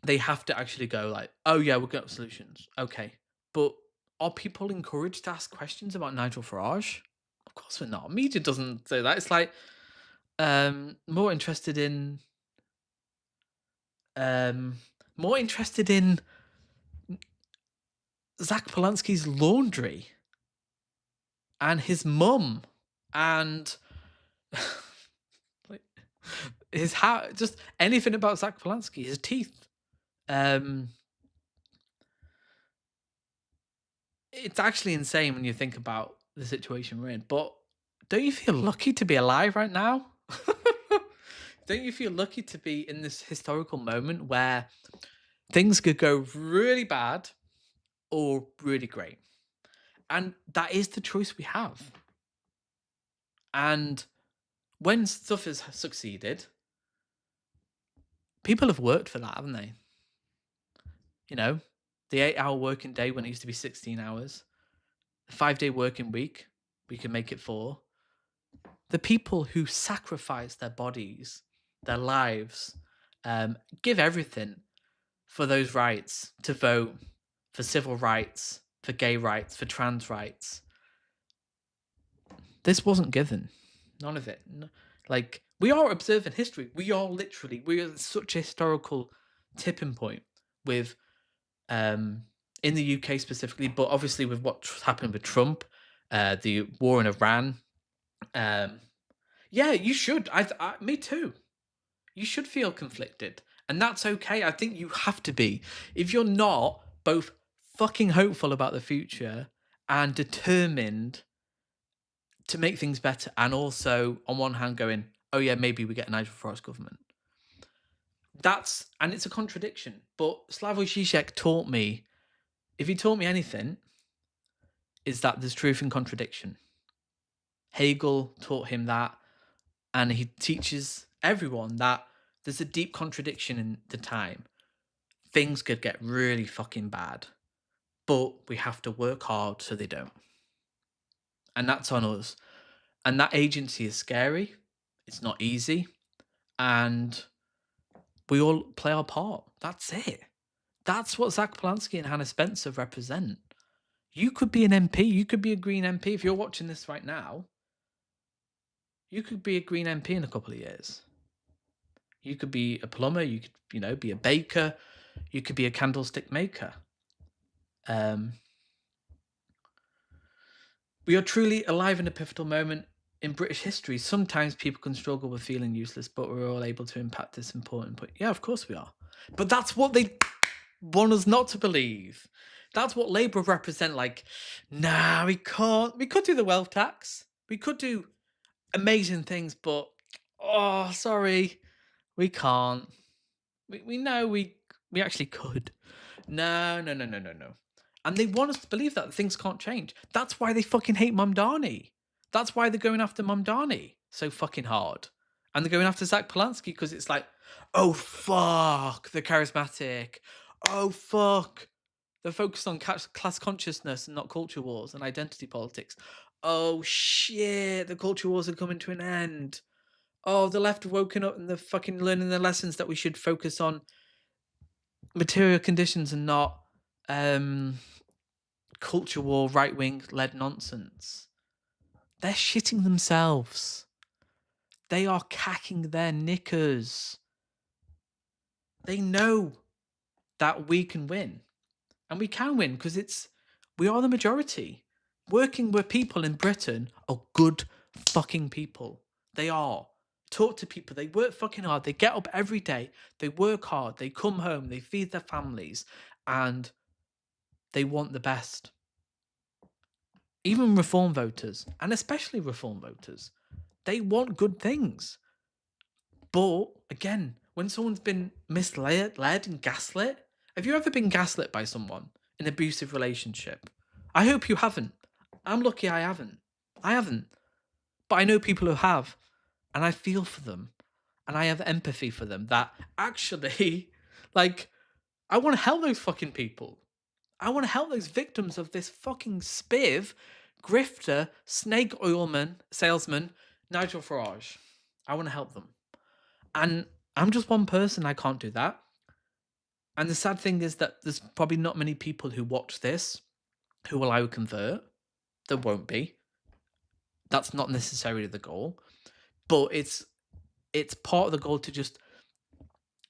They have to actually go like, oh yeah, we'll get solutions. Okay. But are people encouraged to ask questions about Nigel Farage? Of course we're not. Media doesn't say that. It's like more interested in Zach Polanski's laundry and his mum and like his hat, just anything about Zach Polanski, his teeth. It's actually insane when you think about the situation we're in. But don't you feel lucky to be alive right now? Don't you feel lucky to be in this historical moment where things could go really bad or really great? And that is the choice we have. And when stuff has succeeded, people have worked for that, haven't they? The 8-hour working day when it used to be 16 hours, the 5-day working week, we can make it 4. The people who sacrifice their bodies, their lives, give everything for those rights, to vote, for civil rights, for gay rights, for trans rights. This wasn't given. None of it. Like, we are observing history. We are at such a historical tipping point with, in the UK specifically, but obviously with what's happened with Trump, the war in Iran. Yeah, you should. Me too. You should feel conflicted, and that's okay. I think you have to be. If you're not both fucking hopeful about the future and determined to make things better, and also on one hand going, oh yeah, maybe we get a Nigel Farage government. And it's a contradiction. But Slavoj Žižek taught me, if he taught me anything, is that there's truth in contradiction. Hegel taught him that, and he teaches everyone that there's a deep contradiction in the time. Things could get really fucking bad, but we have to work hard so they don't. And that's on us. And that agency is scary. It's not easy. And we all play our part. That's it. That's what Zach Polanski and Hannah Spencer represent. You could be an MP. You could be a Green MP. If you're watching this right now, you could be a Green MP in a couple of years. You could be a plumber. You could, be a baker. You could be a candlestick maker. We are truly alive in a pivotal moment in British history. Sometimes people can struggle with feeling useless, but we're all able to impact this important point. Yeah, of course we are. But that's what they want us not to believe. That's what Labour represent. Like, nah, we can't. We could do the wealth tax. We could do amazing things, but oh, sorry, we can't. We know we actually could. No, no, no, no, no, no. And they want us to believe that things can't change. That's why they fucking hate Mamdani. That's why they're going after Mamdani so fucking hard. And they're going after Zach Polanski because it's like, oh fuck, they're charismatic. Oh fuck, they're focused on class consciousness and not culture wars and identity politics. Oh shit, the culture wars are coming to an end. Oh, the left have woken up and they're fucking learning the lessons that we should focus on material conditions and not culture war right wing led nonsense. They're shitting themselves. They are cacking their knickers. They know that we can win. And we can win because we are the majority. Working with people in Britain are good fucking people. They are. Talk to people. They work fucking hard. They get up every day. They work hard. They come home. They feed their families. And they want the best. Even reform voters, and especially reform voters, they want good things. But again, when someone's been misled, led and gaslit, have you ever been gaslit by someone in an abusive relationship? I hope you haven't. I'm lucky I haven't. I haven't. But I know people who have, and I feel for them, and I have empathy for them that actually, like, I want to help those fucking people. I want to help those victims of this fucking spiv, grifter, snake oilman, salesman, Nigel Farage. I want to help them. And I'm just one person. I can't do that. And the sad thing is that there's probably not many people who watch this who will I convert. There won't be. That's not necessarily the goal. But it's part of the goal to just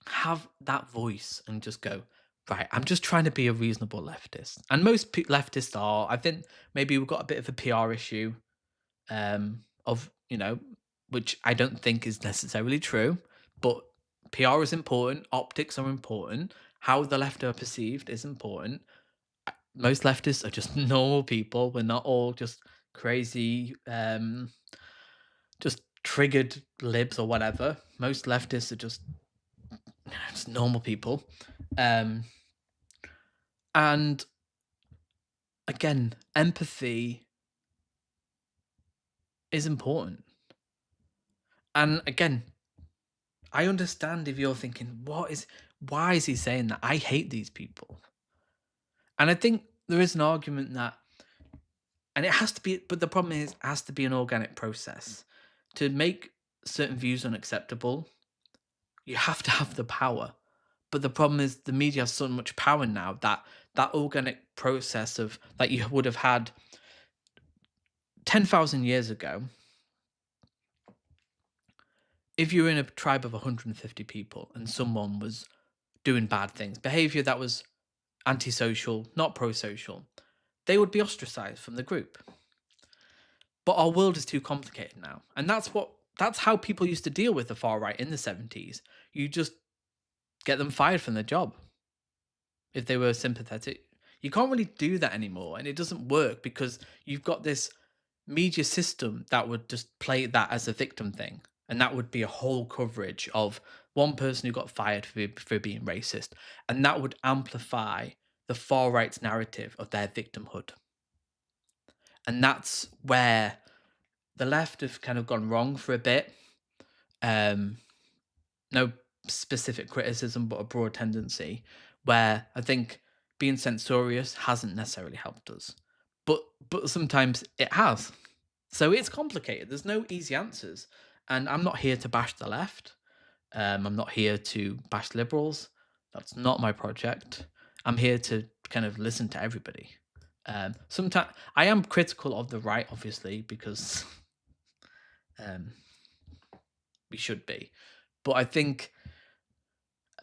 have that voice and just go, right, I'm just trying to be a reasonable leftist. And most leftists are. I think maybe we've got a bit of a PR issue of, which I don't think is necessarily true. But PR is important. Optics are important. How the left are perceived is important. Most leftists are just normal people. We're not all just crazy, just triggered libs or whatever. Most leftists are just normal people. And again, empathy is important. And again, I understand if you're thinking, why is he saying that? I hate these people. And I think there is an argument that, and it has to be, but the problem is, it has to be an organic process. To make certain views unacceptable, you have to have the power. But the problem is the media has so much power now that that organic process of, like you would have had 10,000 years ago, if you were in a tribe of 150 people and someone was doing bad things, behavior that was antisocial, not pro-social, they would be ostracized from the group. But our world is too complicated now. And that's how people used to deal with the far right in the 70s. You just get them fired from their job if they were sympathetic. You can't really do that anymore, and it doesn't work because you've got this media system that would just play that as a victim thing, and that would be a whole coverage of one person who got fired for being racist, and that would amplify the far right's narrative of their victimhood. And that's where the left have kind of gone wrong for a bit. No specific criticism, but a broad tendency where I think being censorious hasn't necessarily helped us, but sometimes it has. So it's complicated. There's no easy answers, and I'm not here to bash the left. I'm not here to bash liberals. That's not my project. I'm here to kind of listen to everybody. Sometimes I am critical of the right, obviously, because we should be. But I think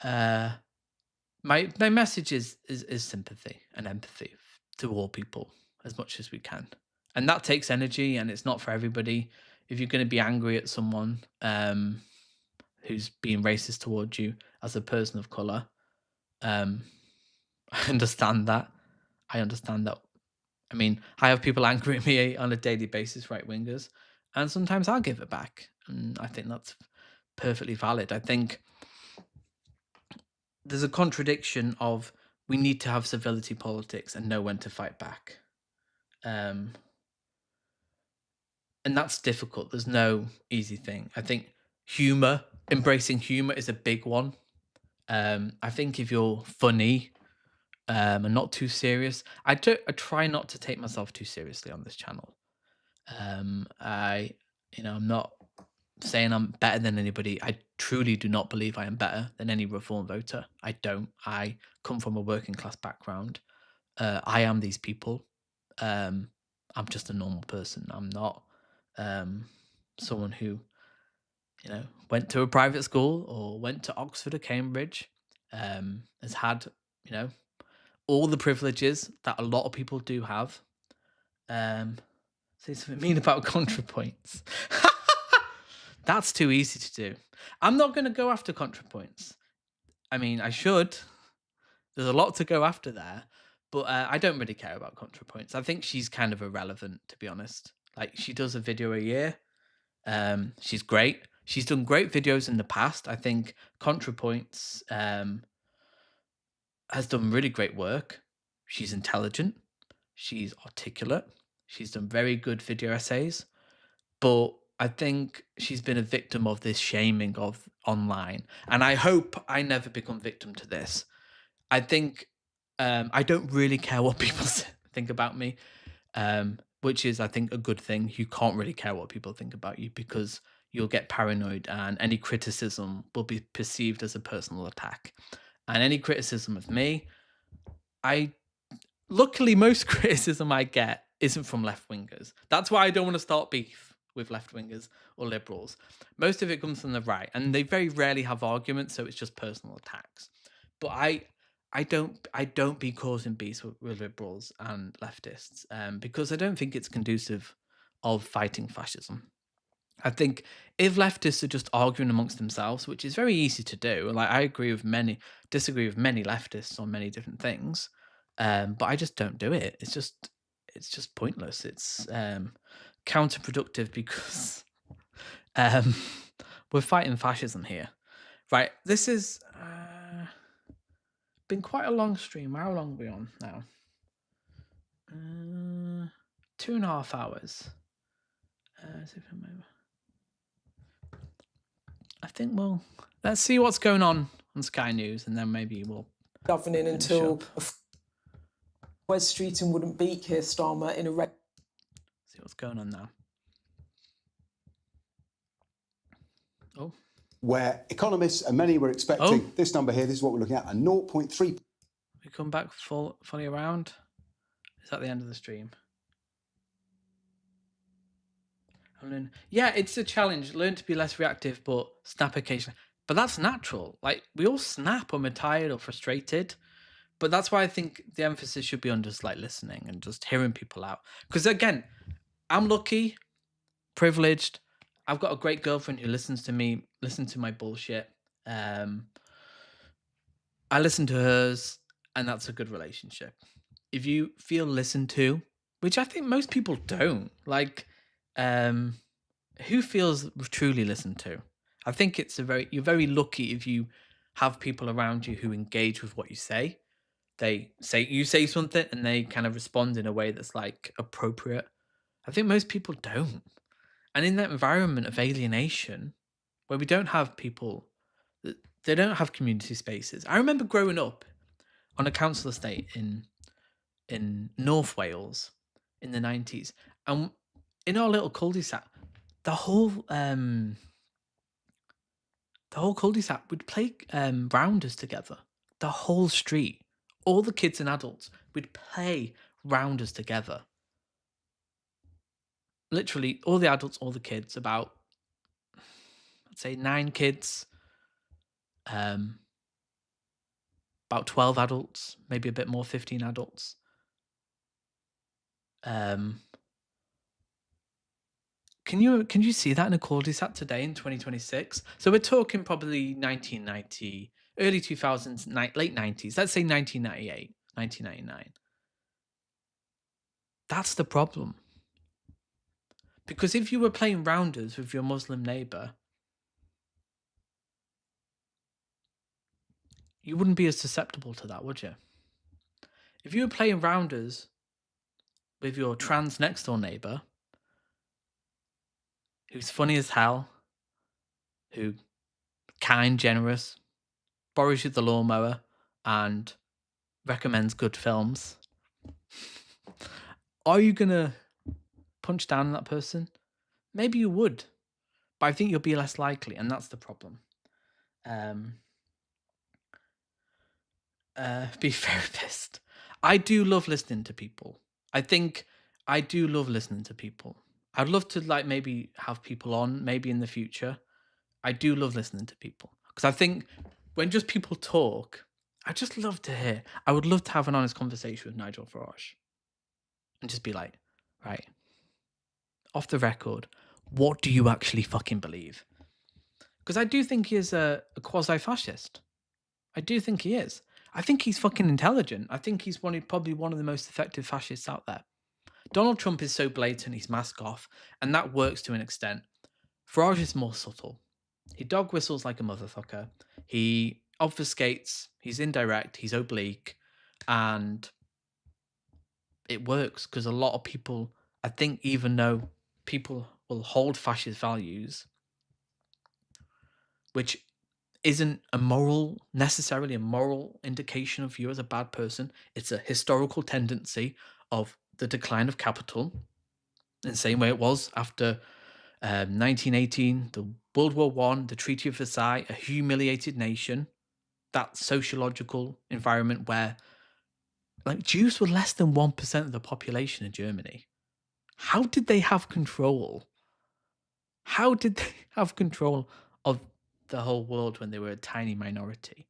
my message is sympathy and empathy to all people as much as we can. And that takes energy, and it's not for everybody. If you're going to be angry at someone who's being racist towards you as a person of colour, I understand that. I understand that. I mean, I have people angry at me on a daily basis, right-wingers, and sometimes I'll give it back, and I think that's perfectly valid. I think there's a contradiction of we need to have civility politics and know when to fight back. And that's difficult. There's no easy thing. I think embracing humor is a big one. I think if you're funny and not too serious, I try not to take myself too seriously on this channel. I'm not saying I'm better than anybody. I truly do not believe I am better than any reform voter. I don't. I come from a working class background. I am these people. I'm just a normal person. I'm not someone who, went to a private school or went to Oxford or Cambridge, has had, all the privileges that a lot of people do have. Say something mean about ContraPoints. That's too easy to do. I'm not going to go after ContraPoints. I mean, I should. There's a lot to go after there, but I don't really care about ContraPoints. I think she's kind of irrelevant, to be honest. Like, she does a video a year. She's great. She's done great videos in the past. I think ContraPoints has done really great work. She's intelligent. She's articulate. She's done very good video essays. But I think she's been a victim of this shaming of online. And I hope I never become victim to this. I think I don't really care what people think about me, which is, I think, a good thing. You can't really care what people think about you because you'll get paranoid and any criticism will be perceived as a personal attack. And any criticism of me, luckily most criticism I get isn't from left-wingers. That's why I don't want to start beef with left-wingers or liberals. Most of it comes from the right, and they very rarely have arguments, so it's just personal attacks. But I don't be causing beefs with liberals and leftists because I don't think it's conducive of fighting fascism. I think if leftists are just arguing amongst themselves, which is very easy to do, like I disagree with many leftists on many different things, but I just don't do it. It's just pointless. It's counterproductive because we're fighting fascism here, right? This is been quite a long stream. How long are we on now? 2.5 hours. I think let's see what's going on Sky News, and then maybe we'll governing until Wes Streeting wouldn't beat Keir Starmer in a see what's going on now. Oh. Where economists and many were expecting this number here, this is what we're looking at, a 0.3. We come back fully around. Is that the end of the stream? Yeah, it's a challenge. Learn to be less reactive, but snap occasionally. But that's natural. Like, we all snap when we're tired or frustrated. But that's why I think the emphasis should be on just like listening and just hearing people out. Because again, I'm lucky, privileged. I've got a great girlfriend who listens to me, listens to my bullshit. I listen to hers, and that's a good relationship. If you feel listened to, which I think most people don't, like, who feels truly listened to? I think you're very lucky if you have people around you who engage with what you say. You say something and they kind of respond in a way that's like appropriate. I think most people don't. And in that environment of alienation, where we don't have people, they don't have community spaces. I remember growing up on a council estate in North Wales in the 90s, and in our little cul-de-sac, the whole cul-de-sac would play rounders together. The whole street, all the kids and adults would play rounders together. Literally, all the adults, all the kids, about, let's say 9 kids, about 12 adults, maybe a bit more, 15 adults. Can you see that in a cul-de-sac today in 2026? So we're talking probably 1990, early 2000s, late 90s. Let's say 1998, 1999. That's the problem. Because if you were playing rounders with your Muslim neighbour, you wouldn't be as susceptible to that, would you? If you were playing rounders with your trans next door neighbour, who's funny as hell, who kind, generous, borrows you the lawnmower, and recommends good films, are you gonna punch down on that person? Maybe you would, but I think you'll be less likely, and that's the problem. Be therapist. I do love listening to people. I think I do love listening to people. I'd love to like maybe have people on maybe in the future. I do love listening to people because I think when just people talk, I just love to hear. I would love to have an honest conversation with Nigel Farage and just be like, right, off the record, what do you actually fucking believe? Because I do think he is a quasi-fascist. I do think he is. I think he's fucking intelligent. I think he's probably one of the most effective fascists out there. Donald Trump is so blatant, he's mask off, and that works to an extent. Farage is more subtle. He dog whistles like a motherfucker. He obfuscates, he's indirect, he's oblique, and it works because a lot of people, I think, even though people will hold fascist values, which isn't necessarily a moral indication of you as a bad person. It's a historical tendency of the decline of capital, in the same way it was after 1918, the World War I, the Treaty of Versailles, a humiliated nation, that sociological environment where like Jews were less than 1% of the population in Germany. How did they have control? How did they have control of the whole world when they were a tiny minority?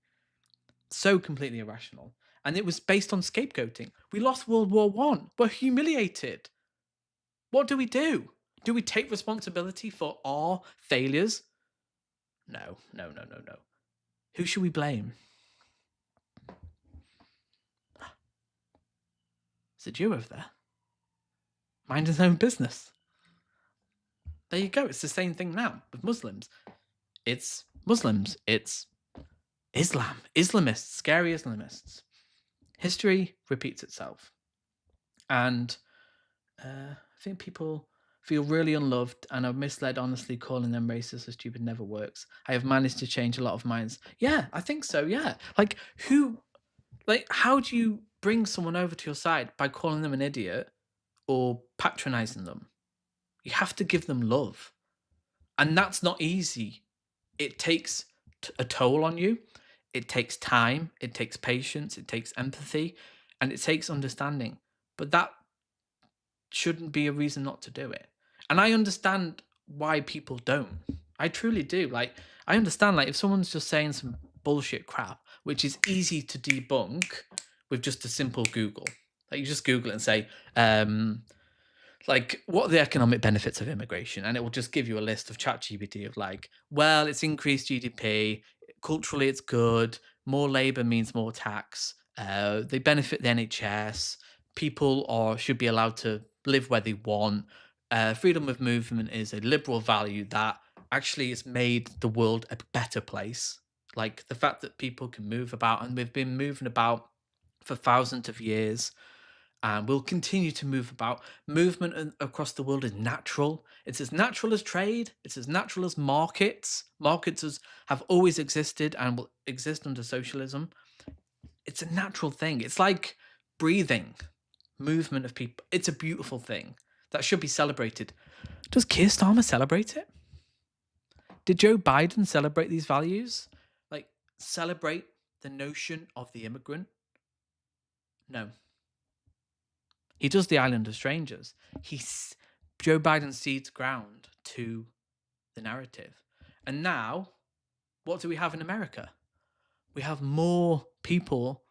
So completely irrational. And it was based on scapegoating. We lost World War I. We're humiliated. What do? Do we take responsibility for our failures? No. Who should we blame? It's a Jew over there. Mind his own business. There you go. It's the same thing now with Muslims. It's Muslims. It's Islam. Islamists. Scary Islamists. History repeats itself. And I think people feel really unloved and are misled. Honestly, calling them racist or stupid never works. I have managed to change a lot of minds. Yeah, I think so. Yeah. How do you bring someone over to your side? By calling them an idiot or patronizing them? You have to give them love. And that's not easy. It takes a toll on you. It takes time. It takes patience. It takes empathy. And it takes understanding. But that shouldn't be a reason not to do it. And I understand why people don't. I truly do. Like, I understand, like, if someone's just saying some bullshit crap, which is easy to debunk with just a simple Google. Like, you just Google it and say, like, what are the economic benefits of immigration? And it will just give you a list of ChatGPT of like, well, it's increased GDP, culturally it's good, more labour means more tax, they benefit the NHS, people should be allowed to live where they want, freedom of movement is a liberal value that actually has made the world a better place. Like the fact that people can move about, and we've been moving about for thousands of years, and we'll continue to move about. Movement across the world is natural. It's as natural as trade. It's as natural as markets. Markets have always existed and will exist under socialism. It's a natural thing. It's like breathing, movement of people. It's a beautiful thing that should be celebrated. Does Keir Starmer celebrate it? Did Joe Biden celebrate these values? Like, celebrate the notion of the immigrant? No. He does the island of strangers. Joe Biden cedes ground to the narrative. And now, what do we have in America? We have more people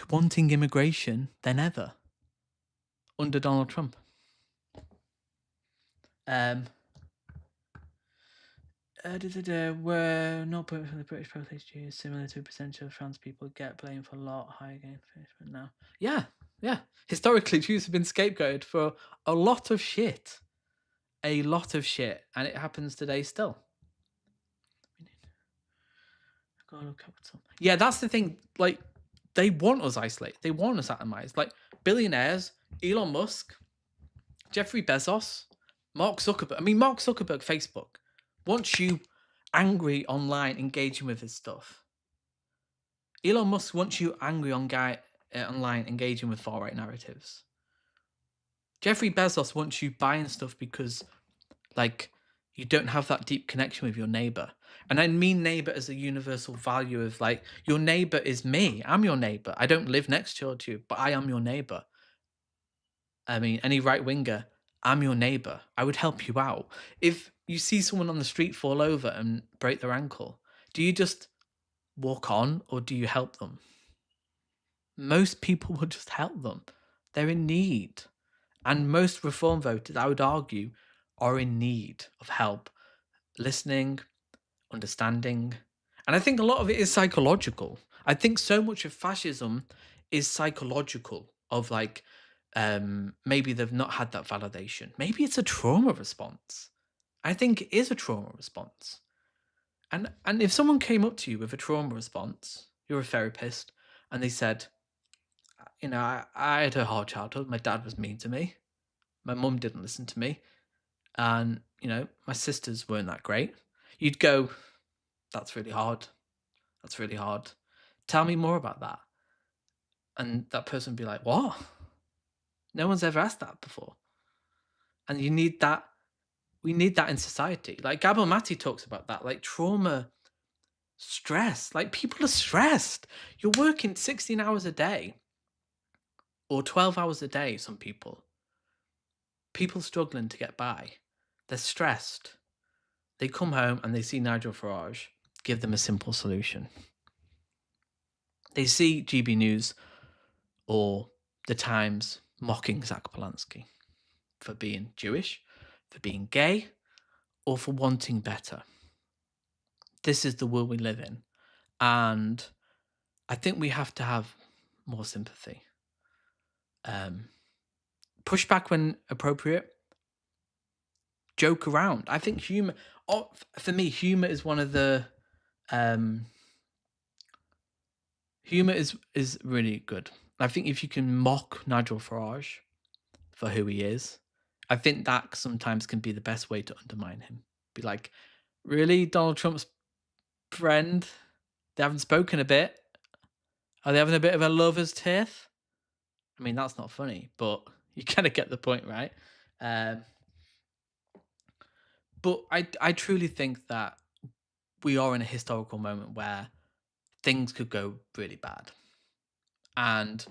wanting immigration than ever under Donald Trump. Where 0.5 from the British population is similar to a percentage of trans people get blamed for a lot higher gain punishment now. Yeah, Yeah. Historically, Jews have been scapegoated for a lot of shit. A lot of shit. And it happens today still. Yeah, that's the thing. Like, they want us isolated. They want us atomized. Like, billionaires, Elon Musk, Jeffrey Bezos, Mark Zuckerberg. I mean, Mark Zuckerberg, Facebook, wants you angry online, engaging with his stuff. Elon Musk wants you angry online, engaging with far-right narratives. Jeffrey Bezos wants you buying stuff because, like, you don't have that deep connection with your neighbor. And I mean neighbor as a universal value of, like, your neighbor is me. I'm your neighbor. I don't live next door to you, but I am your neighbor. I mean, any right-winger, I'm your neighbor. I would help you out. If you see someone on the street fall over and break their ankle, do you just walk on or do you help them? Most people will just help them. They're in need. And most reform voters, I would argue, are in need of help, listening, understanding. And I think a lot of it is psychological. I think so much of fascism is psychological, of like, maybe they've not had that validation. Maybe it's a trauma response. I think it is a trauma response. And if someone came up to you with a trauma response, you're a therapist, and they said, you know, I had a hard childhood. My dad was mean to me. My mum didn't listen to me. And, you know, my sisters weren't that great. You'd go, that's really hard. That's really hard. Tell me more about that. And that person would be like, what? No one's ever asked that before. And you need that. We need that in society. Like Gabor Mate talks about that, like trauma, stress. Like people are stressed. You're working 16 hours a day or 12 hours a day, some people. People struggling to get by. They're stressed. They come home and they see Nigel Farage give them a simple solution. They see GB News or The Times mocking Zach Polanski for being Jewish, for being gay, or for wanting better. This is the world we live in. And I think we have to have more sympathy. Push back when appropriate. Joke around. I think humor, for me, humor is one of the... humor is really good. I think if you can mock Nigel Farage for who he is, I think that sometimes can be the best way to undermine him. Be like, really, Donald Trump's friend? They haven't spoken a bit. Are they having a bit of a lover's tiff? I mean, that's not funny, but you kind of get the point, right? But I truly think that we are in a historical moment where things could go really bad. And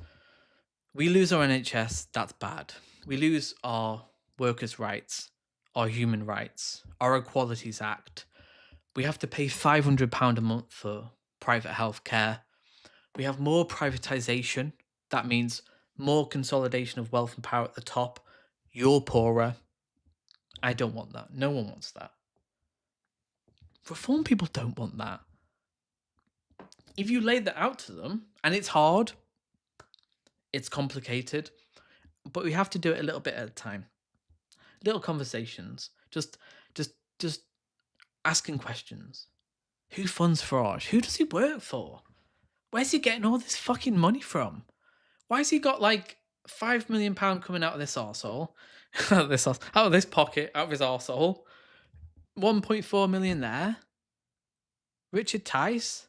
we lose our NHS, that's bad. We lose our workers' rights, our human rights, our Equalities Act. We have to pay £500 a month for private healthcare. We have more privatisation. That means more consolidation of wealth and power at the top. You're poorer. I don't want that. No one wants that. Reform people don't want that. If you lay that out to them, and it's hard, it's complicated, but we have to do it a little bit at a time. Little conversations. Just asking questions. Who funds Farage? Who does he work for? Where's he getting all this fucking money from? Why has he got like £5 million coming out of this arsehole? Out of this pocket, out of his arsehole. 1.4 million there. Richard Tice,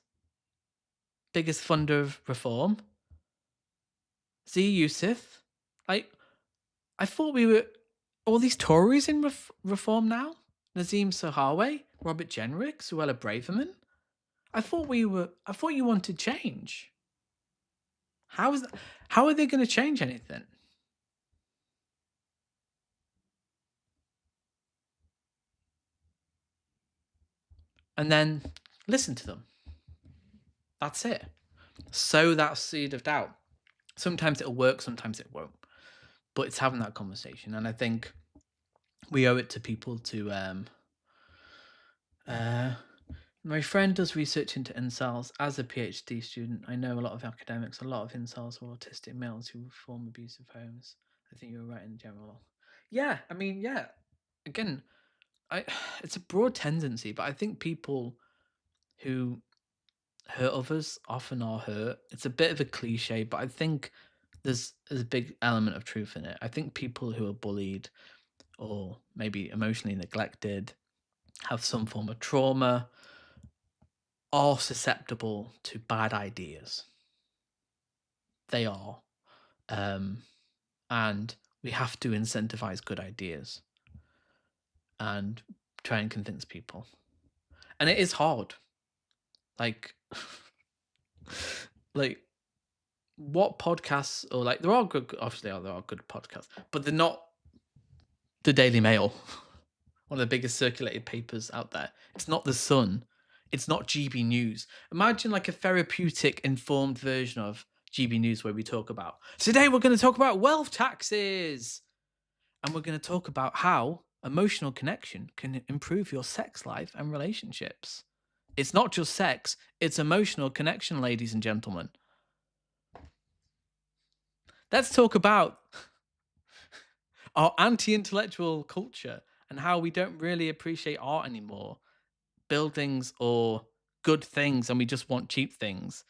biggest funder of reform. Z Youssef. Like, I thought we were all these Tories in reform now. Nazim Sahawi, Robert Jenrick, Suella Braverman. I thought you wanted change. How are they going to change anything? And then listen to them. That's it. Sow that seed of doubt. Sometimes it'll work, sometimes it won't. But it's having that conversation. And I think we owe it to people to My friend does research into incels as a PhD student. I know a lot of academics, a lot of incels are autistic males who form abusive homes. I think you're right in general. Yeah, I mean, yeah. Again, it's a broad tendency, but I think people who hurt others often are hurt. It's a bit of a cliche, but I think there's a big element of truth in it. I think people who are bullied or maybe emotionally neglected, have some form of trauma, are susceptible to bad ideas. They are. And we have to incentivize good ideas and try and convince people. And it is hard. Like, like what podcasts or like there are good, obviously there are good podcasts, but they're not the Daily Mail, one of the biggest circulated papers out there. It's not The Sun. It's not GB News. Imagine like a therapeutic informed version of GB News where we talk about, today we're going to talk about wealth taxes. And we're going to talk about how emotional connection can improve your sex life and relationships. It's not just sex, it's emotional connection, ladies and gentlemen. Let's talk about our anti-intellectual culture and how we don't really appreciate art anymore, buildings or good things, and we just want cheap things.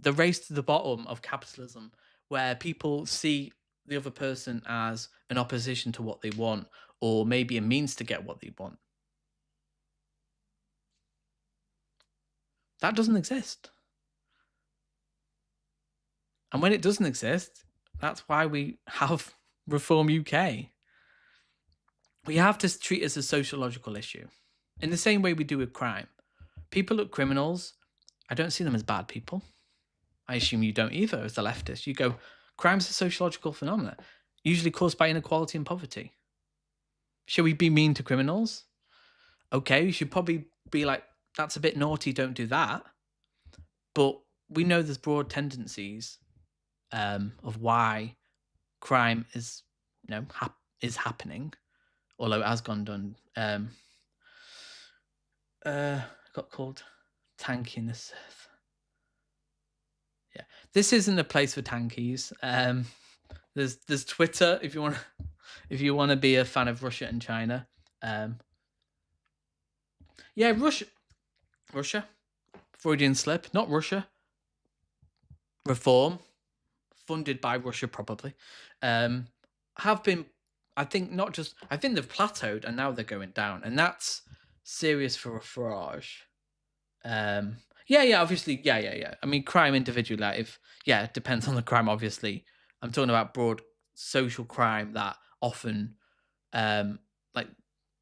The race to the bottom of capitalism, where people see the other person as an opposition to what they want, or maybe a means to get what they want. That doesn't exist. And when it doesn't exist, that's why we have Reform UK. We have to treat it as a sociological issue, in the same way we do with crime. People look criminals. I don't see them as bad people. I assume you don't either as a leftist. You go, crime's a sociological phenomenon, usually caused by inequality and poverty. Should we be mean to criminals? Okay, we should probably be like, that's a bit naughty, don't do that. But we know there's broad tendencies of why crime is, is happening, although it has gone done. Got called tankiness. Yeah, this isn't a place for tankies. There's Twitter if you want to be a fan of Russia and China. Yeah, Russia, Freudian slip, not Russia. Reform, funded by Russia probably, have been. I think not just. I think they've plateaued and now they're going down, and that's serious for Farage. Yeah, obviously, yeah. I mean, crime individually, it depends on the crime, obviously. I'm talking about broad social crime that often, like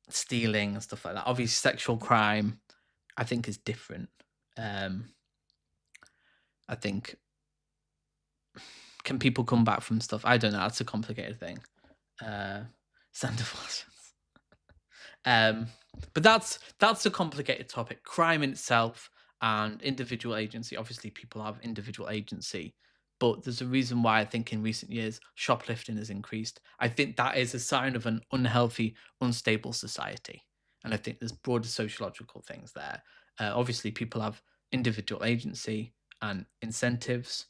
stealing and stuff like that. Obviously, sexual crime, I think, is different. I think, can people come back from stuff? I don't know. That's a complicated thing. Santa but that's a complicated topic. Crime in itself and individual agency. Obviously, people have individual agency, but there's a reason why I think in recent years shoplifting has increased. I think that is a sign of an unhealthy, unstable society, and I think there's broader sociological things there. Obviously, people have individual agency and incentives,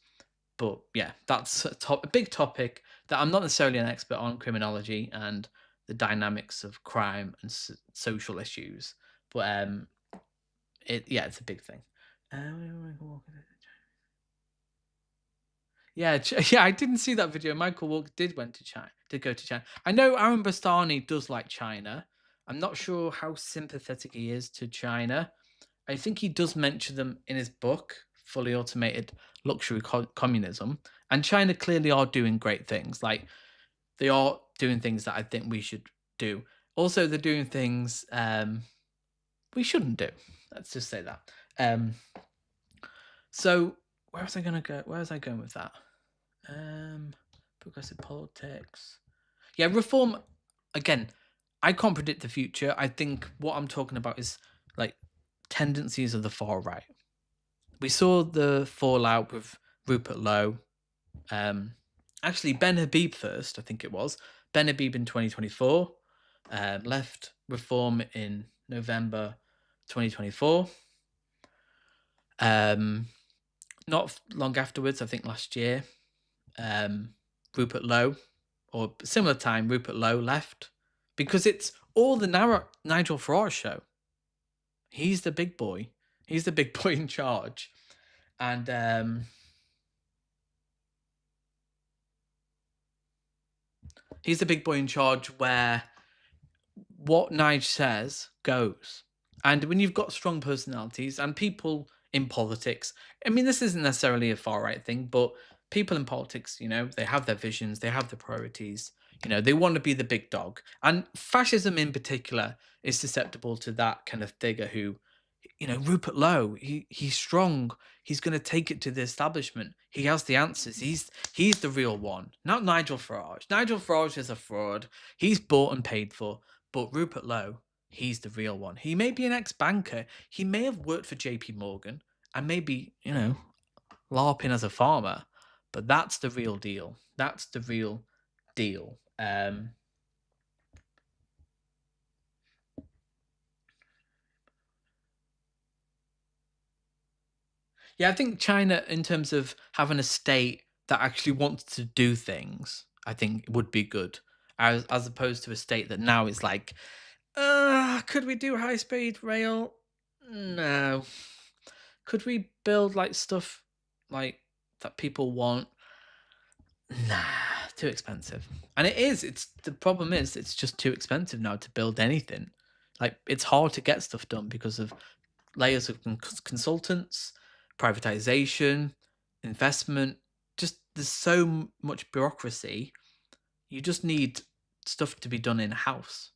but yeah, that's a big topic that I'm not necessarily an expert on, criminology and the dynamics of crime and social issues, but it's a big thing. Yeah, I didn't see that video. Michael Walker did go to China. I know Aaron Bastani does like China. I'm not sure how sympathetic he is to China. I think he does mention them in his book, Fully Automated Luxury Communism. And China clearly are doing great things. Like, they are doing things that I think we should do. Also, they're doing things we shouldn't do. Let's just say that. So where was I going to go? Where was I going with that? Progressive politics. Yeah, reform. Again, I can't predict the future. I think what I'm talking about is like tendencies of the far right. We saw the fallout with Rupert Lowe. Actually, Ben Habib first, I think it was. Ben Habib in 2024. Left Reform in November 2024. Not long afterwards, I think last year, Rupert Lowe, or similar time, Rupert Lowe left because it's all the Nigel Farage show. He's the big boy. He's the big boy in charge. And he's the big boy in charge where what Nige says goes. And when you've got strong personalities and people in politics, I mean, this isn't necessarily a far right thing, but people in politics, you know, they have their visions, they have their priorities, you know, they want to be the big dog. And fascism in particular is susceptible to that kind of figure who, you know, Rupert Lowe, he's strong. He's going to take it to the establishment. He has the answers. He's the real one, not Nigel Farage. Nigel Farage is a fraud. He's bought and paid for. But Rupert Lowe, he's the real one. He may be an ex-banker. He may have worked for JP Morgan and maybe, you know, LARPing as a farmer. But that's the real deal. That's the real deal. Yeah, I think China, in terms of having a state that actually wants to do things, I think would be good, as opposed to a state that now is like, could we do high speed rail? No. Could we build like stuff like that people want? Nah, too expensive. And it is. It's the problem is it's just too expensive now to build anything. Like it's hard to get stuff done because of layers of consultants, privatization, investment. Just there's so much bureaucracy. You just need stuff to be done in house,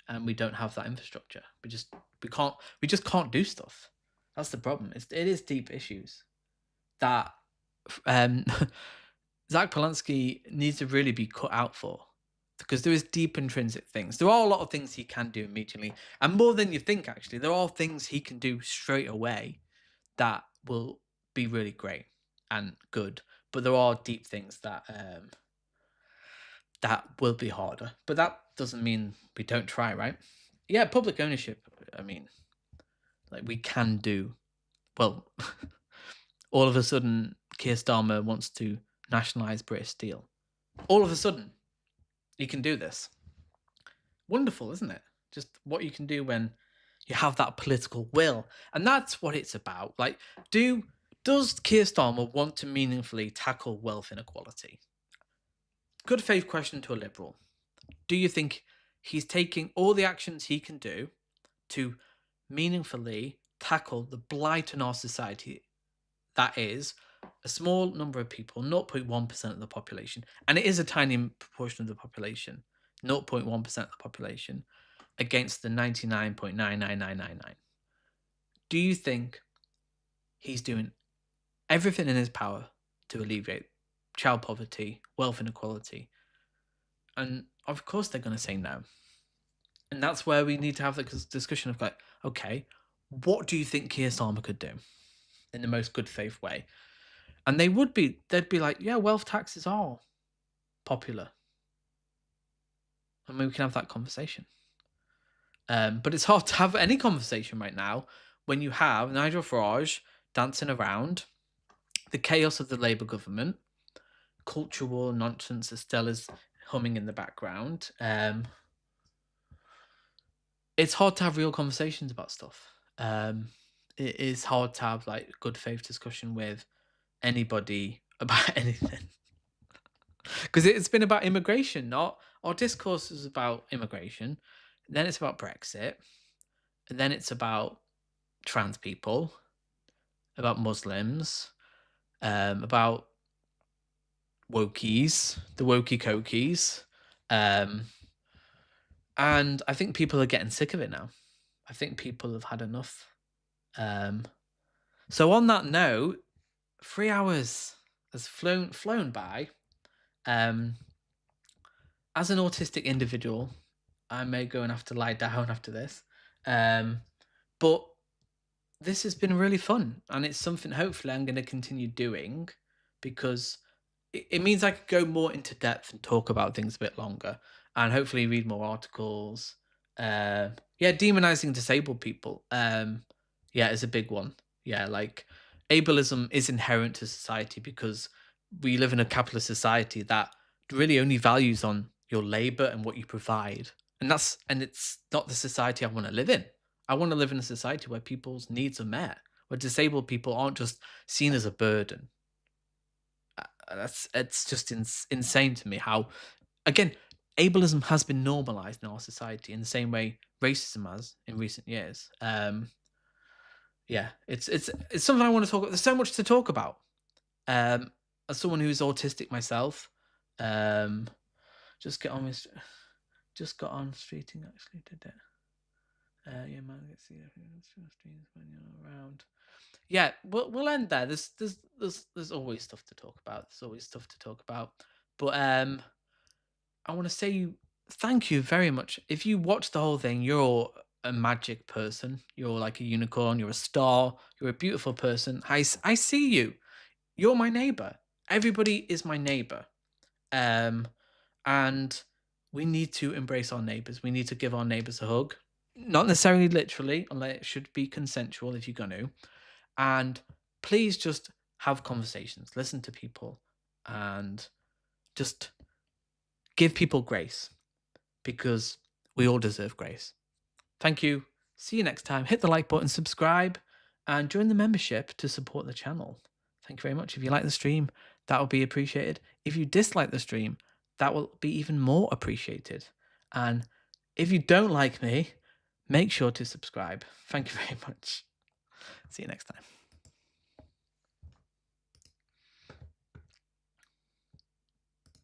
and we don't have that infrastructure. We just can't do stuff. That's the problem. It is deep issues that Zach Polanski needs to really be cut out for, because there is deep intrinsic things. There are a lot of things he can do immediately, and more than you think, actually. There are things he can do straight away that will be really great and good, but there are deep things that that will be harder. But that doesn't mean we don't try, right? Yeah, public ownership, I mean, like we can do, well, all of a sudden Keir Starmer wants to nationalise British Steel. All of a sudden, you can do this. Wonderful, isn't it? Just what you can do when you have that political will. And that's what it's about. Like, does Keir Starmer want to meaningfully tackle wealth inequality? Good faith question to a Liberal. Do you think he's taking all the actions he can do to meaningfully tackle the blight in our society that is a small number of people, 0.1% of the population, and it is a tiny proportion of the population, 0.1% of the population, against the 99.99999. Do you think he's doing everything in his power to alleviate child poverty, wealth inequality? And of course they're going to say no. And that's where we need to have the discussion of like, okay, what do you think Keir Starmer could do in the most good faith way? And they'd be like, yeah, wealth taxes are popular. I mean, we can have that conversation. But it's hard to have any conversation right now when you have Nigel Farage dancing around, the chaos of the Labour government, cultural nonsense that still is humming in the background. It's hard to have real conversations about stuff. It is hard to have like good faith discussion with anybody about anything. Because it's been about immigration, not our discourse is about immigration, then it's about Brexit, and then it's about trans people, about Muslims, about wokies, the wokey cokies, and I think people are getting sick of it now. I think people have had enough. So on that note, 3 hours has flown by. As an autistic individual, I may go and have to lie down after this. But this has been really fun, and it's something hopefully I'm going to continue doing, because it means I could go more into depth and talk about things a bit longer, and hopefully read more articles Yeah, demonizing disabled people. Yeah, is a big one. Yeah, like ableism is inherent to society because we live in a capitalist society that really only values on your labor and what you provide. And it's not the society I want to live in. I want to live in a society where people's needs are met, where disabled people aren't just seen as a burden. It's just insane to me how, again, ableism has been normalized in our society in the same way racism has in recent years. Yeah, it's something I want to talk about. There's so much to talk about. As someone who's autistic myself, just just got on streeting actually did it. Yeah, man, let's see streams when you're around. Yeah, we'll end there. There's always stuff to talk about. There's always stuff to talk about. But I want to say thank you very much. If you watch the whole thing, you're a magic person. You're like a unicorn. You're a star. You're a beautiful person. I see you. You're my neighbor. Everybody is my neighbor. And we need to embrace our neighbors. We need to give our neighbors a hug. Not necessarily literally, unless it should be consensual if you're going to. And please just have conversations, listen to people, and just give people grace because we all deserve grace. Thank you. See you next time. Hit the like button, subscribe, and join the membership to support the channel. Thank you very much. If you like the stream, that will be appreciated. If you dislike the stream, that will be even more appreciated. And if you don't like me, make sure to subscribe. Thank you very much. See you next time.